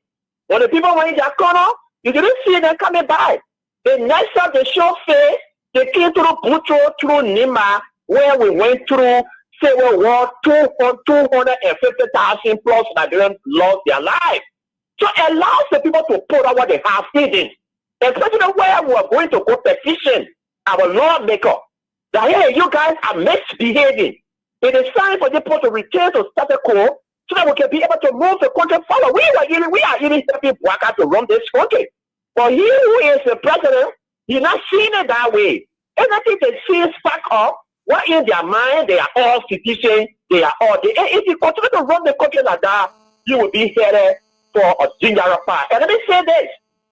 When the people were in their corner, you didn't see them coming by. The next time they show face, they came through Butro, through Nima, where we went through Civil War, 250,000 plus Nigerians lost their lives. So it allows the people to put out what they have hidden. Especially where we are going to go petition our lawmaker that, hey, you guys are misbehaving. It is time for the people to return to status quo so that we can be able to move the country forward. We are even helping Bwaka to run this country. But he who is the president, he's not seeing it that way. Everything they see spark up, what in their mind, they are all citizens, they are all, if you continue to run the country like that, you will be headed for a dangerous path. And let me say this,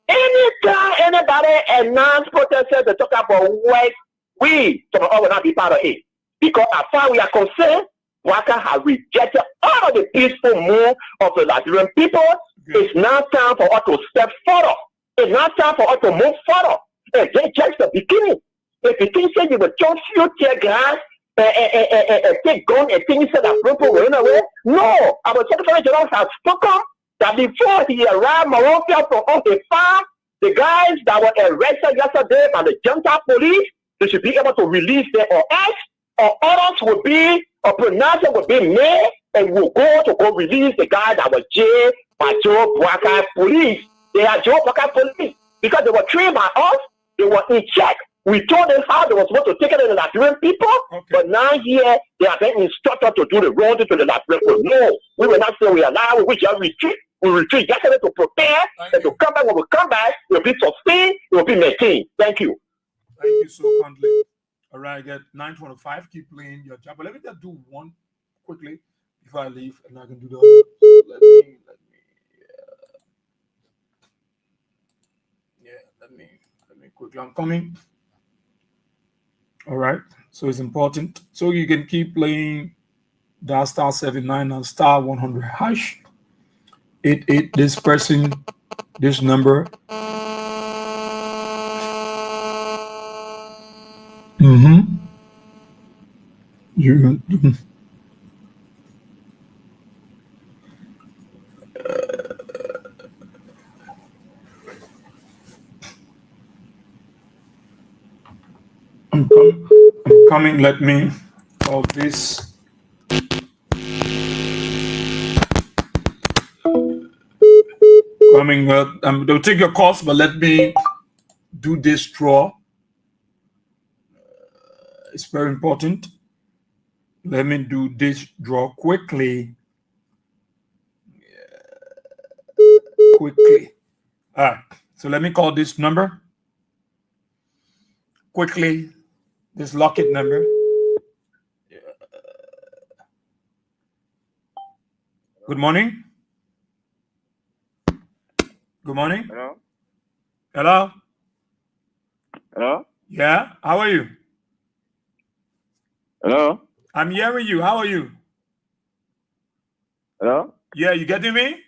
anytime anybody announce protesters to talk about what we will not be part of it. Because as far as we are concerned, Waka has rejected all of the peaceful move of the Nigerian people. It's now time for us to step forward. It's now time for us to move forward. And that's just the beginning. If you think you will just shoot tear gas and take gun and things that people will run away, no. Our Secretary General has spoken that before he arrived Monrovia from on the farm, the guys that were arrested yesterday by the Junta police, they should be able to release them or else, or orders will be, a pronouncement will be made, and we'll go release the guy that was jailed by Joe Bwaka police. They are Joe Bwaka police because they were trained by us, they were in check. We told them how they were supposed to take it to the Nigerian people, but now here they are being instructed to do the wrong thing to the Nigerian people. No, we will not say we allow, we just retreat. We retreat yesterday to prepare, and to come back. When we come back, it will be sustained, it will be maintained. Thank you. Thank you so kindly. All right, I get 9:25. Keep playing your job. But let me just do one quickly before I leave, and I can do the other. Let me quickly. I'm coming. All right. So it's important. So you can keep playing that *79 and *100 hash. 88. This person, this number. I'm coming. Let me of this. Coming. They'll take your calls, but let me do this draw. It's very important. Let me do this draw quickly. Quickly. All right. So let me call this number. Quickly. This locket number. Good morning. Good morning. Hello. Hello. Hello. Yeah. How are you? Hello. I'm hearing you. How are you? Hello. Yeah, you getting me?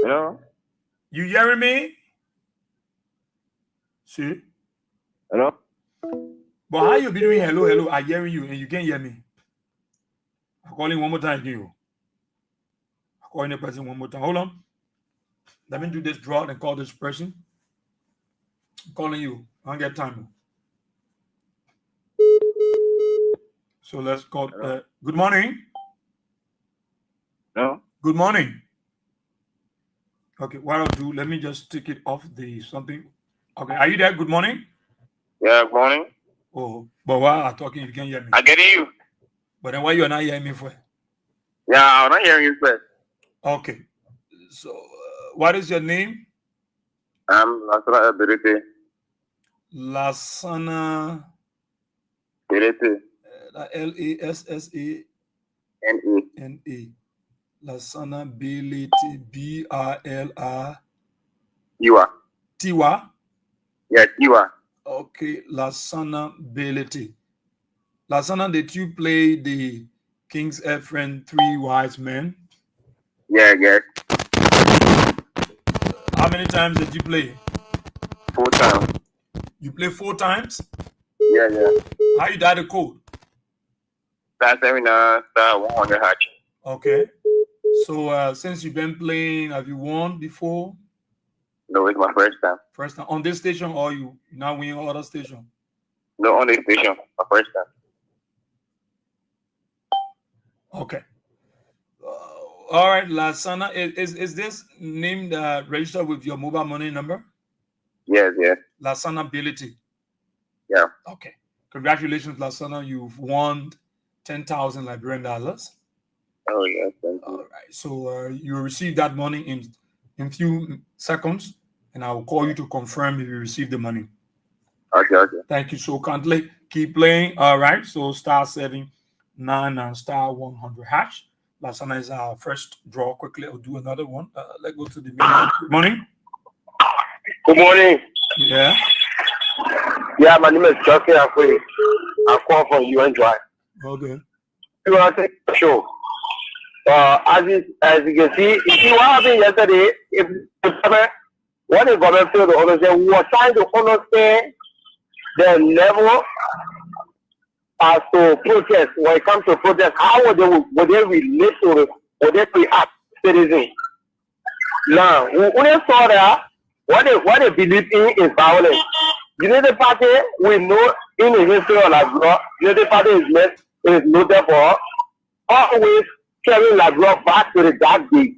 Hello. You hearing me? See? Hello. But how you be doing hello, hello? I hearing you and you can't hear me. I'm calling one more time again. I'm calling the person one more time. Hold on. Let me do this draw and call this person. I'm calling you. I don't get time. So let's call. Good morning. No. Good morning. Okay, what I'll do, let me just take it off the something. Okay, are you there? Good morning. Yeah, good morning. Oh, but while I'm talking, you can hear me. I get you. But then why you are not hearing me for? Yeah, I'm not hearing you first. Okay. So, what is your name? I'm Lasana Berete. Lasana. Berete. Lassana. N-E. Lasana Ability. BRLR. Tiwa. Tiwa. Yeah, Tiwa. Okay, Lasana Ability. Lasana, did you play the King's Ephraim Three Wise Men? Yeah, yes. How many times did you play? 4 times. You play 4 times? Yeah, yeah. How you dial the code? Star 79, star 100 hatch. Okay. So since you've been playing, have you won before? No, it's my first time. First time on this station, or you now win other station? No, on the station. My first time. Okay. All right, Lasana, is this name registered with your mobile money number? Yes, yes. Lasana Ability. Yeah. Okay. Congratulations, Lasana. You've won 10,000 Liberian dollars. Oh, yes. Thank you. All right. So you will receive that money in few seconds, and I will call you to confirm if you receive the money. Okay, okay. Thank you so kindly. Keep playing. All right. So star 79 and star 100 hash. Lasana is our first draw. Quickly, I'll do another one. Let's go to the main. Good morning. Good morning. Yeah. Yeah, my name is Justin Akwe. I call from UN Drive. Okay. You want to take the show? As you can see, you see what happened yesterday? What the government failed to understand, we were trying to understand the level as to protest. When it comes to protest, how would they relate to it? Would they react citizens? Now, we only saw that what they believe in is violence. Unity Party, we know in the history of Labrador, Unity Party is noted for always carrying Labrador back to the dark days.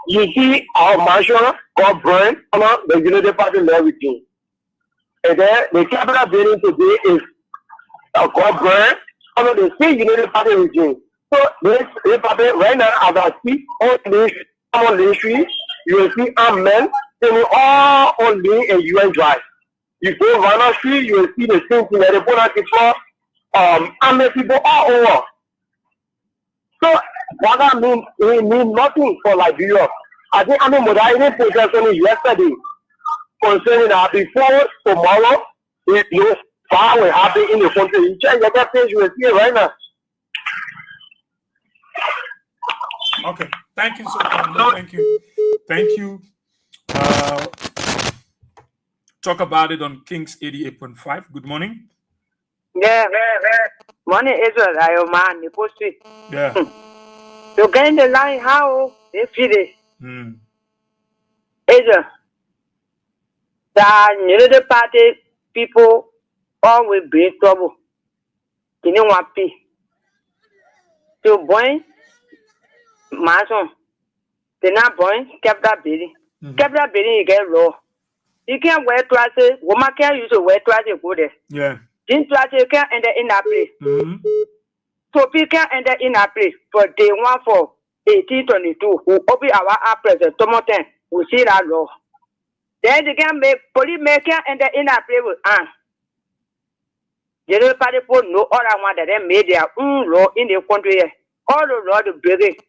You see our mansion got burned under the Unity Party regime. And then the capital building today is got burned under the same Unity Party regime. So this party right now, as I speak, on the street, you will see armed men standing all only in UN Drive. You go around the street, you will see the same thing. They put people, armed people all over. So what that means, it means nothing for Liberia. I think modernity protesting yesterday concerning that before tomorrow, fire will happen in the country. You check your page, you will see it right now. Okay. Thank you so much. Thank you. Thank you. Talk about it on King's 88.5. Good morning. Yeah. Morning, Israel. I am man. You post it. Yeah. You get in the line, how they feel it. Israel. The Unity Party people always bring trouble. They don't want peace. So, boy, Mason, they're not born, kept that building. Kept that building, you get law. You can't wear trousers. Woman can't use to wear trousers, go there. Yeah. This trousers can't enter in that place. So people can't enter in that place for day 1 for 1822. Who open our president, Tomo 10, we see that law. Then they can make police can't enter in that place with the other party put no other one that they made their own law in the country. All the law to break it.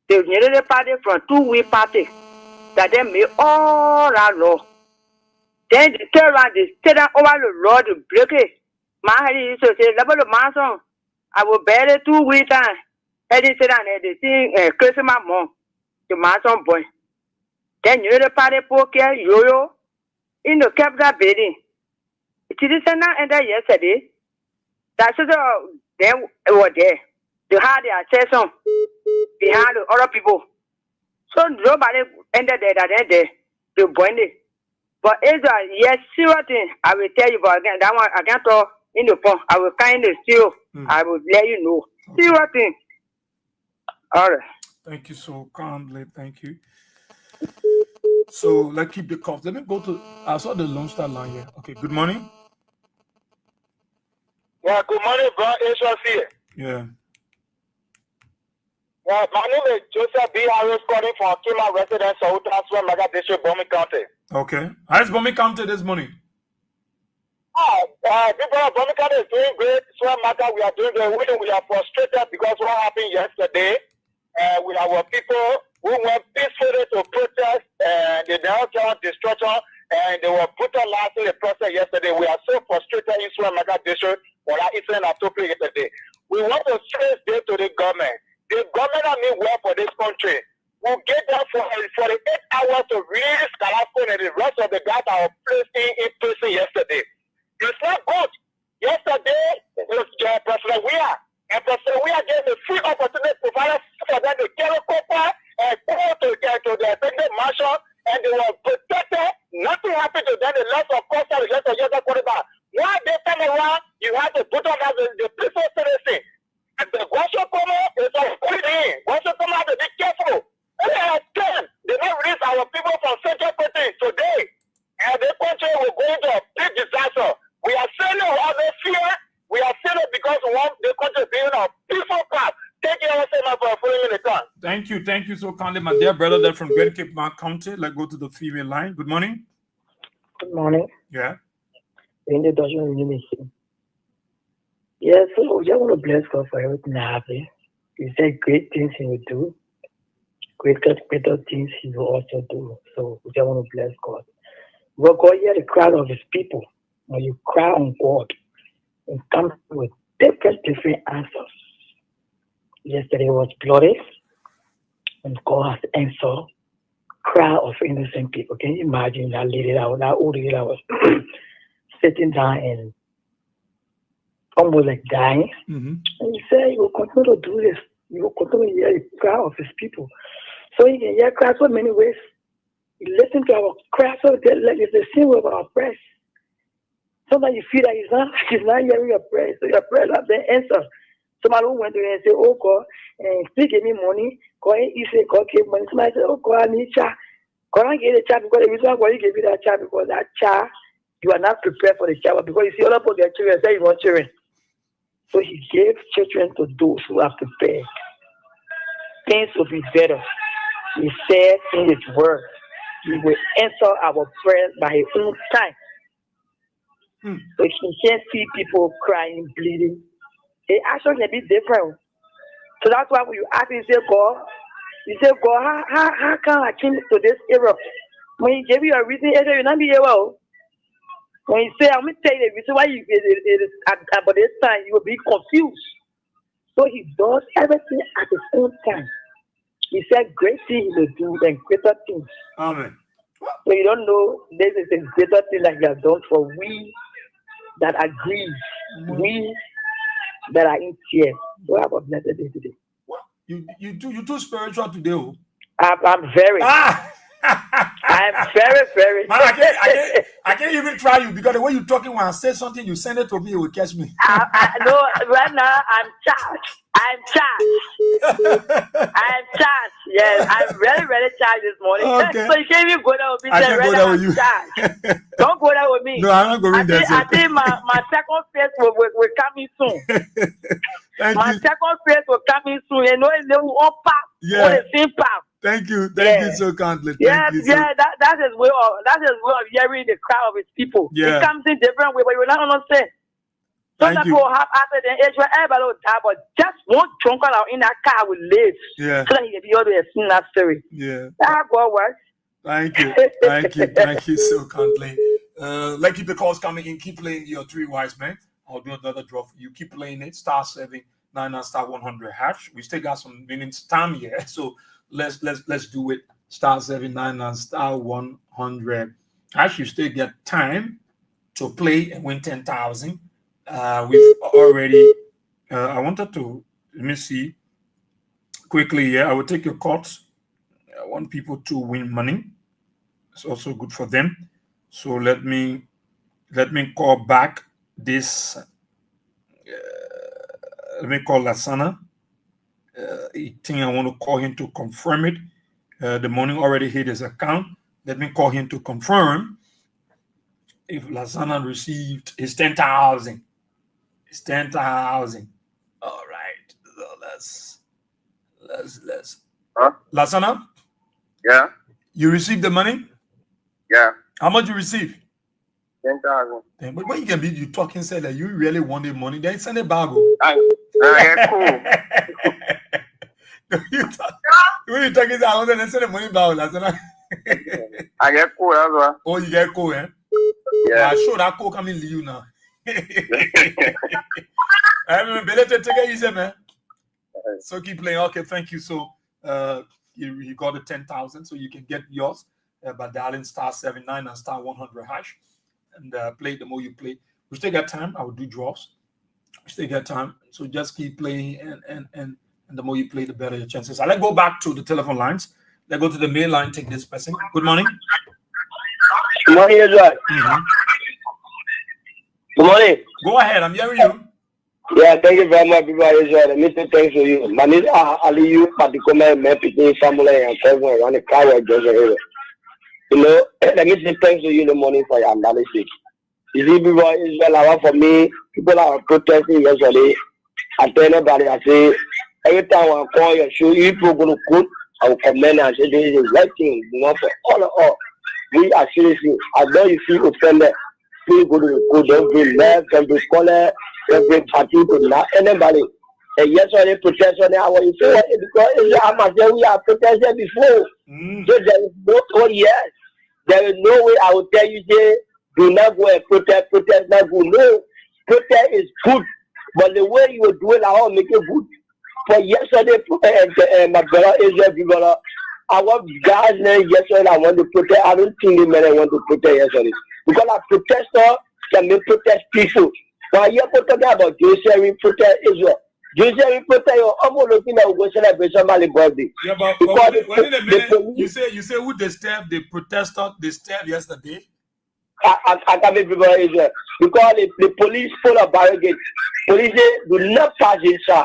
The Unity Party from 2-week party that they made all that law. Then they turn around, they stay down over the law to break it. My head used to say, level of Mason, I will bear it 2 weeks time. And they sit down and they sing Christmas mom, the Mason boy. Then Unity Party put care yo in the capital building. It is not ended yesterday. That's they were there. They had their session behind the other people. So nobody ended there that day. They went it. But Israel, yes, serious thing. I will tell you, but again, that one I can't talk in the phone. I will kind of still. I will let you know. Serious thing. All right. Thank you so kindly. Thank you. So let's keep the calls. Let me go to. I saw the Lone Star line here. Okay. Good morning. Yeah, good morning, bro. Israel here. Yeah. Yeah, my name is Joseph B. Harris, calling from Kima Residence, South Transfer, Maga District, Bomi County. Okay. How's Bomi County this morning? People of Bomi County is doing great. So, Maga, we are doing great. We are frustrated because what happened yesterday with our people who went peacefully to protest the downtown destruction, and they were brutalized in the process yesterday. We are so frustrated in Swamaga District for that incident that took place yesterday. We want to stress this to the government. The government I mean well for this country. We'll get them for 48 hours to release Kalafon and the rest of the guys that were placed in prison yesterday. It's not good. Yesterday, it was President Weah. And President Weah gave a free opportunity to fire for them to carry copper and go to the executive marshal, and they were protected. Nothing happened to them. They lost of course the rest of the quarterback. Why they turn around, you have to put on as the prison citizen. And the Guashokomo is like put it in. Guashokomo has to be careful. They did not release our people from Central Britain today. And the country will go into a big disaster. We are saying all this fear. We are saying it because we want the country to be in a peaceful path. Thank you for following me the time. Thank you. Thank you so kindly, my dear brother there from Great Cape County. Let's go to the female line. Good morning. Good morning. Yeah. Yeah, so we just want to bless God for everything that happened. He said great things he will do. Greater things he will also do. So we just want to bless God. But God hear the cry of his people. When you cry on God, it comes with different answers. Yesterday was bloody, and God has answered cry of innocent people. Can you imagine that lady, that old lady that was sitting down and almost like dying? And he said, you will continue to do this. You will continue to hear the cry of his people. So you can hear cry so many ways. You listen to our cry, so like it's the same with our prayers. Sometimes you feel that he's not hearing your prayers, so your prayers have been answered. Somebody who went to him and said, oh God, and still give me money. God, he said, God gave money. Somebody said, oh God, I need child. God, I gave the child because the reason why he gave you that child, because that child, you are not prepared for the child. Because you see, other people get children, say you want children. So he gave children to those who are prepared. Things will be better. He said in his word, he will answer our prayers by his own time. So he can't see people crying, bleeding. The action can be different. So that's why when you ask him, you say, God, how can I change to this era? When he gave you a reason, you'll not be able. When you say, I'm going to tell you the reason why it is about this time, you will be confused. So he does everything at his own time. He said, great things he will do and greater things. Amen. So you don't know this is a greater thing that he has done for we that agree, we that are in tears. So have a blessed day today. You too spiritual today. Oh. I'm very. I'm very, very. Man, I can't even try you because the way you're talking, when I say something, you send it to me, it will catch me. No, right now I'm charged. Yes, I'm very, very charged this morning. Okay. So you can't even go there with me. I can't go there with you. Charged. Don't go there with me. No, I'm not going there. I think my second phase will come in soon. My second phase will come in soon. You know, they will all pass. Yeah. The same path. Thank you so kindly. That is way of hearing the cry of his people. Yeah. It comes in different way, but you will not understand. Some people have after the age where everybody will die, but just one drunk in that car will live. Yeah. So that he can be able to explain that story. Yeah. That's God works. Thank you so kindly. Like keep the calls coming in. Keep playing your three wise men. I'll do another draw for you. Keep playing it. Star 799 star 100 hash. We still got some minutes time here, so let's do it. Star 799 star 100 hash. You still get time to play and win 10,000. We've already. I wanted to let me see quickly. Yeah, I will take your calls. I want people to win money. It's also good for them. So let me call back this. Let me call Lasana. I think I want to call him to confirm it. The money already hit his account. Let me call him to confirm if Lasana received his 10,000. It's 10,000. All right. So let's. Huh? Lasana? Yeah. You received the money? Yeah. How much you receive? 10,000. But when you can be you talking say that you really wanted money, then send it back. Cool. When you talking, I want to send the money back. Lasana. I get cool as well. Oh, you get cool, eh? Yeah. I show that cool coming leave now. I remember better take it easy, man. So keep playing. Okay, thank you. So you got the 10,000, so you can get yours by dialing *79 and *100 hash, and play. The more you play, we still got time. I will do draws. We still got time, so just keep playing, and the more you play, the better your chances. Let's go back to the telephone lines. Let's go to the main line. Take this person. Good morning. Good morning, Israel. Good morning. Go ahead. I'm hearing you. Yeah, thank you very much, people of Israel. Mr. Thanks to you. My name is Aliyu, particularly my picking family and cousin around the car of Joseph. You know, let me say thanks to you in the morning for your analysis. You see, people of Israel, for me, people are protesting yesterday. I tell everybody, I say, every time I call your show, you people go to court, I will comment and say, this is the right thing, you know, for all of us. We are seriously, I know you feel offended. Please go to the court, don't be left, don't be color, don't be party to not anybody. And yes, when they protest on the hour, you say, because I must say we are protested before. So there is no, oh yes, there is no way I will tell you, say, do not go and protest not good. No, protest is good, but the way you will do it, I will make it good. For yesterday, my brother Israel, our guys yesterday, I want to protest. I don't think the men want to protest yesterday. Because a protester can be protest people. While you're talking about Joseph protest Israel. Joseph protest your almost looking at go celebrate somebody's birthday. Yeah, but within a minute, you say who disturbed the protester disturbed yesterday? I can make people Israel. Because the police full of barricades. Police say, do not pass this, sir.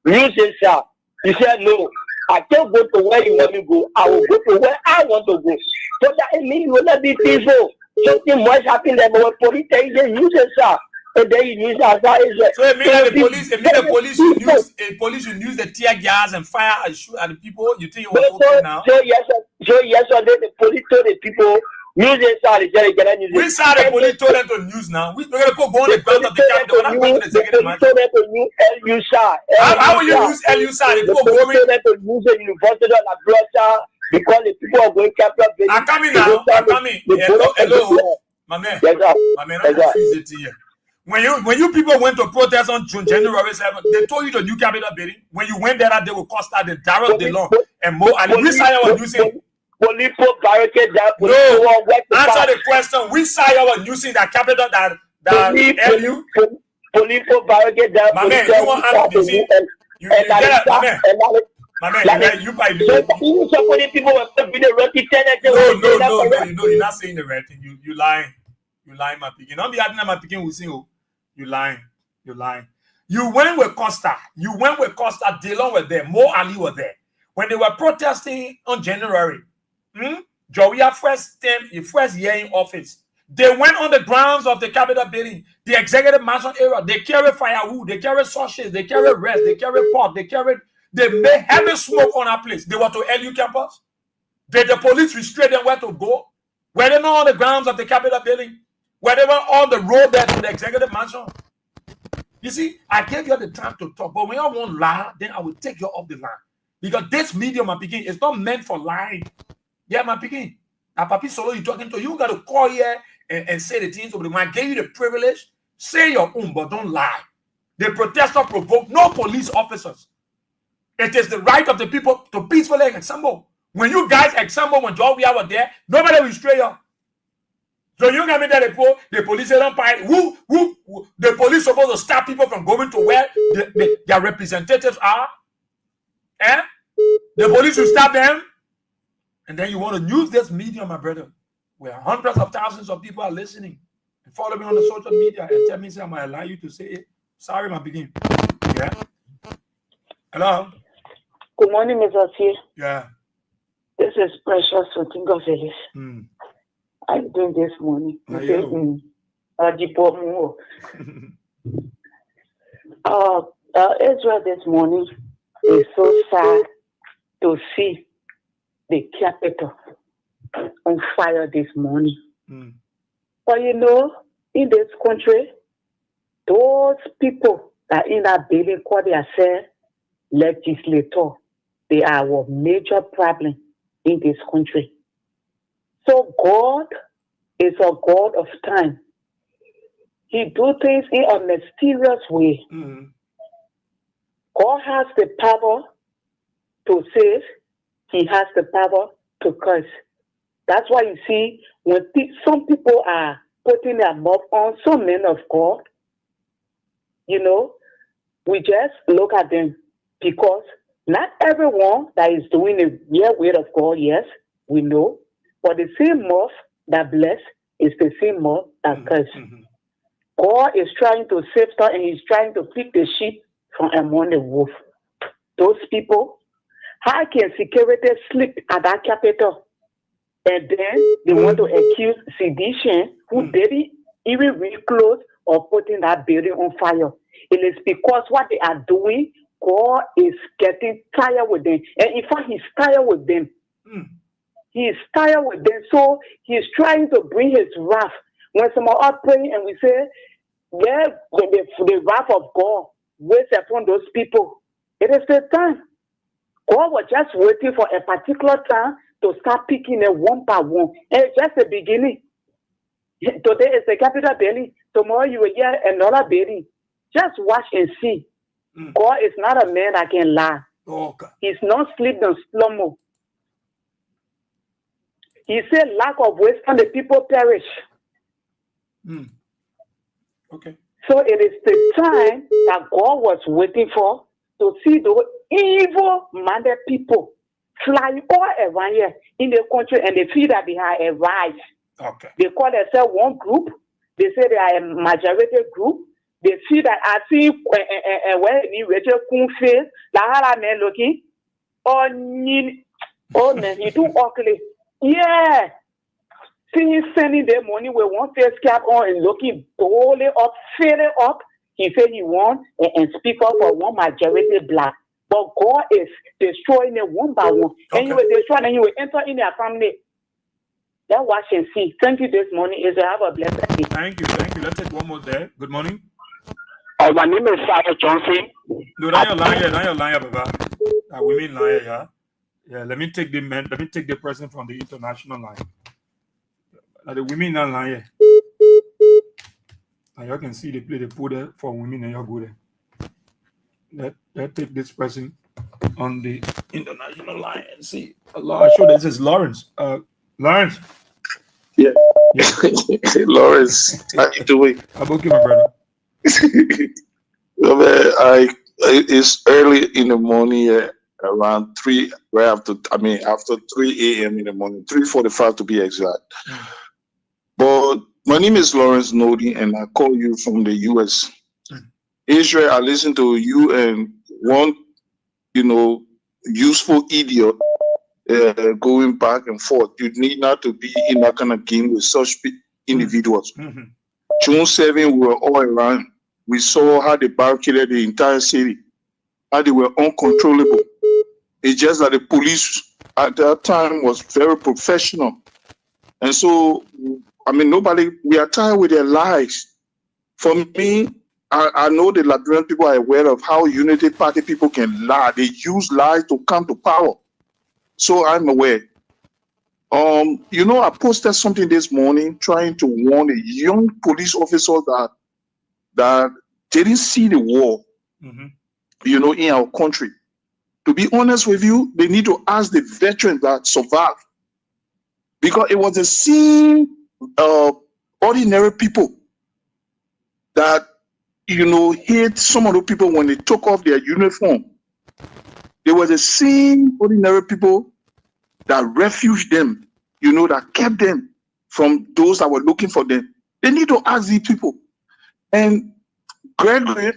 You say, sir. He said, no. I can't go to where you want me to go. I will go to where I want to go. So that means you will not be peaceful. Something must happen there, but when police tell you, they use it, sir. And then you use it. So it means that the police should use the tear gas and fire and shoot at the people. You think it was okay now? So yesterday the police told the people, use it, sir. Which side the police told them to use now? We're going to go on the ground of the capital. We're not going to the executive mansion. They told them to use LU, sir. How will you use LU, sir? They told them to use the university on the blood, sir. Because the people are going capital. I'm coming now. I'm coming. Hello. My man. Yes, sir. My man, I'm confused here. When you people went to protest on January 7th, they told you the new capital building. When you went there, they will cost that the Darrell DeLong and Mo Ali. Which side was using? Police put barricade there. No. Answer the question. Which side was using that capital that LU? Police put barricade there. My man, you want to see? My man, you by people were the roti tenant. No, you're not saying the right thing. You lying. You lying, my picking. Don't be acting my picking will sing. You lying. You lying. You went with Costa. DeLong were there. Mo Ali were there. When they were protesting on January, Joria first year in office, they went on the grounds of the Capitol building, the executive mansion area. They carry firewood, they carry sausages, they carry rice, they carry pork, they made heavy smoke on our place. They were to LU campus. Did the police restrain them where to go? Were they not on the grounds of the Capitol building? Were they not on the road there to the executive mansion? You see, I gave you the time to talk, but when you won't lie, then I will take you off the line. Because this medium, my picking, is not meant for lying. Yeah, my picking. Now, Papi Solo, you talking to, you got to call here and say the things. When I gave you the privilege, say your own, but don't lie. The protester provoked no police officers. It is the right of the people to peacefully assemble. When you guys assemble, when George was there, nobody will stray you. So you got me that the police don't fight. Who the police supposed to stop people from going to where their representatives are? The police will stop them. And then you want to use this medium, my brother, where hundreds of thousands of people are listening and follow me on the social media and tell me, say, I'm going to allow you to say it. Sorry, my begin. Yeah. Hello. Good morning, Mr. C. Yeah. This is Precious from Tingo Village. I'm doing this morning. Israel this morning is so sad to see the capital on fire this morning. But you know, in this country, those people that in that building call themselves legislator, they are our major problem in this country. So God is a God of time. He do things in a mysterious way. God has the power to save. He has the power to curse. That's why you see when some people are putting their mouth on some men of God, you know, we just look at them because not everyone that is doing the real will of God, yes, we know, but the same mouth that bless is the same mouth that curse. God is trying to save them and he's trying to pick the sheep from among the wolf. Those people, how can security sleep at that capital? And then they want to accuse sedition who didn't even read close or putting that building on fire. It is because what they are doing, God is getting tired with them. And in fact, he's tired with them. He is tired with them. So he's trying to bring his wrath. When someone are praying and we say, yeah, the wrath of God waits upon those people. It is the time. God was just waiting for a particular time to start picking them one by one. And it's just the beginning. Today is the capital building. Tomorrow you will hear another building. Just watch and see. God is not a man that can lie. He's not sleep nor slumber. He said, lack of wisdom, the people perish. Okay. So it is the time that God was waiting for to see those evil-minded people flying all around here in the country, and they feel that they have arrived. Okay. They call themselves one group. They say they are a majority group. They see that I see when Rachel Kun face, la man looking, oh man, you too ugly. Yeah. See him sending their money with one face cap on and looking totally up, filling up. He said he won and speak up for one majority black. But God is destroying them one by one. And he will destroy and he will enter in their family. Let's watch and see. Thank you this morning. Israel, have a blessed day. Thank you. Thank you. Let's take one more there. Good morning. My name is Sarah Johnson. No, now you're lying, Baba. We mean liar, yeah. Yeah, let me take the person from the international line. Now the women not lying. Now you can see they play the put there for women and you go there. Let's take this person on the international line and see. Allah, sure this is Lawrence. Lawrence. Yeah. Lawrence, how you doing? How about you, my brother? Well, man, it's early in the morning, around 3, after 3 a.m. in the morning, 3:45 to be exact. But my name is Lawrence Nodi, and I call you from the U.S. Israel, I listen to you and one, useful idiot going back and forth. You need not to be in that kind of game with such individuals. June 7, we were all around. We saw how they barricaded the entire city, how they were uncontrollable. It's just that the police at that time was very professional. And so, we are tired with their lies. For me, I know the Liberian people are aware of how Unity Party people can lie. They use lies to come to power. So I'm aware. I posted something this morning trying to warn a young police officer that didn't see the war, in our country. To be honest with you, they need to ask the veterans that survived. Because it was the same ordinary people that, hate some of the people when they took off their uniform. They were the same ordinary people that refuged them, that kept them from those that were looking for them. They need to ask these people. And Gregory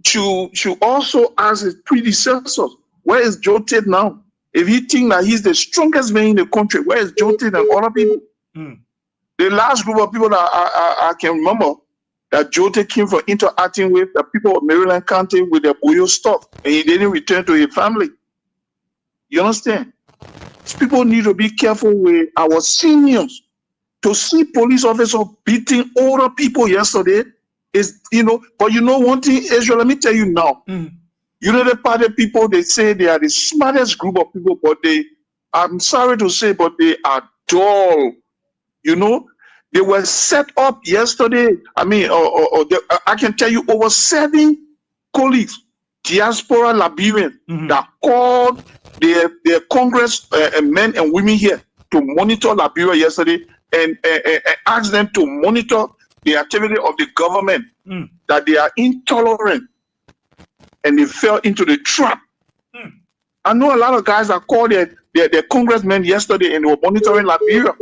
should also ask his predecessors, where is Joe Tate now? If he think that he's the strongest man in the country, where is Joe Tate and other people? The last group of people that I can remember that Joe Tate came from interacting with the people of Maryland County with their Boyo stuff, and he didn't return to his family. You understand? People need to be careful with our seniors. To see police officers beating older people yesterday is, but one thing, Israel, let me tell you now. The Party people, they say they are the smartest group of people, but I'm sorry to say, but they are dull. They were set up yesterday. I mean, I can tell you over 7 colleagues, diaspora Liberians, that called their Congress men and women here to monitor Liberia yesterday and asked them to monitor the activity of the government, that they are intolerant, and they fell into the trap. I know a lot of guys that called their congressmen yesterday and they were monitoring Liberia,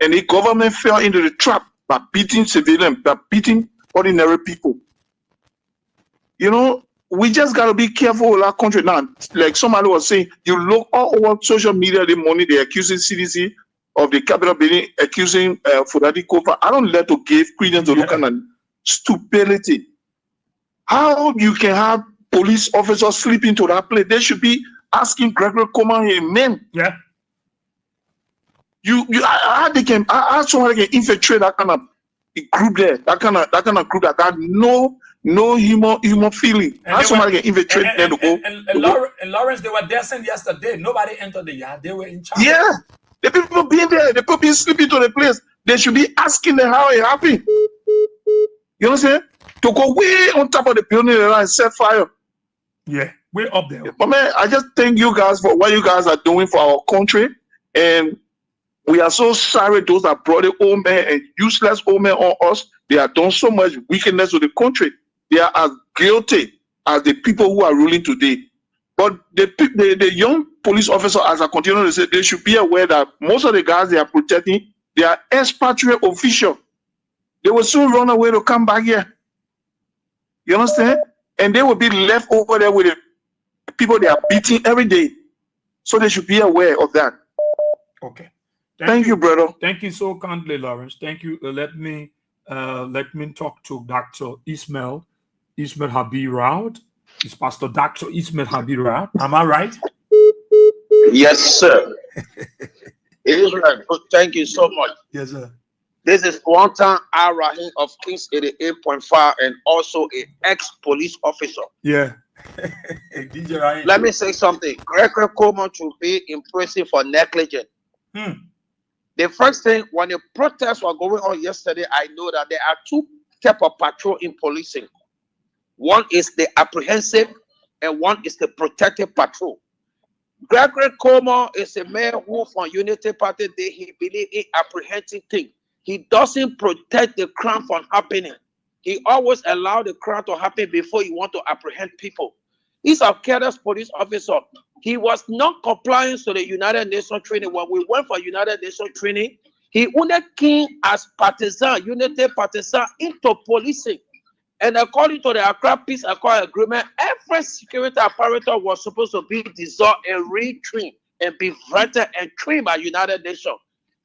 and the government fell into the trap by beating civilians, by beating ordinary people. We just got to be careful with our country now. Like somebody was saying, you look all over social media the morning, they're accusing CDC of the Capitol building, accusing Fudadi Kofa. I don't let to give credence to look at stupidity. How you can have police officers slip into that place? They should be asking Gregory Coleman, amen. Yeah. How somebody can infiltrate that kind of group there, that kind of group that got no human feeling. How somebody can infiltrate them to go? And Lawrence, they were dancing yesterday. Nobody entered the yard. They were in charge. Yeah. The people being there, the people being sleeping to the place, they should be asking them how it happened. You know what I'm saying? To go way on top of the building and set fire. Yeah, way up there. But man, I just thank you guys for what you guys are doing for our country. And we are so sorry those that brought the old men and useless old men on us. They have done so much wickedness to the country. They are as guilty as the people who are ruling today. But the young police officers, as I continue to say, they should be aware that most of the guys they are protecting, they are expatriate officials. They will soon run away to come back here. You understand? And they will be left over there with the people they are beating every day. So they should be aware of that. Okay. Thank you, brother. Thank you so kindly, Lawrence. Thank you. Let me talk to Dr. Ismail Habib Raud. It's Pastor Dr. Ismail Habib Raud. Am I right? Yes, sir. Israel, thank you so much. Yes, sir. This is Quantan Al-Rahim of Kings 88.5 and also an ex-police officer. Yeah. Let me say something. Gregory Coleman should be in prison for negligence. The first thing, when the protests were going on yesterday, I know that there are 2 types of patrol in policing. One is the apprehensive and one is the protective patrol. Gregory Coleman is a man who from Unity Party, he believes in apprehending things. He doesn't protect the crime from happening. He always allows the crime to happen before he wants to apprehend people. He's a careless police officer. He was not compliant to the United Nations training. When we went for United Nations training, he only came as partisan, unity partisan into policing. And according to the Accra Peace Accord Agreement, every security apparatus was supposed to be dissolved and retrained and be vetted and trained by United Nations.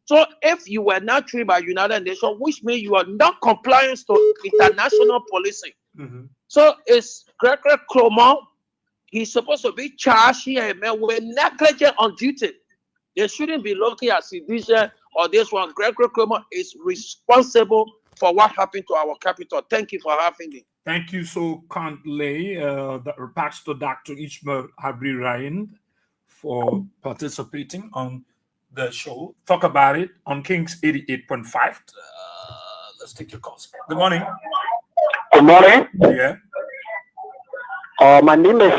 So if you were not trained by United Nations, which means you are not compliant to international policing. So it's Gregory Coleman. He's supposed to be charged here with negligence on duty. They shouldn't be looking at Cedition or this one. Gregory Coleman is responsible for what happened to our capital. Thank you for having me. Thank you so kindly, Pastor Dr. Ishmael Habib Ryan, for participating on the show. Talk about it on Kings 88.5. Let's take your calls. Good morning. Good morning. Yeah. My name is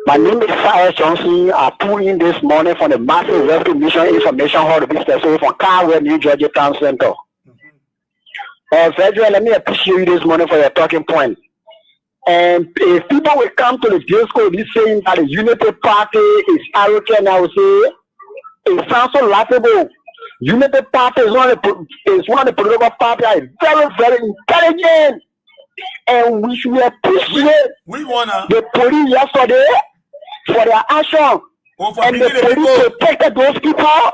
Cyrus Johnson. I pulled in this morning from the Massive Rescue Mission Information Hall to be specific from Carwell, New Georgia Town Center. Frederick, let me appreciate you this morning for your talking point. And if people will come to the discourse, be saying that the Unity Party is arrogant, I would say it sounds so laughable. Unity Party is one of the political party that is very, very intelligent. And we should appreciate the police yesterday for their action. And the police protected those people.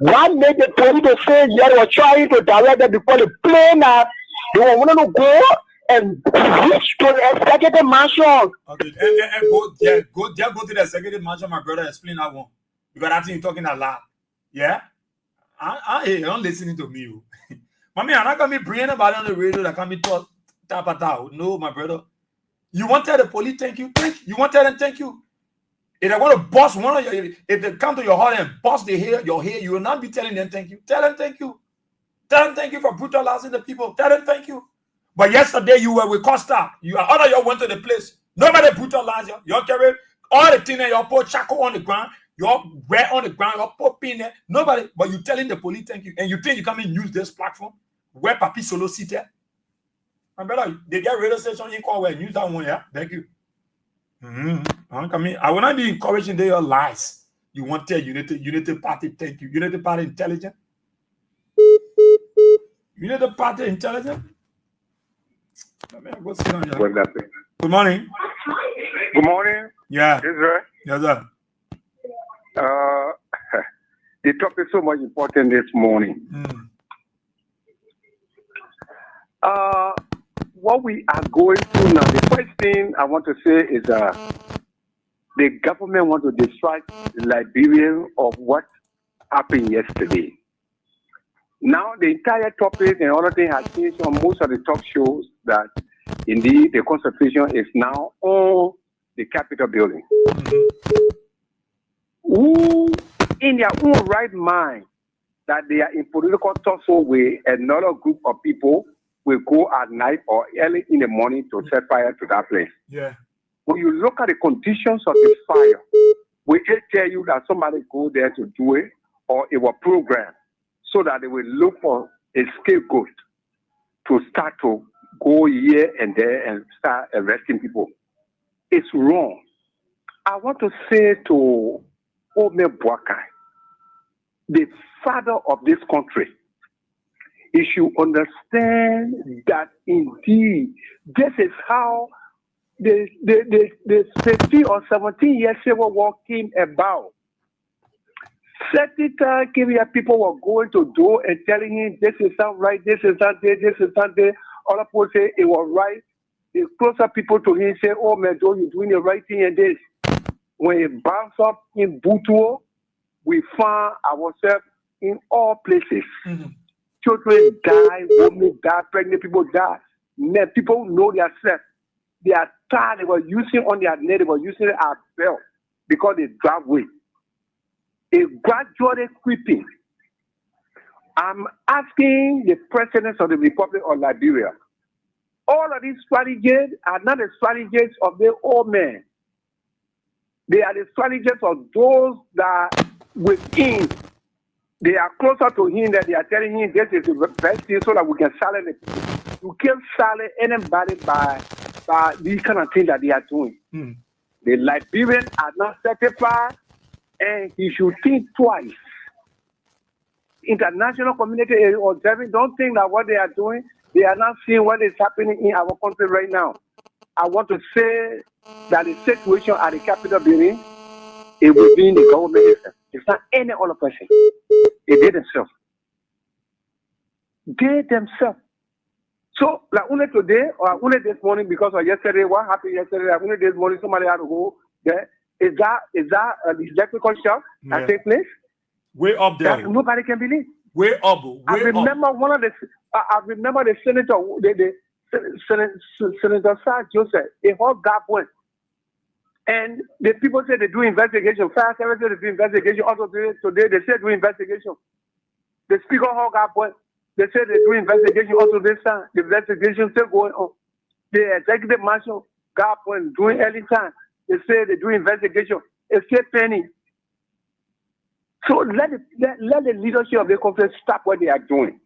What made the police to say they were trying to direct them before the plane they were wanting to go and reach to the executive mansion. Okay, and go to the executive mansion, my brother. Explain that one. Because I think you're talking a lot. Yeah? I don't listening to me. Mommy, I'm not going to be bringing anybody on the radio that can be taught tap at out. No, my brother. You want to tell the police thank you? You want to tell them thank you? If they want to bust one of your, if they come to your heart and bust your hair, you will not be telling them thank you. Tell them thank you. Tell them thank you for brutalizing the people. Tell them thank you. But yesterday you were with Costa. All of you went to the place. Nobody brutalized you. You carry all the things that you put charcoal on the ground. You're wet on the ground. You're put pin there. Nobody. But you telling the police thank you. And you think you come and use this platform where Papi Solo sit there? My brother, they get radio station equal where use that one. Yeah. Thank you. I will not be encouraging their lies. You want to tell Unity Party thank you. Unity Party intelligent. Unity Party intelligent. Good morning. Good morning. Yeah. Israel. Yes, sir. The topic is so much important this morning. What we are going through now, the first thing I want to say is the government want to distract Liberians of what happened yesterday. Now the entire topic and other thing has changed on most of the talk shows that indeed the concentration is now on the Capitol building. Who in their own right mind that they are in political tussle with another group of people will go at night or early in the morning to set fire to that place. Yeah. When you look at the conditions of the fire, we can tell you that somebody go there to do it or it was programmed so that they will look for a scapegoat to start to go here and there and start arresting people. It's wrong. I want to say to Ome Boakai, the father of this country, he should understand that indeed this is how the 15 or 17 years civil war came about. Certain people were going to do and telling him this is not right, this is not there, this is not there. Other people say it was right. The closer people to him say, oh man, Joe, you're doing the right thing and this. When it bounced up in Butuo, we found ourselves in all places. Children die, women die, pregnant people die. Men, people know themselves. They are tired. They were using on their net, they were using it as belt because they drive weight. It's gradually creeping. I'm asking the president of the Republic of Liberia. All of these strategies are not the strategies of the old men. They are the strategies of those that within. They are closer to him that they are telling him this is the best thing so that we can silence it. You can't silence anybody by these kind of things that they are doing. The Liberians are not certified and he should think twice. International community is observing. Don't think that what they are doing, they are not seeing what is happening in our country right now. I want to say that the situation at the Capitol building is within the government itself. It's not any other person. They did themselves. They themselves. So, like only today or only this morning, because of yesterday, what happened yesterday, like only this morning, somebody had to go there. Is that the electrical shock that takes place? Way up there. That nobody can believe. Way up. I remember the senator, Senator Sir Joseph, a whole gap went. And the people say they do investigation. Fast everything they do investigation. Also today they say do investigation. The speaker hog up went. They say they do investigation. Also this time the investigation still going on. The executive marshal gap went doing early time. They say they do investigation. Escape penny. So let the leadership of the country stop what they are doing.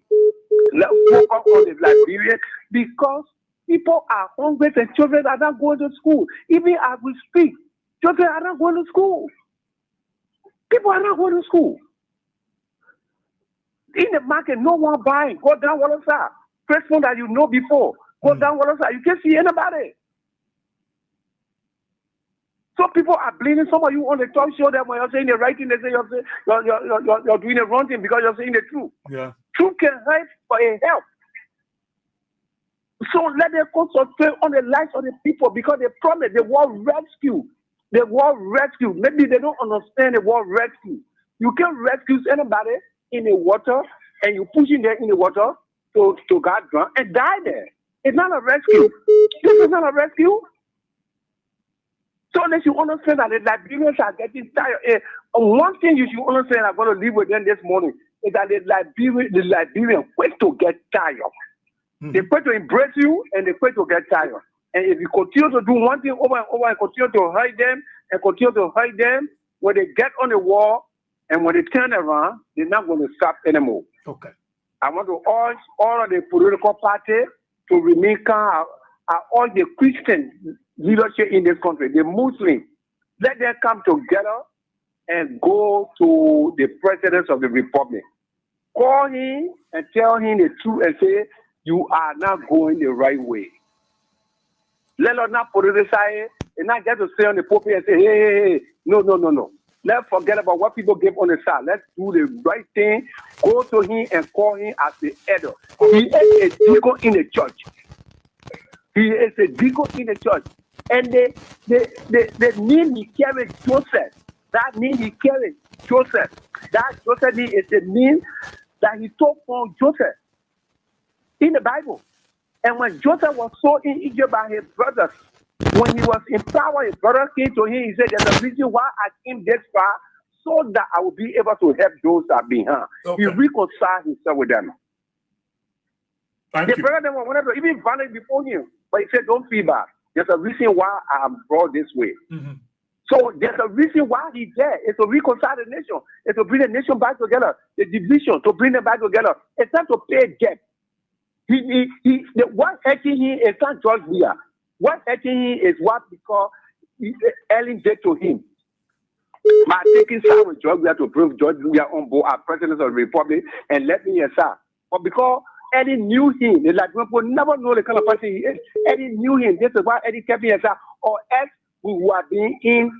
Let's focus on the Liberian because people are hungry and children are not going to school. Even as we speak, children are not going to school. People are not going to school. In the market, no one buying. Go down Wallace. Person that you know before. Go down Wallace. You can't see anybody. So people are blaming some of you on the talk show that when you're saying the right thing, they say you're doing the wrong thing because you're saying the truth. Yeah. Truth can help for a help. So let them concentrate on the lives of the people because they promise the word rescue. The word rescue. Maybe they don't understand the word rescue. You can rescue anybody in the water and you push in there in the water to get drunk and die there. It's not a rescue. This is not a rescue. So unless you understand that the Liberians are getting tired. One thing you should understand, I'm going to leave with them this morning, is that the Liberians quit to get tired. They quit to embrace you and they quit to get tired. And if you continue to do one thing over and over and continue to hide them and continue to hide them, when they get on the wall and when they turn around, they're not going to stop anymore. Okay. I want to urge all of the political parties to remain calm. I urge the Christian leadership in this country, the Muslims, let them come together and go to the president of the republic. Call him and tell him the truth and say, you are not going the right way. Let us not politicize and not get to stay on the pulpit and say, hey. No. Let's forget about what people give on the side. Let's do the right thing. Go to him and call him as the elder. He is a deacon in the church. He is a deacon in the church. And the name he carries, Joseph, that name he carries, Joseph, that Joseph name is the name that he took from Joseph in the Bible. And when Joseph was sold in Egypt by his brothers, when he was in power, his brother came to him, he said, there's a reason why I came this far, so that I will be able to help those that are behind. Okay. He reconciled himself with them. The brother wanted to even vanish before him, but he said, don't feel bad. There's a reason why I am brought this way. So there's a reason why he's there. It's to reconcile the nation. It's to bring the nation back together. The division, to bring them back together. It's not to pay debt. What hurting him is not George Weah. What hurting him is what because Ellen did to him. By taking side with George Weah to bring George Weah on board as president of the republic and let me aside. But because Eddie knew him, the Liberian people never know the kind of person he is. Eddie knew him. This is why Eddie kept him aside. Or else we would have been in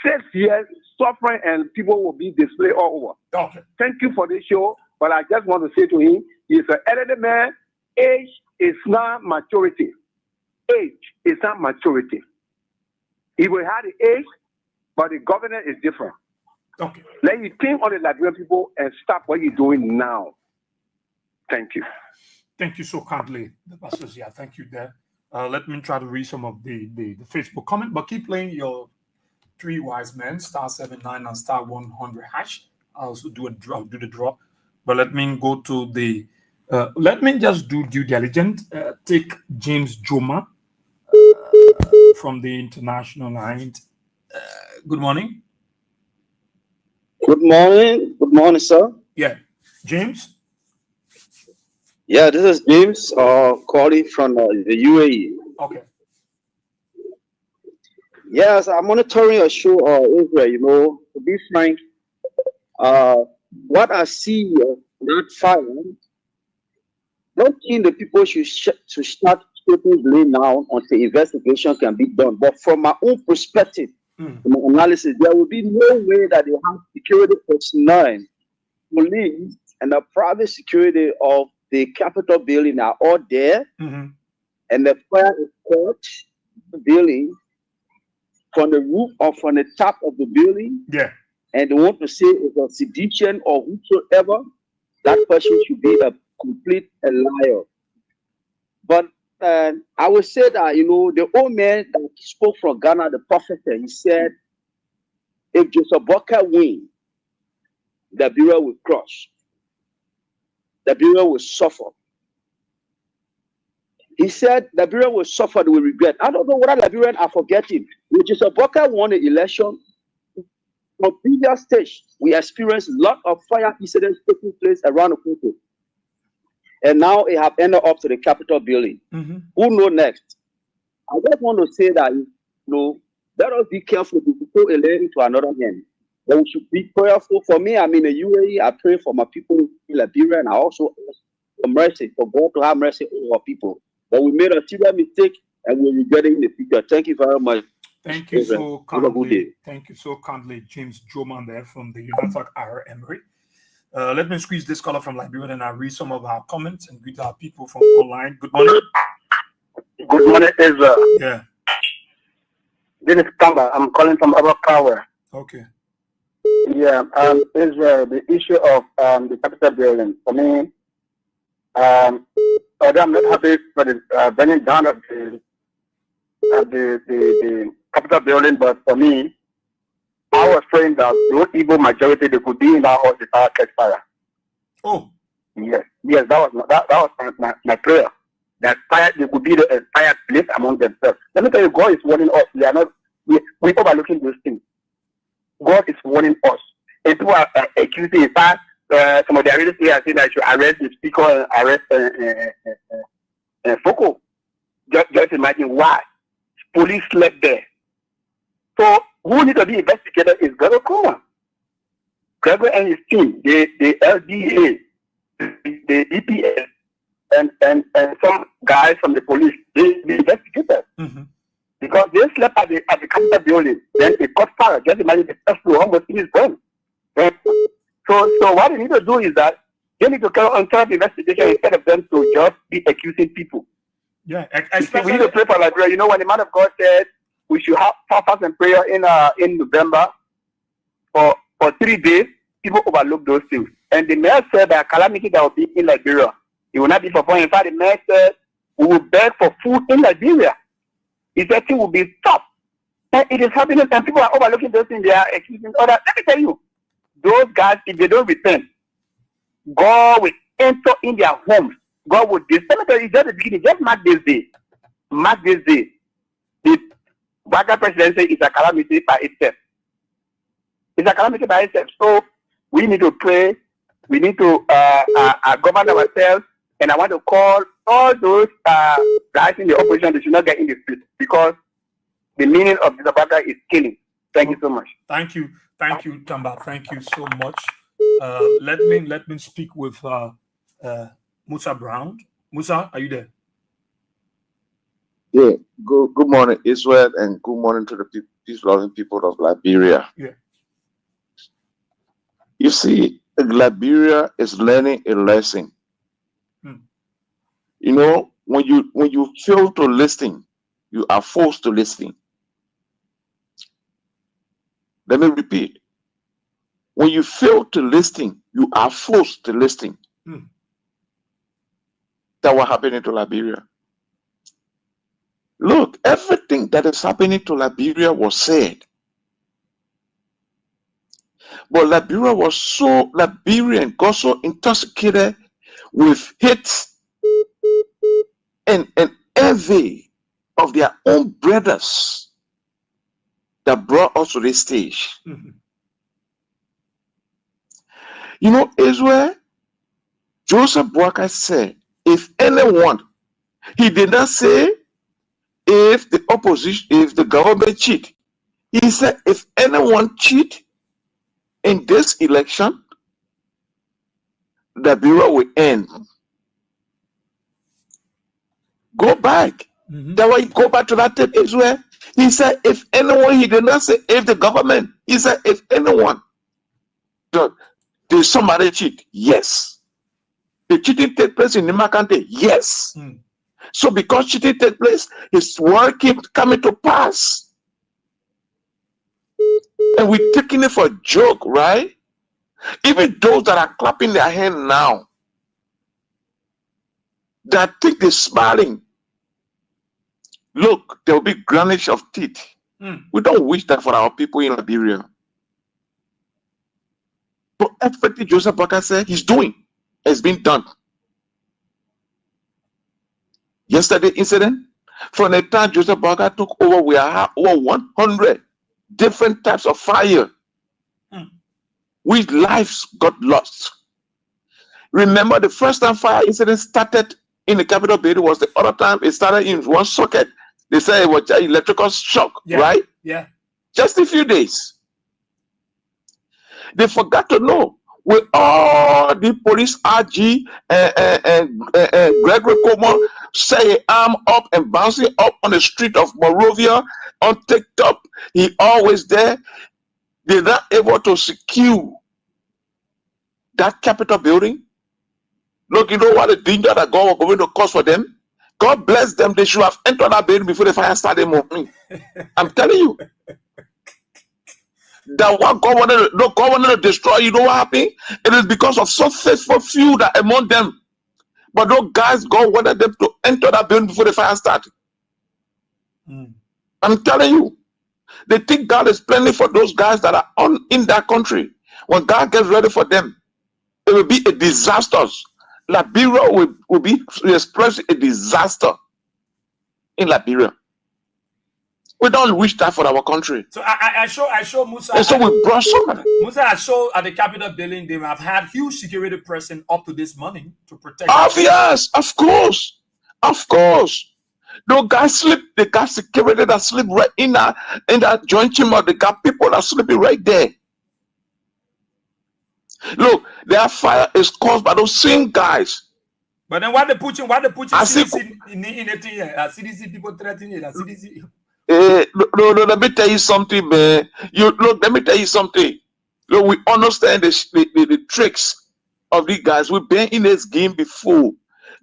6 years suffering and people will be displayed all over. Okay. Thank you for this show. But I just want to say to him, he's an elderly man. Age is not maturity. Age is not maturity. He will have the age, but the governance is different. Okay. Let you think on the Liberian people and stop what you're doing now. Thank you. Thank you so kindly, the pastors. Yeah, thank you there. Let me try to read some of the Facebook comment, but keep playing your 3 wise men, *79 and *100 hash. I'll also do the draw. But let me go to the let me just do due diligence. Take James Joma from the International Line. Good morning. Good morning. Good morning, sir. Yeah. James? Yeah, this is James calling from the UAE. Okay. Yes, I'm monitoring your show, Israel. You know, to be frank, what I see that fire, don't think the people should start taking blame now until investigation can be done. But from my own perspective, from my analysis, there will be no way that they have security personnel, police, and the private security of the Capitol building are all there, and the fire is caught the building from the roof or from the top of the building. Yeah. And they want to say it's a sedition or whosoever, that person should be a complete liar. But I would say that, you know, the old man that spoke from Ghana, the prophet, he said, if Joseph Boca win, the bureau will crush. The bureau will suffer. He said the bureau will suffer, they will regret. I don't know what Liberians are forgetting. If Joseph Boca won the election, from previous stage, we experienced a lot of fire incidents taking place around the country. And now it have ended up to the Capitol building. Who know next? I just want to say that, you know, let us be careful to throw a leg into another hand. But we should be prayerful. For me, I'm in the UAE. I pray for my people in Liberia, and I also ask for mercy, for God to have mercy on our people. But we made a serious mistake, and we'll regret it in the future. Thank you very much. Thank you so Have a good day. kindly. Thank you so kindly, James Joman there from the United Arab Emirates. Let me squeeze this caller from Liberia, and I'll read some of our comments and greet our people from online. Good morning. Good morning, Israel. Yeah. This is Kamba. I'm calling from Abakawa. Okay. Yeah, Israel, the issue of the capital building. For me, although I'm not happy for the burning down of the capital building, but for me, I was praying that those evil majority, they could be in that house without catch fire. Oh. Yes, that was my prayer. That fire, they could be the entire place among themselves. Let me tell you, God is warning us. We are not, we overlooking those things. God is warning us. And people are accusing, in fact, some of the already say that I should arrest the speaker and arrest Foko. Just imagine why. Police slept there. So who needs to be investigated is Gregor Kuma. Gregor and his team, the LDA, the EPS, and some guys from the police, they investigated. Mm-hmm. Because they slept at the capital building, then it caught fire. Just imagine the first floor almost finished burn. So what they need to do is that they need to carry on thorough investigation instead of them to just be accusing people. Yeah, we need to pray for Liberia. You know, when the man of God said we should have fast and prayer in November for 3 days, people overlook those things. And the mayor said that calamity that will be in Liberia, it will not be for fun. In fact, the mayor said we will beg for food in Liberia. He said things will be stopped. And it is happening, and people are overlooking those things. They are accusing others. Let me tell you, those guys, if they don't repent, God will enter in their homes. God will let me tell you, just the beginning. Just mark this day. Mark this day. The Baga presidency is a calamity by itself. It's a calamity by itself. So we need to pray. We need to govern ourselves. And I want to call all those guys in the opposition. They should not get in the street because the meaning of the Baga is killing. Thank you so much. Thank you, Tamba. Thank you so much. Let me speak with Musa Brown. Musa, are you there? Yeah. Good morning, Israel, and good morning to the peace-loving people of Liberia. Yeah. You see, Liberia is learning a lesson. You know, when you fail to listen, you are forced to listen. Let me repeat. When you fail to listen, you are forced to listen. That's what happened to Liberia. Look, everything that is happening to Liberia was said. But Liberian got so intoxicated with hate and envy of their own brothers that brought us to this stage. Mm-hmm. You know, Israel, Joseph Boakai said, if anyone, he did not say if the opposition, if the government cheat. He said, if anyone cheat in this election, the bureau will end. Go back. Mm-hmm. That way, go back to that tape, Israel. He said, if anyone, he did not say if the government, he said, if anyone. Did somebody cheat? Yes. Did cheating take place in Nimakante? Yes. So because cheating take place, his word keeps coming to pass. And we're taking it for a joke, right? Even those that are clapping their hand now, that think they're smiling. Look, there will be grindage of teeth. We don't wish that for our people in Liberia. But everything Joseph Boakai said he's doing has been done. Yesterday incident, from the time Joseph Boakai took over, we have over 100 different types of fire. Which lives got lost. Remember, the first time fire incident started in the Capitol building was the other time it started in one socket. They said it was electrical shock, right? Yeah. Just a few days. They forgot to know. With all the police RG and Gregory Coleman say arm up and bouncing up on the street of Morovia on TikTok, he always there. They're not able to secure that Capitol building. Look, you know what the danger that God was going to cause for them? God bless them. They should have entered that building before the fire started moving. I'm telling you. That what God wanted to destroy, you know what happened? It is because of so faithful few that among them. But those guys, God wanted them to enter that building before the fire started. I'm telling you. They think God is planning for those guys that are in that country. When God gets ready for them, it will be a disaster. Liberia will be expressing a disaster in Liberia. We don't wish that for our country. So I show Musa. And so we brought somebody. Musa, I show at the Capitol building, they have had huge security presence up to this morning to protect. Yes, of course. Of course. No guys sleep, they got security that sleep right in that joint chamber. They got people that sleeping right there. Look, their fire is caused by those same guys. But then what they pushing CDC in the thing, CDC people threatening CDC. No, let me tell you something, man. Let me tell you something. Look, we understand the tricks of these guys. We've been in this game before.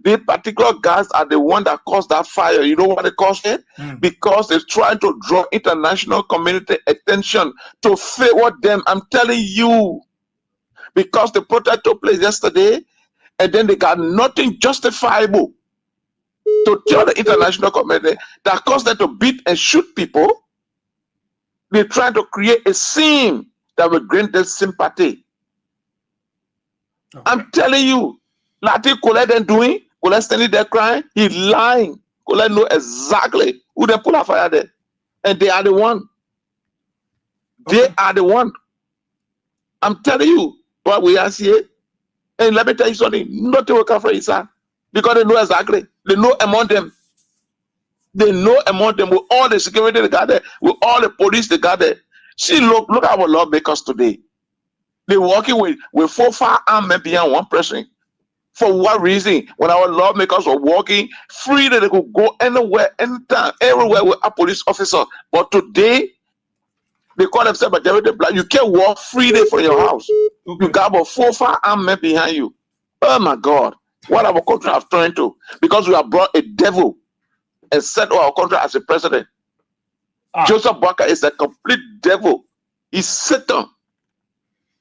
The particular guys are the one that caused that fire. You know what they caused it? Because they're trying to draw international community attention to favor them. I'm telling you. Because the protest took place yesterday, and then they got nothing justifiable to tell the international community that caused them to beat and shoot people. They're trying to create a scene that will gain their sympathy. Okay. I'm telling you, Latin Colette then doing, Colette standing there crying, he's lying. Colette know exactly who they pull a fire there. And they are the one. Okay. They are the one. I'm telling you, what we are here. And let me tell you something, nothing will come from inside. Because they know exactly. They know among them. They know among them with all the security they got there, with all the police they got there. See, look at our lawmakers today. They're working with 4 firearmed men behind one person. For what reason? When our lawmakers were working freely, they could go anywhere, anytime, everywhere with a police officer. But today, they call themselves majority black. You can't walk freely from your house. Okay. You got about 4 firearmed men behind you. Oh my God. What our country have turned to? Because we have brought a devil and set our country as a president. Joseph Barker is a complete devil. He's Satan.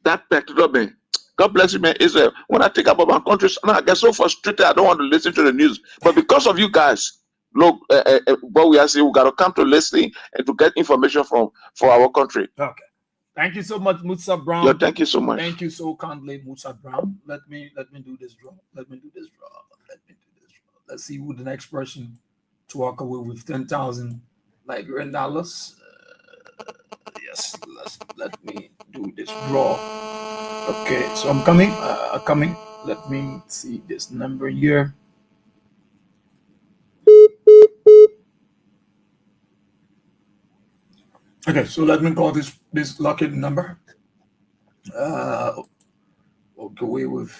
That particular man. God bless you, man, Israel. When I think about my country, I get so frustrated, I don't want to listen to the news. But because of you guys, look, what we are saying, we got to come to listen and to get information for our country. Okay. Thank you so much, Musa Brown. Yeah, thank you so much. Thank you so kindly, Musa Brown. Let me do this draw. Let's see who the next person to walk away with $10,000 Liberian dollars. Yes, let me do this draw. Okay, so I'm coming. Let me see this number here. Okay, so let me call this lucky number. Walk away with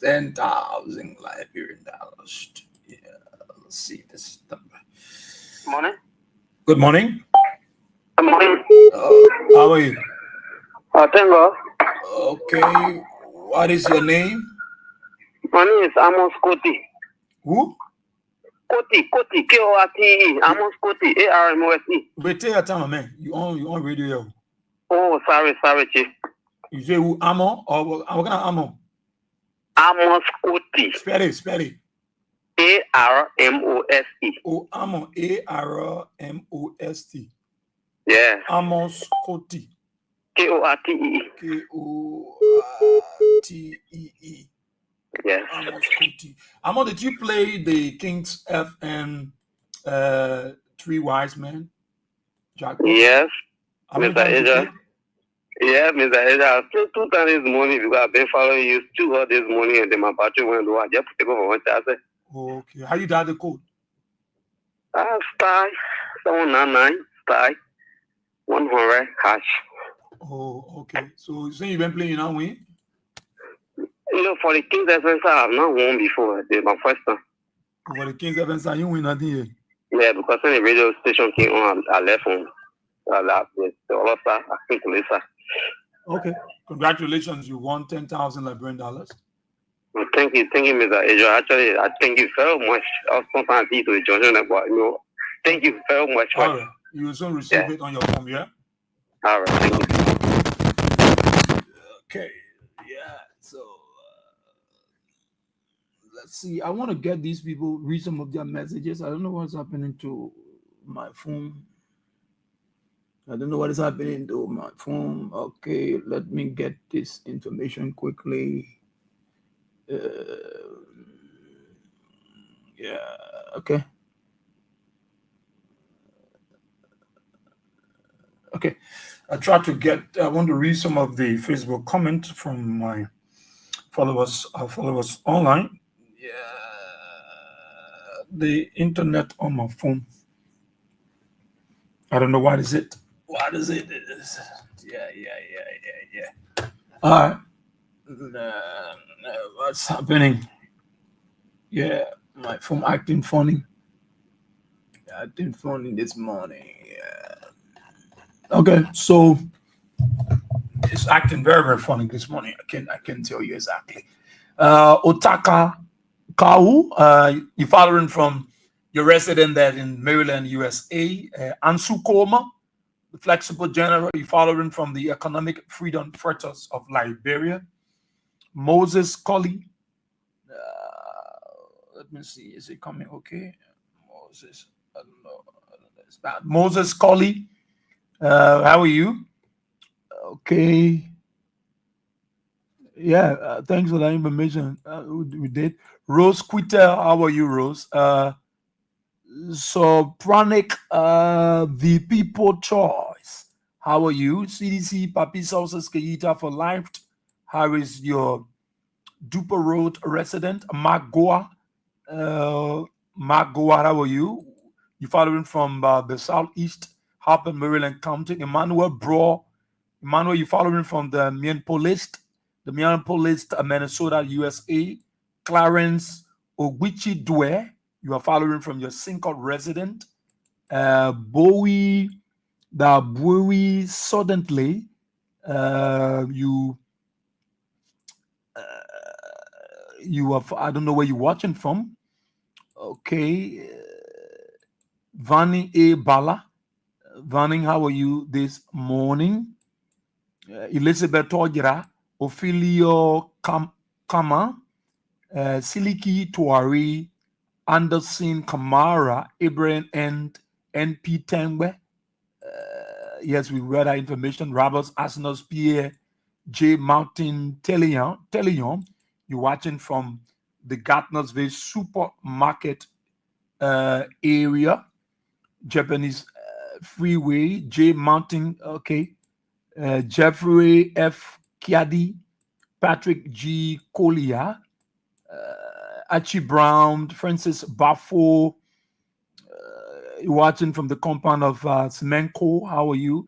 $10,000 Liberian dollars. Yeah, let's see this number. Morning. Good morning. Good morning. How are you? Thank God. Okay, what is your name? My name is Amos Koti. Who? Koti, K-O-R-T-E. Amos Koti, A-R-M-O-S-E. Wait, take your time, man. You on radio. Oh, sorry, Chief. You say who? Amo? Or what kind of Amo? Amos Koti. Spell it. A-R-M-O-S-E. Oh, Amo. A-R-M-O-S-T. Yeah. Amos Koti. K-O-R-T-E. K-O-R-T-E-E. Yes. Amos Koti. Amo, did you play the King's FM 3 Wise Men? Yes. Mr. Asia. Yeah, Mr. Asia. I played 2 times this morning because I've been following you 2 hours this morning and then my battery went low. I just put it over 1 chance. Okay. How you dial the code? Star 799 star 100 hash. Oh, okay. So you've been playing now, win? For the Kings FM, I've not won before. This is my first time. For the Kings FM, you win nothing yet? Yeah, because when the radio station came on, I left home. I left with the other I think later. Okay. Congratulations, you won $10,000 dollars. Well, thank you, Mr. Asia. Actually, I thank you very much. I was sometimes to the Johnson, but thank you very much. All right. You will soon receive it on your phone, yeah? All right, thank you. Okay. Yeah. So let's see. I want to get these people, read some of their messages. I don't know what's happening to my phone. I don't know what is happening to my phone. Okay, let me get this information quickly. Yeah, okay. Okay, I want to read some of the Facebook comments from my followers online. Yeah, the internet on my phone. I don't know what is it. What is it? Yeah. All right. What's happening? Yeah, my phone acting funny. Acting funny this morning. Yeah. Okay, so it's acting very, very funny this morning. I can tell you exactly. Otaka Kau, you're following from your resident there in Maryland, USA. Ansu Koma, the flexible general, you're following from the Economic Freedom Fighters of Liberia. Moses Colley. Let me see. Is it coming? Okay. Moses. I don't know. It's bad. Moses Colley. How are you? Okay. Yeah. Thanks for that information. We did. Rose Quitter. How are you, Rose? So Pranic, the people choice. How are you? CDC Papi Sauces Keita for life. How is your Duper Road resident? Magoa. Magoa, how are you? You following from the southeast, Harper, Maryland County. Emmanuel Bro. Emmanuel, you following from the Minneapolis, Minnesota, USA. Clarence Ogwichi Dwe. You are following from your Single resident. Bowie, the Bowie Suddenly. You are, I don't know where you're watching from. Okay. Vani A. Bala. Vani, how are you this morning? Elizabeth Togira, Ophelio Kama, Siliki Tuari, Anderson Kamara, Ibrahim and NP Tengwe. Yes, we read that information. Roberts, Arsenal's Pierre, J. Mountain Telion. You're watching from the Gardnersville supermarket area, Japanese freeway, J. Mountain, okay. Jeffrey F. Kiadi, Patrick G. Collier, Archie Brown, Francis Baffo, watching from the compound of Semenko. How are you?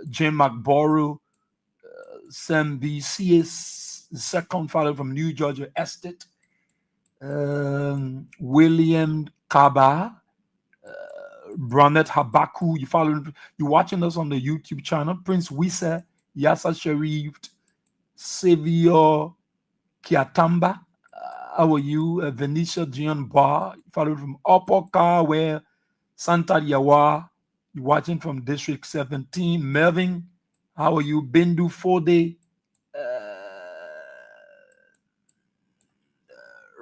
Jim McBorough, Sam B. CS, second father from New Georgia Estate, William Kaba, Bronet Habaku. You're watching us on the YouTube channel. Prince Wisa, Yasa Sharif, Savior Kiatamba. How are you? Venetia Gian Bar, followed from Opoka, where Santa Yawa. You're watching from District 17. Melvin, how are you? Bindu Fode,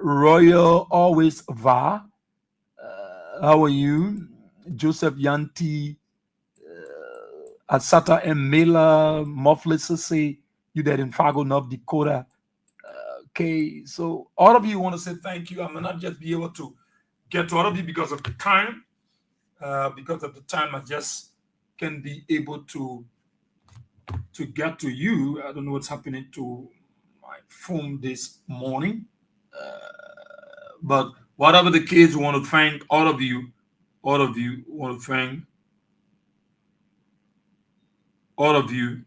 Royal Always Va. How are you? Joseph Yanti, Asata M. Miller, Moflissisi, you there in Fargo, North Dakota. Okay, so all of you want to say thank you. I may not just be able to get to all of you because of the time. I just can be able to get to you. I don't know what's happening to my phone this morning. But whatever the case, we want to thank all of you. Want to thank all of you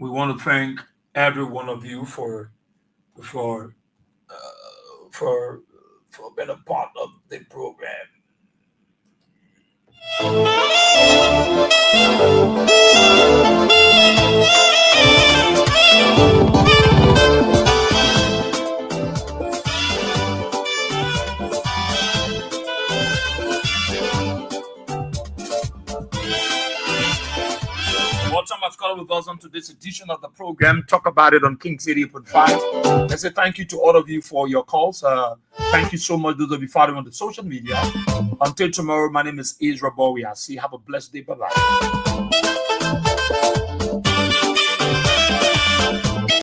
We want to thank every one of you for being a part of the program. Welcome, I've got with us on to this edition of the program. Talk about it on King's 88.5. Let's say thank you to all of you for your calls. Thank you so much, those of you following on the social media. Until tomorrow, my name is Ezra Bowie. Have a blessed day. Bye-bye.